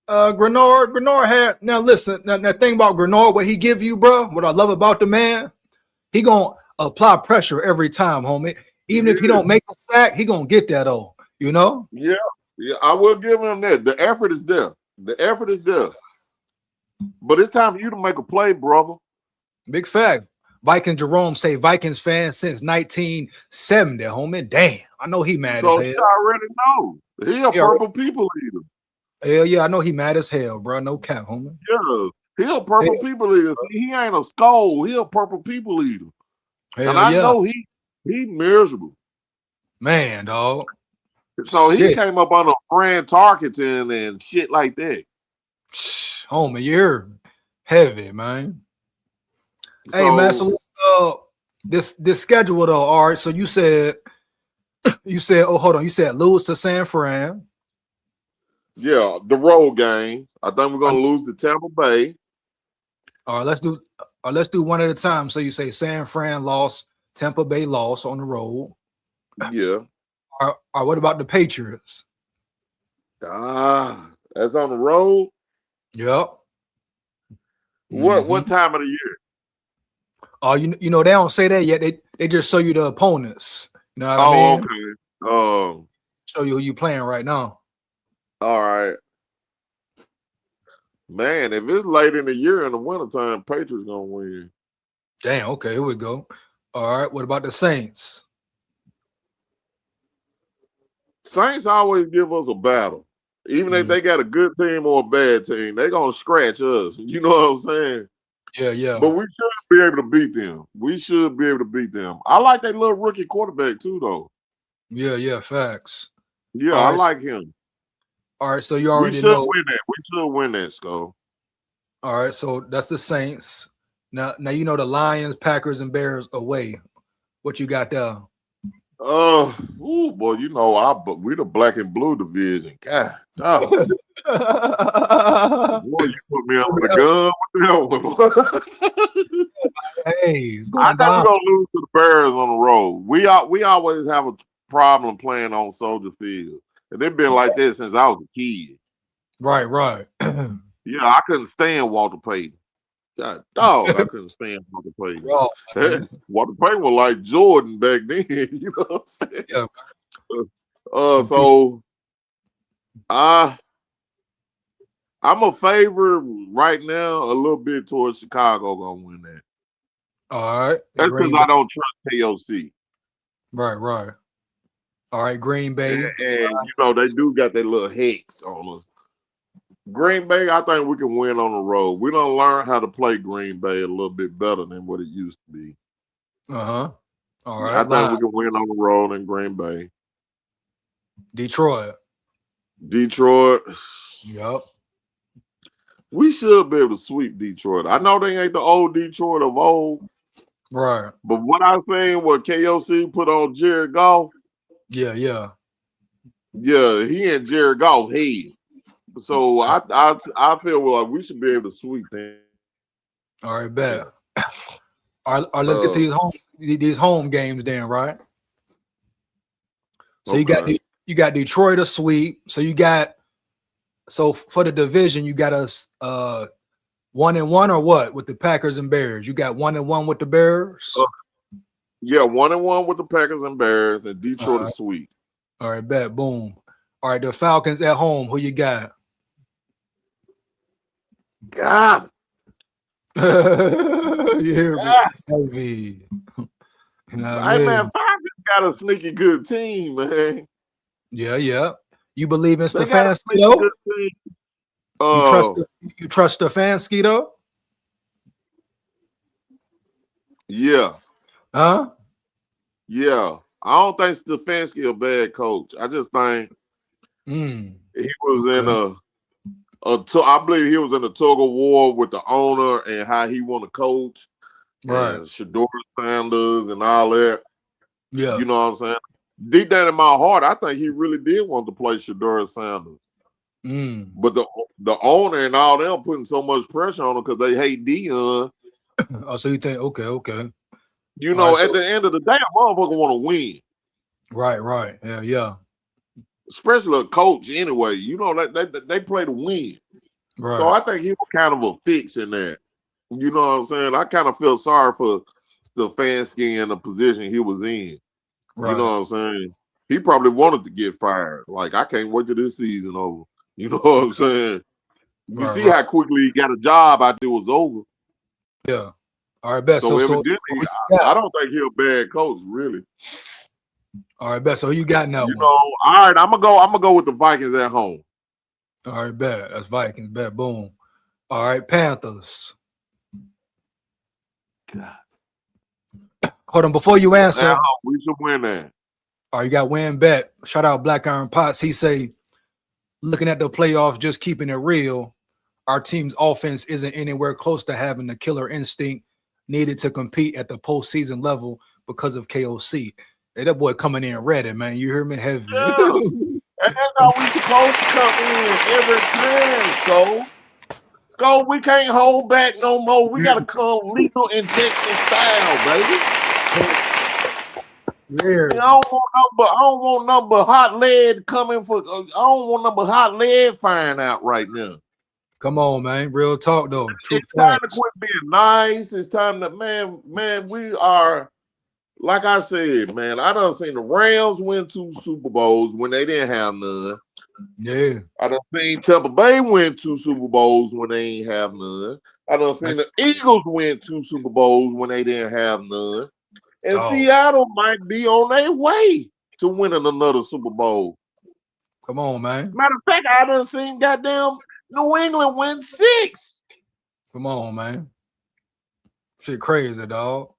GREENARD had, now listen, now thing about GREENARD, what he give you, bro, what I love about the man, he gonna apply pressure every time, homie. Even if he don't make a sack, he gonna get that you know? Yeah, I will give him that. The effort is there. But it's time for you to make a play, brother. Big fact. Viking Jerome say Vikings fan since 1970, homie. Damn, I know he mad as hell. You already know. He a purple people eater. Hell yeah, I know he mad as hell, bro. No cap, homie. Yeah, he a purple people eater. He ain't a SKOL. He a purple people eater. And I know he miserable. Man, dog. So he came up on a Fran Tarkenton and shit like that. Homie, you're heavy, man. Hey, man, so this schedule though, all right, so you said, oh, hold on, you said lose to San Fran. Yeah, the road game. I think we're gonna lose to Tampa Bay. All right, let's do one at a time. So you say San Fran lost, Tampa Bay lost on the road. Yeah. All right, what about the Patriots? That's on the road. Yep. What time of the year? Oh, you know they don't say that yet. They just show you the opponents. You know what I mean? Okay. Show you who you playing right now. All right. Man, if it's late in the year in the wintertime, Patriots gonna win. Damn, okay, here we go. All right, what about the Saints? Saints always give us a battle. Even if they got a good team or a bad team, they're gonna scratch us. You know what I'm saying? Yeah. But we should be able to beat them. I like that little rookie quarterback too, though. Yeah, facts. Yeah, I like him. All right, so you already know. We should win that, SKOL. All right, so that's the Saints. Now you know the Lions, Packers, and Bears away. What you got there? Boy, you know we the black and blue division. God, boy, you put me under the gun with that one. Hey, I think we're gonna lose to the Bears on the road. We always have a problem playing on Soldier Field, and they've been like that since I was a kid. Right. Yeah, I couldn't stand Walter Payton. God, dog, I couldn't stand Walter Payton. Raw, man. Walter Payton was like Jordan back then. You know what I'm saying? Yeah. So I'm a favorite right now, a little bit towards Chicago gonna win that. All right. That's because I don't trust KOC. Right. All right, Green Bay. And you know, they do got that little hex on us. Green Bay, I think we can win on the road. We don't learn how to play Green Bay a little bit better than what it used to be. All right. I think we can win on the road in Green Bay. Detroit. Yep. We should be able to sweep Detroit. I know they ain't the old Detroit of old. Right. But what I seen, what KOC put on Jared Goff. Yeah. Yeah, he and Jared Goff head. So I feel like we should be able to sweep them. All right, bet. All right, let's get to these home games then, right? So Okay. you got Detroit a sweep. So for the division, you got us 1-1 or what with the Packers and Bears? You got 1-1 with the Bears? Yeah, 1-1 with the Packers and Bears, and Detroit is sweep. All right, bet. Boom. All right, the Falcons at home. Who you got? God. You hear me? Heavy. You know what I mean? Man, Falcons got a sneaky good team, man. Yeah. You believe in They got a Stefanski sneaky though? good team. You trust Stefanski though? Yeah. Huh? Yeah. I don't think Stefanski a bad coach. I just think he was in I believe he was in a tug of war with the owner and how he want to coach. Right. And Shador Sanders and all that. Yeah. You know what I'm saying? Deep down in my heart, I think he really did want to play Shador Sanders. But the owner and all them putting so much pressure on him because they hate Dion. Oh, so you think okay. You know, at the end of the day, a motherfucker want to win. Right. Yeah. Especially a coach anyway. You know, they play to win. Right. So I think he was kind of a fix in that. You know what I'm saying? I kind of feel sorry for Stefanski in the position he was in. Right. You know what I'm saying? He probably wanted to get fired. Like, I can't wait till this season over. You know what I'm saying? You see how quickly he got a job after it was over. Yeah. All right, bet. So evidently, I don't think he's a bad coach, really. All right, bet. So who you got now? You know, all right, I'm gonna go with the Vikings at home. All right, bet. That's Vikings. Bet. Boom. All right, Panthers. God. Hold on, before you answer. We should win that. All right, you got win bet. Shout out Black Iron Potts. He say, looking at the playoffs, just keeping it real, our team's offense isn't anywhere close to having the killer instinct needed to compete at the postseason level because of KOC. Hey, that boy coming in ready, man. You hear me? Heavy. Yeah. And that's how we supposed to come in every time, SKOL, we can't hold back no more. We gotta come lethal injection style, baby. Yeah. I don't want number hot lead coming for. I don't want number hot lead firing out right now. Come on, man. Real talk though. It's time to quit being nice. It's time to man. We are, like I said, man. I done seen the Rams win 2 Super Bowls when they didn't have none. Yeah. I done seen Tampa Bay win 2 Super Bowls when they ain't have none. I done seen the Eagles win 2 Super Bowls when they didn't have none. And Seattle might be on their way to winning another Super Bowl. Come on, man. Matter of fact, I done seen goddamn New England win 6. Come on, man. Shit crazy, dog.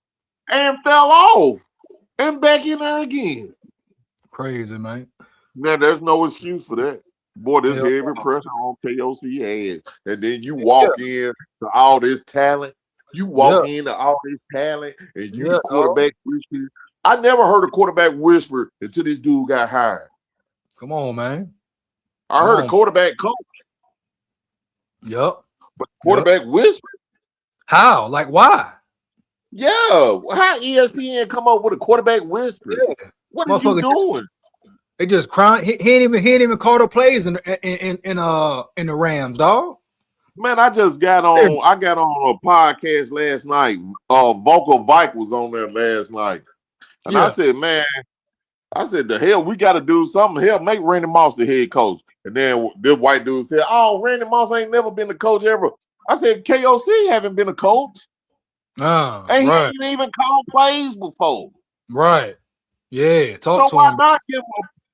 And fell off. And back in there again. Crazy, man. Man, there's no excuse for that. Boy, this heavy pressure on KOC head. And then you walk in to all this talent. You walk into all this talent and you quarterback whisper. I never heard a quarterback whisper until this dude got hired. Come on, man. I heard a quarterback coach. Yep. But quarterback whisper. How? Like why? Yeah. How ESPN come up with a quarterback whisper? Yeah. What are you doing? They just crying. He ain't even call the plays in the Rams, dog. Man, I just got on. I got on a podcast last night. Vocal Vike was on there last night, and I said, man, I said, the hell, we got to do something. Hell, make Randy Moss the head coach. And then this white dude said, oh, Randy Moss ain't never been the coach ever. I said, KOC haven't been a coach. And he ain't even called plays before. Right. Yeah. Talk to why him.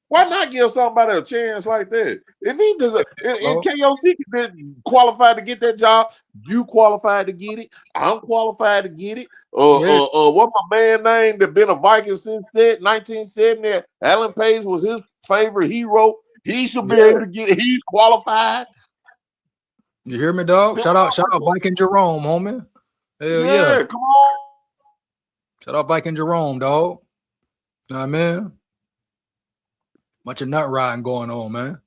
Why not give somebody a chance like that? If he does, if KOC can qualified to get that job, you qualified to get it. I'm qualified to get it. What my man name that been a Viking since 1970? Alan Page was his favorite hero. He should be able to get it. He's qualified. You hear me, dog? Shout out Viking Jerome, homie. Hell yeah. Come on. Shout out Viking Jerome, dog. You know what I mean? Bunch of nut riding going on, man.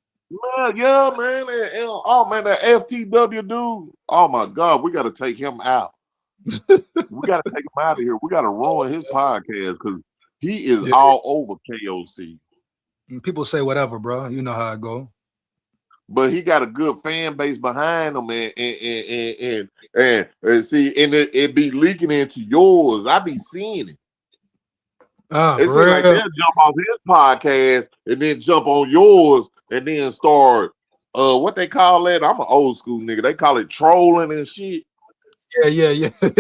Yeah, man. Oh, man, that FTW dude. Oh, my God. We got to take him out. We got to take him out of here. We got to ruin his podcast because he is all over KOC. People say whatever, bro. You know how it go. But he got a good fan base behind him, and see, and it be leaking into yours. I be seeing it. It's like they'll jump off his podcast and then jump on yours and then start what they call that? I'm an old school nigga. They call it trolling and shit. Yeah. That's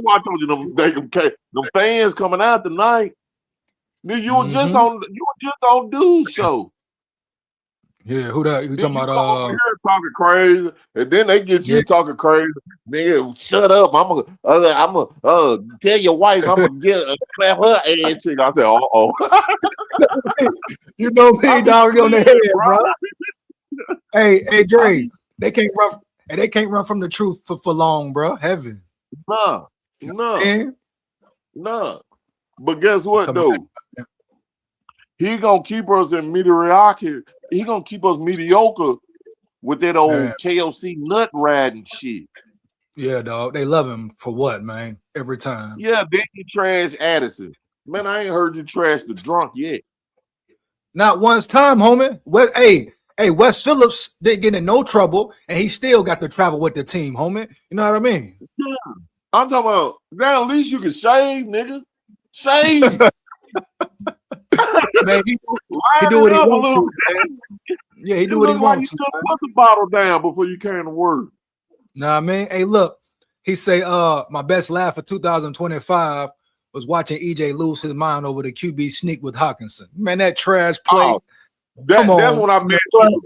why I told you them fans coming out tonight. Nigga, you were just on Dude's show. Yeah, who that? You talking about? Here talking crazy, and then they get you talking crazy. Nigga, shut up! I'm gonna tell your wife I'm gonna clap her ass cheek. I said, oh. You know me, dog, on the head, bro. Hey, Dre, they can't run. And they can't run from the truth for long, bro. Heaven. No. But guess what, though? He gonna keep us in mediocrity. He gonna keep us mediocre with that old KOC nut riding shit. Yeah, dog. They love him for what, man? Every time. Yeah, then you trash Addison. Man, I ain't heard you trash the drunk yet. Not once time, homie. Hey, Wes Phillips didn't get in no trouble, and he still got to travel with the team, homie. You know what I mean? Yeah. I'm talking about, now at least you can shave, nigga. Shave. Man, he do what he wants to. Yeah, he do what he wants to. Put the bottle down before you came to work. Nah, man. Hey, look, he say, my best laugh for 2025 was watching EJ lose his mind over the QB sneak with Hawkinson. Man, that trash play. Oh, that's when I met you.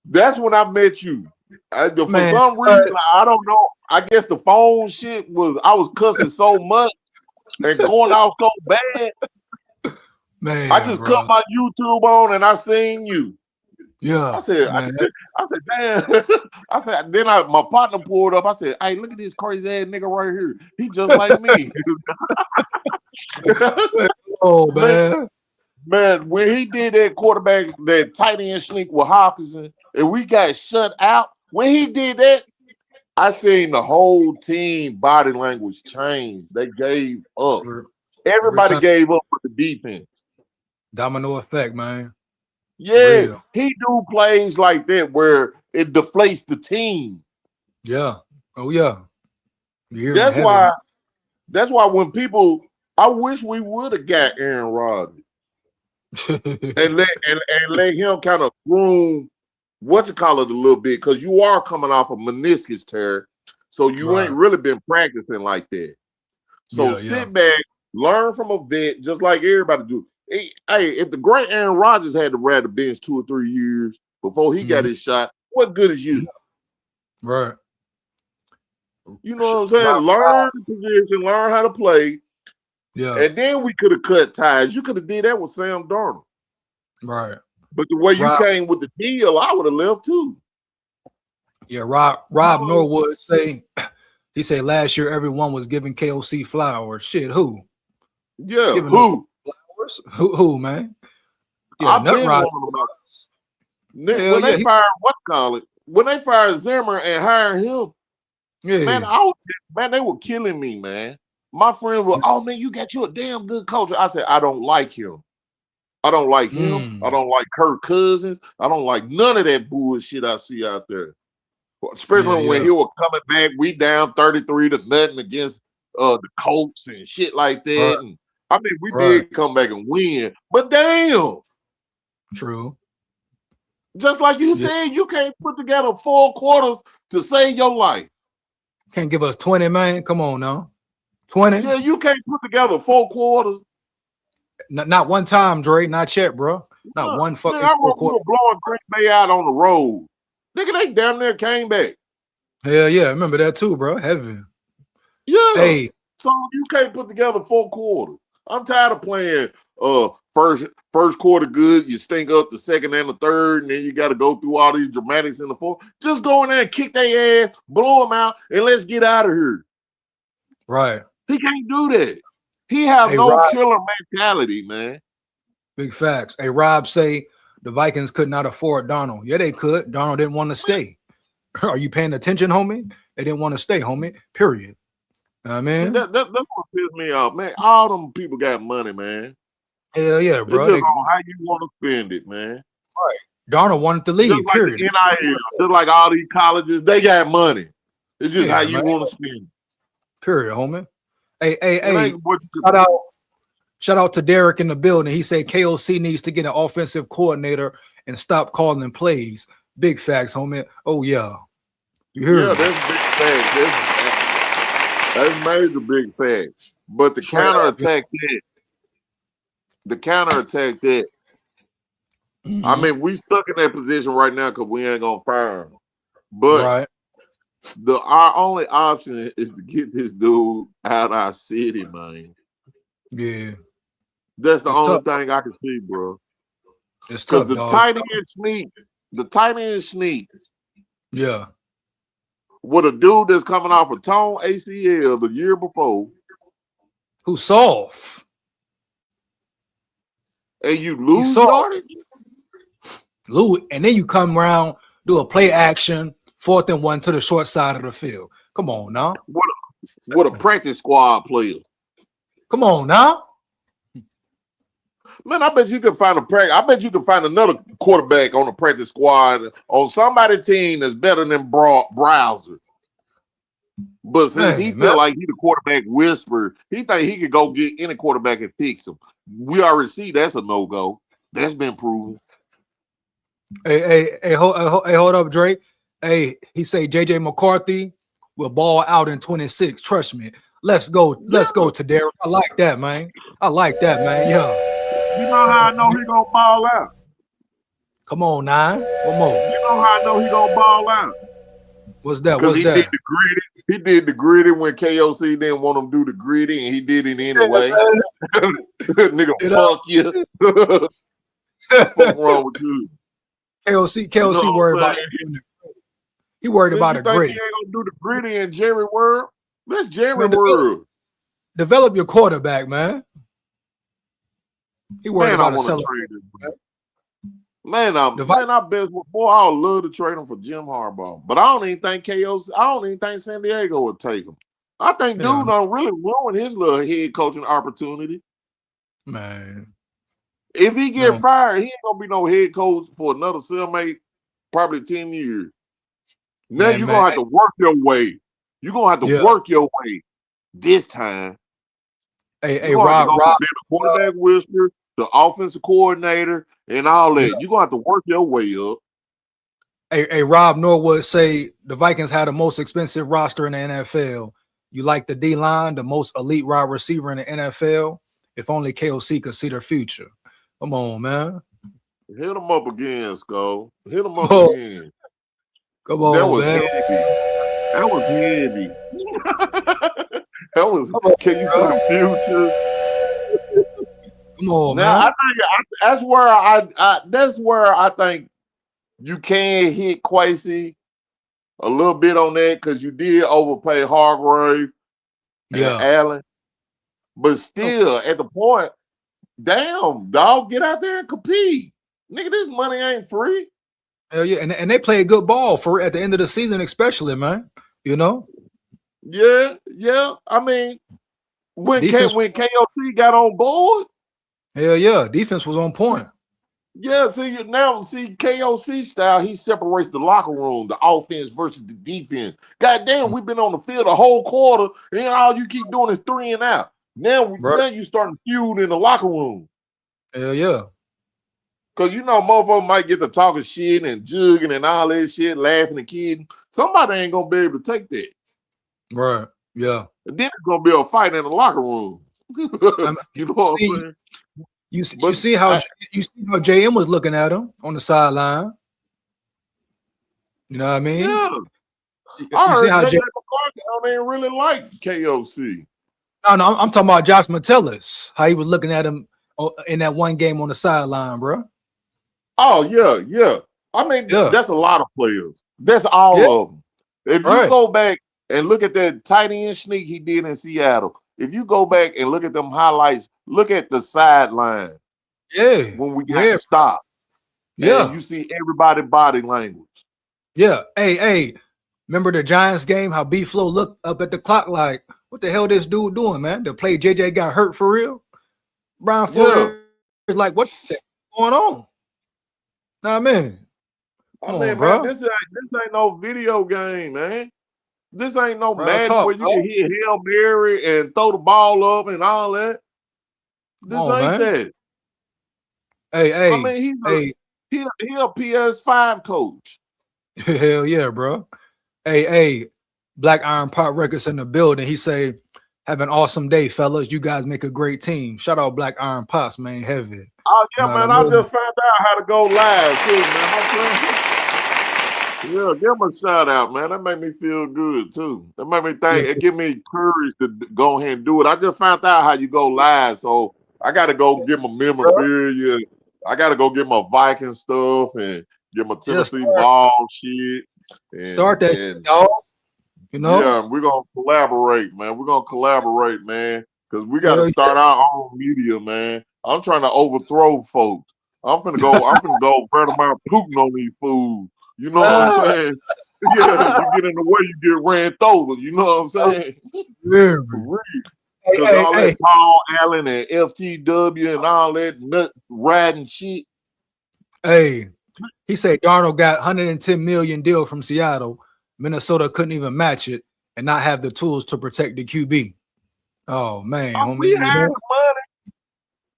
That's when I met you. For some reason, I don't know. I guess the phone shit was, I was cussing so much and going out so bad. Man, I just cut my YouTube on and I seen you. Yeah. I said, damn. I said, then my partner pulled up. I said, hey, look at this crazy ass nigga right here. He just like me. Oh, man. Man, when he did that quarterback, that tight end sneak with Hawkinson, and we got shut out, when he did that, I seen the whole team body language change. They gave up. Everybody gave up with the defense. Domino effect, man. Yeah, he do plays like that where it deflates the team. Yeah. Oh, yeah. That's why when people, I wish we would have got Aaron Rodgers and let him kind of groom a little bit, because you are coming off a meniscus tear, so you ain't really been practicing like that. So sit back, learn from a vet, just like everybody do. Hey, if the great Aaron Rodgers had to ride the bench 2 or 3 years before he got his shot, what good is you? Right. You know what I'm saying? Learn the position, learn how to play. Yeah. And then we could have cut ties. You could have did that with Sam Darnold. Right. But the way you came with the deal, I would have left too. Yeah, Rob Norwood say last year everyone was giving KOC flowers. Shit, who? Yeah, who? Flowers? Who, man? Yeah, I've been about when they fired when they fired Zimmer and hired him, man, they were killing me, man. My friend was, oh man, you got you a damn good coach. I said, I don't like him. I don't like him. I don't like Kirk Cousins. I don't like none of that bullshit I see out there. Especially when he was coming back, we down 33-0 against the Colts and shit like that. Right. And I mean, we did come back and win, but damn. True. Just like you said, you can't put together 4 quarters to save your life. Can't give us 20, man. Come on now. 20? Yeah, you can't put together 4 quarters. Not one time, Dre. Not yet, bro. Not one fucking I remember quarter. blowing Green Bay out on the road. Nigga, they damn near came back. Hell yeah, I remember that too, bro. Heavy. Yeah. Hey. So you can't put together 4 quarters. I'm tired of playing first quarter good, you stink up the second and the third, and then you got to go through all these dramatics in the fourth. Just go in there and kick their ass, blow them out, and let's get out of here. Right. He can't do that. He have no Rob, killer mentality, man. Big facts. Hey, Rob say the Vikings could not afford Donald. Yeah, they could. Donald didn't want to stay. Are you paying attention, homie? They didn't want to stay, homie. Period. Man, that's what pisses me off, man. All them people got money, man. Hell yeah, bro. It's just on how you want to spend it, man. Right. Darnold wanted to leave. Just like period. The NIL, just like all these colleges, they got money. It's just how you want to spend it. Period, homie. Hey. Shout out to Derek in the building. He said KOC needs to get an offensive coordinator and stop calling plays. Big facts, homie. Oh yeah. You hear? Yeah, that's big facts. That's major big facts. But the counterattack that. I mean, we stuck in that position right now because we ain't gonna fire him. But our only option is to get this dude out of our city, man. Yeah. That's the only thing I can see, bro. It's tough, the tight end sneak. Yeah. With a dude that's coming off a torn ACL the year before. Who's soft. And you lose yardage? And then you come around, do a play action, 4th and 1 to the short side of the field. Come on now. What a practice squad player. Come on now. Man, I bet you can find another quarterback on the practice squad on somebody's team that's better than Browser. But since he feel like he the quarterback whisperer, he think he could go get any quarterback and fix him. We already see that's a no-go. That's been proven. Hey, hold up, Drake. Hey, he say JJ McCarthy will ball out in 26. Trust me. Let's go to Derek. I like that, man. Yeah. You know how I know he gonna ball out? Come on, 9. One more. You know how I know he gonna ball out? What's that? He did the gritty when KOC didn't want him to do the gritty, and he did it anyway. Nigga, fuck you. What's wrong with you? KOC worried about it. He worried about a gritty. He ain't gonna do the gritty in Jerry World. That's Jerry World. Develop your quarterback, man. He worried about a celebration. Man, I bet boy, I would love to trade him for Jim Harbaugh. But I don't even think San Diego would take him. I think dude don't really ruin his little head coaching opportunity. Man. If he get fired, he ain't gonna be no head coach for another 7, probably 10 years. Now you're gonna have to work your way. You're gonna have to work your way this time. Hey, Rob, the quarterback whisperer, the offensive coordinator, and all that. You're gonna have to work your way up. Hey, Rob Norwood say the Vikings had the most expensive roster in the NFL. You like the D-line, the most elite wide receiver in the NFL? If only KOC could see their future. Come on, man. Hit him up again, SKOL. Hit him up again. Come on, man. That was heavy. Can you see the future? Come on, now, man. That's where I think you can hit Kwesi a little bit on that because you did overpay Hargrave and Allen. But still, at the point, damn, dog, get out there and compete. Nigga, this money ain't free. Hell yeah, and they play good ball for at the end of the season, especially, man. You know? Yeah. I mean, when KOC got on board, Hell yeah, defense was on point. Yeah, see KOC style, he separates the locker room, the offense versus the defense. Goddamn, we've been on the field a whole quarter, and all you keep doing is 3 and out. Now you starting feud in the locker room. Hell yeah. Cause motherfuckers might get to talking shit and jugging and all that shit, laughing and kidding. Somebody ain't gonna be able to take that. Right. Yeah. And then it's gonna be a fight in the locker room. You know what I'm saying? You see how JM was looking at him on the sideline. You know what I mean? Yeah. I heard JJ McCarthy ain't really like KOC. No, I'm talking about Josh Metellus. How he was looking at him in that one game on the sideline, bro. Oh yeah. I mean, that's a lot of players. That's all of them. If you go back and look at that tight end sneak he did in Seattle, if you go back and look at them highlights, look at the sideline. Yeah. When we got to stop. Yeah. And you see everybody body language. Yeah. Hey. Remember the Giants game? How B-Flow looked up at the clock like, what the hell this dude doing, man? The play JJ got hurt for real. Brian Flores is like, what's going on? Nah, man. Man, this ain't no video game, man. This ain't no Madden where you can hit Hail Mary and throw the ball up and all that. This ain't that. Hey, I mean, he a PS5 coach. Hell yeah, bro. Hey, Black Iron Pot Records in the building. He say, have an awesome day, fellas. You guys make a great team. Shout out Black Iron Pots, man. Heavy. Oh, yeah, man. I just found out how to go live, too, man. Yeah, give him a shout out, man. That made me feel good, too. That made me think. It give me courage to go ahead and do it. I just found out how you go live, so I got to go get my memorabilia. I got to go get my Viking stuff and get my Tennessee ball shit. And, start that shit, dog. Yeah, we're going to collaborate, man. We're going to collaborate, man, because we got to start our own media, man. I'm trying to overthrow folks. I'm finna go burn them out pooting on these fools. You know what I'm saying? Yeah, you get in the way, you get ran over. You know what I'm saying? Yeah. Because all that Paul Allen and FTW and all that nut riding shit. Hey, he said Darnold got $110 million deal from Seattle. Minnesota couldn't even match it and not have the tools to protect the QB. Oh man, we had the money.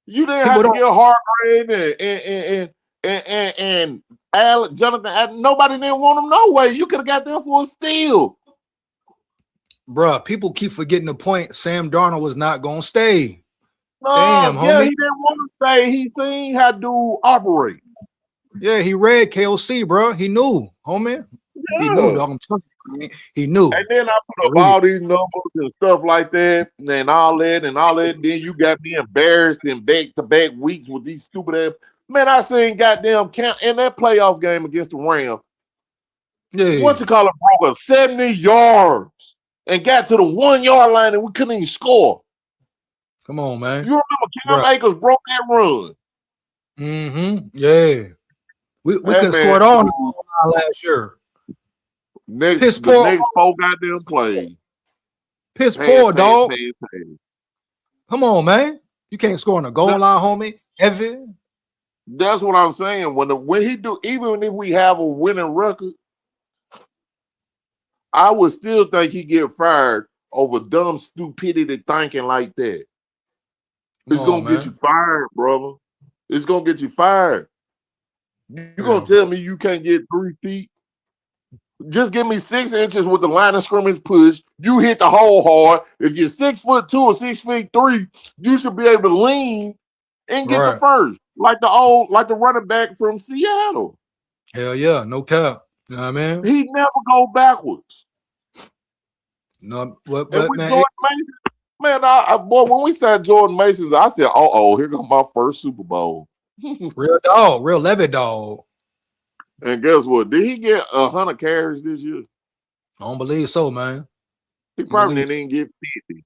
You didn't have to get Hargrave and Allen, Jonathan. Nobody didn't want him no way. You could have got them for a steal. Bruh, people keep forgetting the point. Sam Darnold was not gonna stay. No, damn, homie. He didn't want to stay. He seen how dude operate. Yeah, he read KOC, bro. He knew, homie. Yeah. He knew, dog. I'm telling you, he knew. And then I put up all these numbers and stuff like that, and all that. Then you got me embarrassed in back-to-back weeks with these stupid ass. Man, I seen goddamn count in that playoff game against the Rams. Yeah. Broke a 70 yards and got to the 1 yard line and we couldn't even score. Come on, man. You remember Cam Akers broke that run? Mm-hmm. Yeah. We couldn't score it all last year. Next 4 goddamn plays. Piss poor, dog. Come on, man. You can't score on a goal line, homie. Heavy. That's what I'm saying. When he do, even if we have a winning record, I would still think he get fired over dumb stupidity thinking like that. It's gonna get you fired, brother. It's gonna get you fired. You're gonna tell me you can't get 3 feet? Just give me 6 inches with the line of scrimmage push. You hit the hole hard. If you're 6'2" or 6'3", you should be able to lean and get the first, like the running back from Seattle. Hell yeah, no cap. You know what I mean? He never go backwards. No, what man? Jordan Mason, man, boy, when we signed Jordan Mason, I said, here comes my first Super Bowl. Real dog, real Levy dog. And guess what? Did he get 100 carries this year? I don't believe so, man. He probably didn't get 50.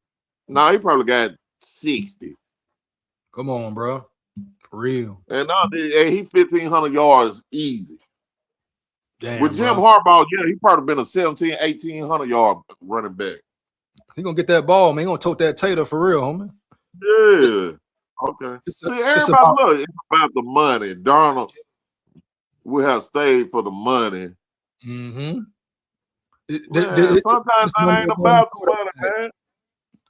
No, he probably got 60. Come on, bro. For real. And he 1,500 yards easy. Damn, with Jim Harbaugh, he probably been a 1,800 yard running back. He gonna get that ball, man. He gonna tote that tater for real, homie. Yeah. Okay. It's, See, it's everybody about look, it's about the money. Darnold would have stayed for the money. mm-hmm. Man, sometimes This that money ain't is going to about the money, man.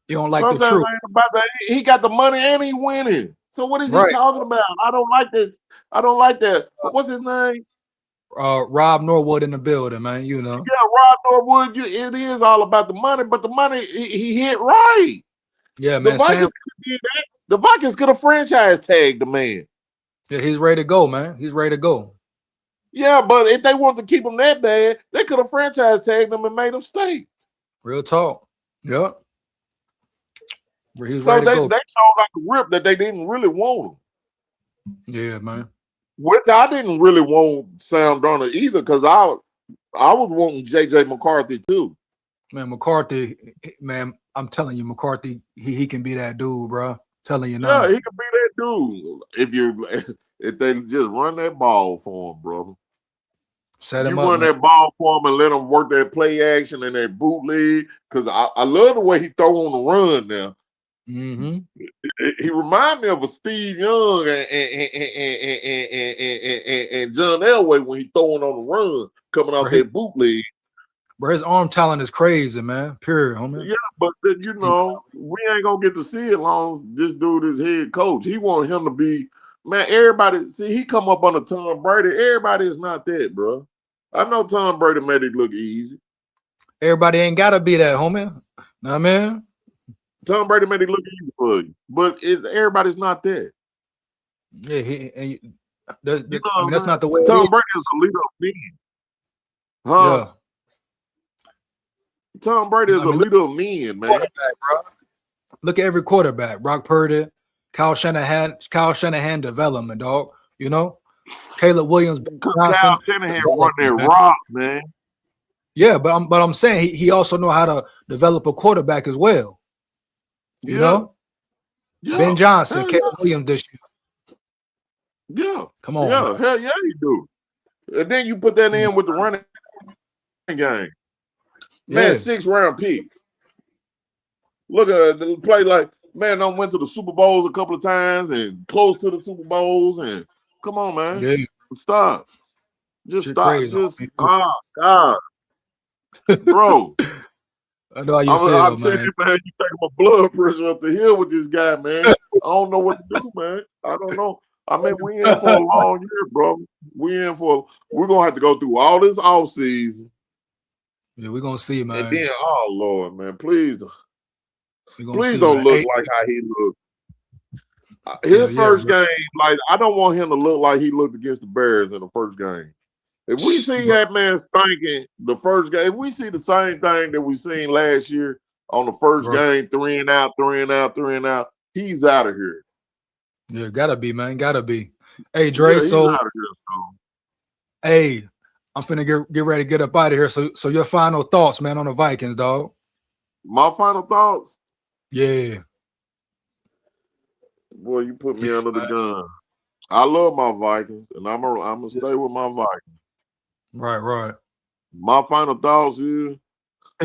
You don't like the Sometimes truth, it ain't about that. He got the money and he winning. So what is he right? talking about? I don't like this. I don't like that. What's his name? Rob Norwood in the building, man. You know, Yeah, Rod Norwood. It is all about the money, but the money he hit right. yeah, The man. Vikings Sam, could do that. The Vikings could have franchise tagged the man. yeah, he's ready to go, man. He's ready to go. Yeah, but if they want to keep him that bad, they could have franchise tagged him and made him stay. Real talk. Yep. Where he's So ready to they go. showed like a rip that they didn't really want him. Yeah, man. Which I didn't really want Sam Darnold either, because I was wanting JJ McCarthy too. Man, McCarthy, man, I'm telling you, McCarthy, he can be that dude, bro. Telling you Yeah, now. he could be that dude if they just run that ball for him, brother. Set You him up, run man. that ball for him and let him work that play action and that bootleg. Because I love the way he throw on the run now. Mm-hmm. He remind me of a Steve Young and John Elway when he throwing on the run, coming off that bootleg. Bro, his arm talent is crazy, man. Period, homie. Yeah, but you know, we ain't gonna get to see it long as this dude is head coach. He want him to be, man, everybody, see, he come up on the Tom Brady. Everybody is not that, bro. I know Tom Brady made it look easy. Everybody ain't gotta be that, homie. Know what I mean? Tom Brady made it look easy for you, but everybody's not that. Yeah, I mean, that's man, not the way Tom Brady is a leader of men. Huh? Yeah. Tom Brady is a leader of men, man. Bro. Look at every quarterback. Brock Purdy, Kyle Shanahan development, dog. You know? Caleb Williams, Johnson. Kyle Shanahan run that rock, man. Yeah, but I'm saying he also know how to develop a quarterback as well. You know? Yeah. Ben Johnson, Caleb Williams this year. Yeah. Come on. Yeah, Man. hell yeah, you do. And then you put that in with the running game. Man, 6th round pick. Look at the play like, man, I went to the Super Bowls a couple of times and close to the Super Bowls. And come on, man. Yeah. Stop. Just Shit stop. crazy, Just God. Bro. I know how you feel, I'm telling you, man, you taking my blood pressure up the hill with this guy, man. I don't know what to do, man. I don't know. I mean, we in for a long year, bro. We're gonna have to go through all this off season. Yeah, we're gonna see, man. And then, oh Lord, man, please don't man. look like how he looked. His first game, like, I don't want him to look like he looked against the Bears in the first game. If we see that man stinking the first game, if we see the same thing that we seen last year on the first game, 3 and out, he's out of here. Yeah, gotta be, man. Gotta be. Hey, Dre, he's out of here, hey, I'm finna get ready to get up out of here. So your final thoughts, man, on the Vikings, dog. My final thoughts? Yeah. Boy, you put me under the gun. I love my Vikings, and I'm gonna stay with my Vikings. Right. My final thoughts is,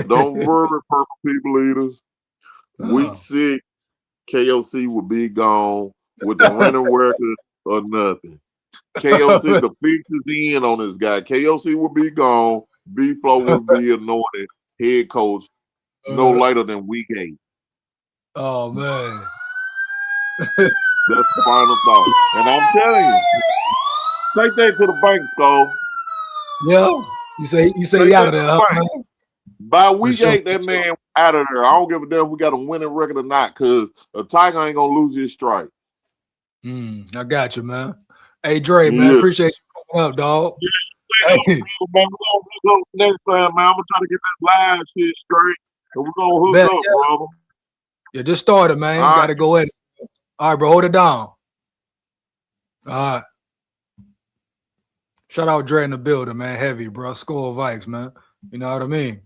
don't worry, Purple People Eaters. Week 6, KOC will be gone with the winning record or nothing. KOC, the fix is in on this guy. KOC will be gone. B-Flow will be anointed head coach no later than week 8. Oh, man. That's the final thought. And I'm telling you, take that to the bank, SKOL. Yeah. You say he out of there, huh, man? By week 8, that man out of there. I don't give a damn if we got a winning record or not, because a Tiger ain't gonna lose his strike. I got you, man. Hey, Dre, man, appreciate you coming up, dog. Hey. We're gonna next time, man. I'm gonna try to get that live shit straight, and we're gonna hook up, brother. Yeah, just started, man. Gotta go in. All right, bro, hold it down. All right. Shout out Dre in the building, man. Heavy, bro. SKOL Vikes, man. You know what I mean?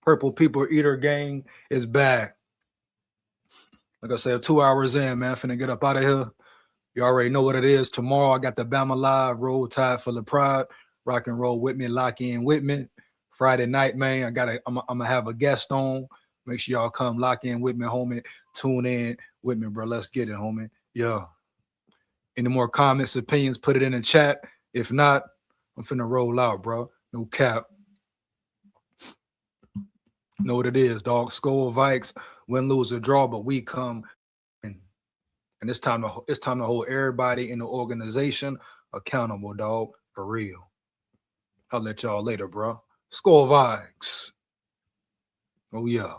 Purple People Eater gang is back. Like I said, 2 hours in, man. Finna get up out of here. You already know what it is. Tomorrow, I got the Bama Live, Roll Tide for the Pride. Rock and roll with me, lock in with me. Friday night, man, I'm gonna have a guest on. Make sure y'all come lock in with me, homie. Tune in with me, bro. Let's get it, homie. Yeah. Any more comments, opinions, put it in the chat. If not, I'm finna roll out, bro. No cap. Know what it is, dog. SKOL, Vikes, win, lose, or draw, but we come in. And it's time to hold everybody in the organization accountable, dog. For real. I'll let y'all later, bro. SKOL, Vikes. Oh yeah.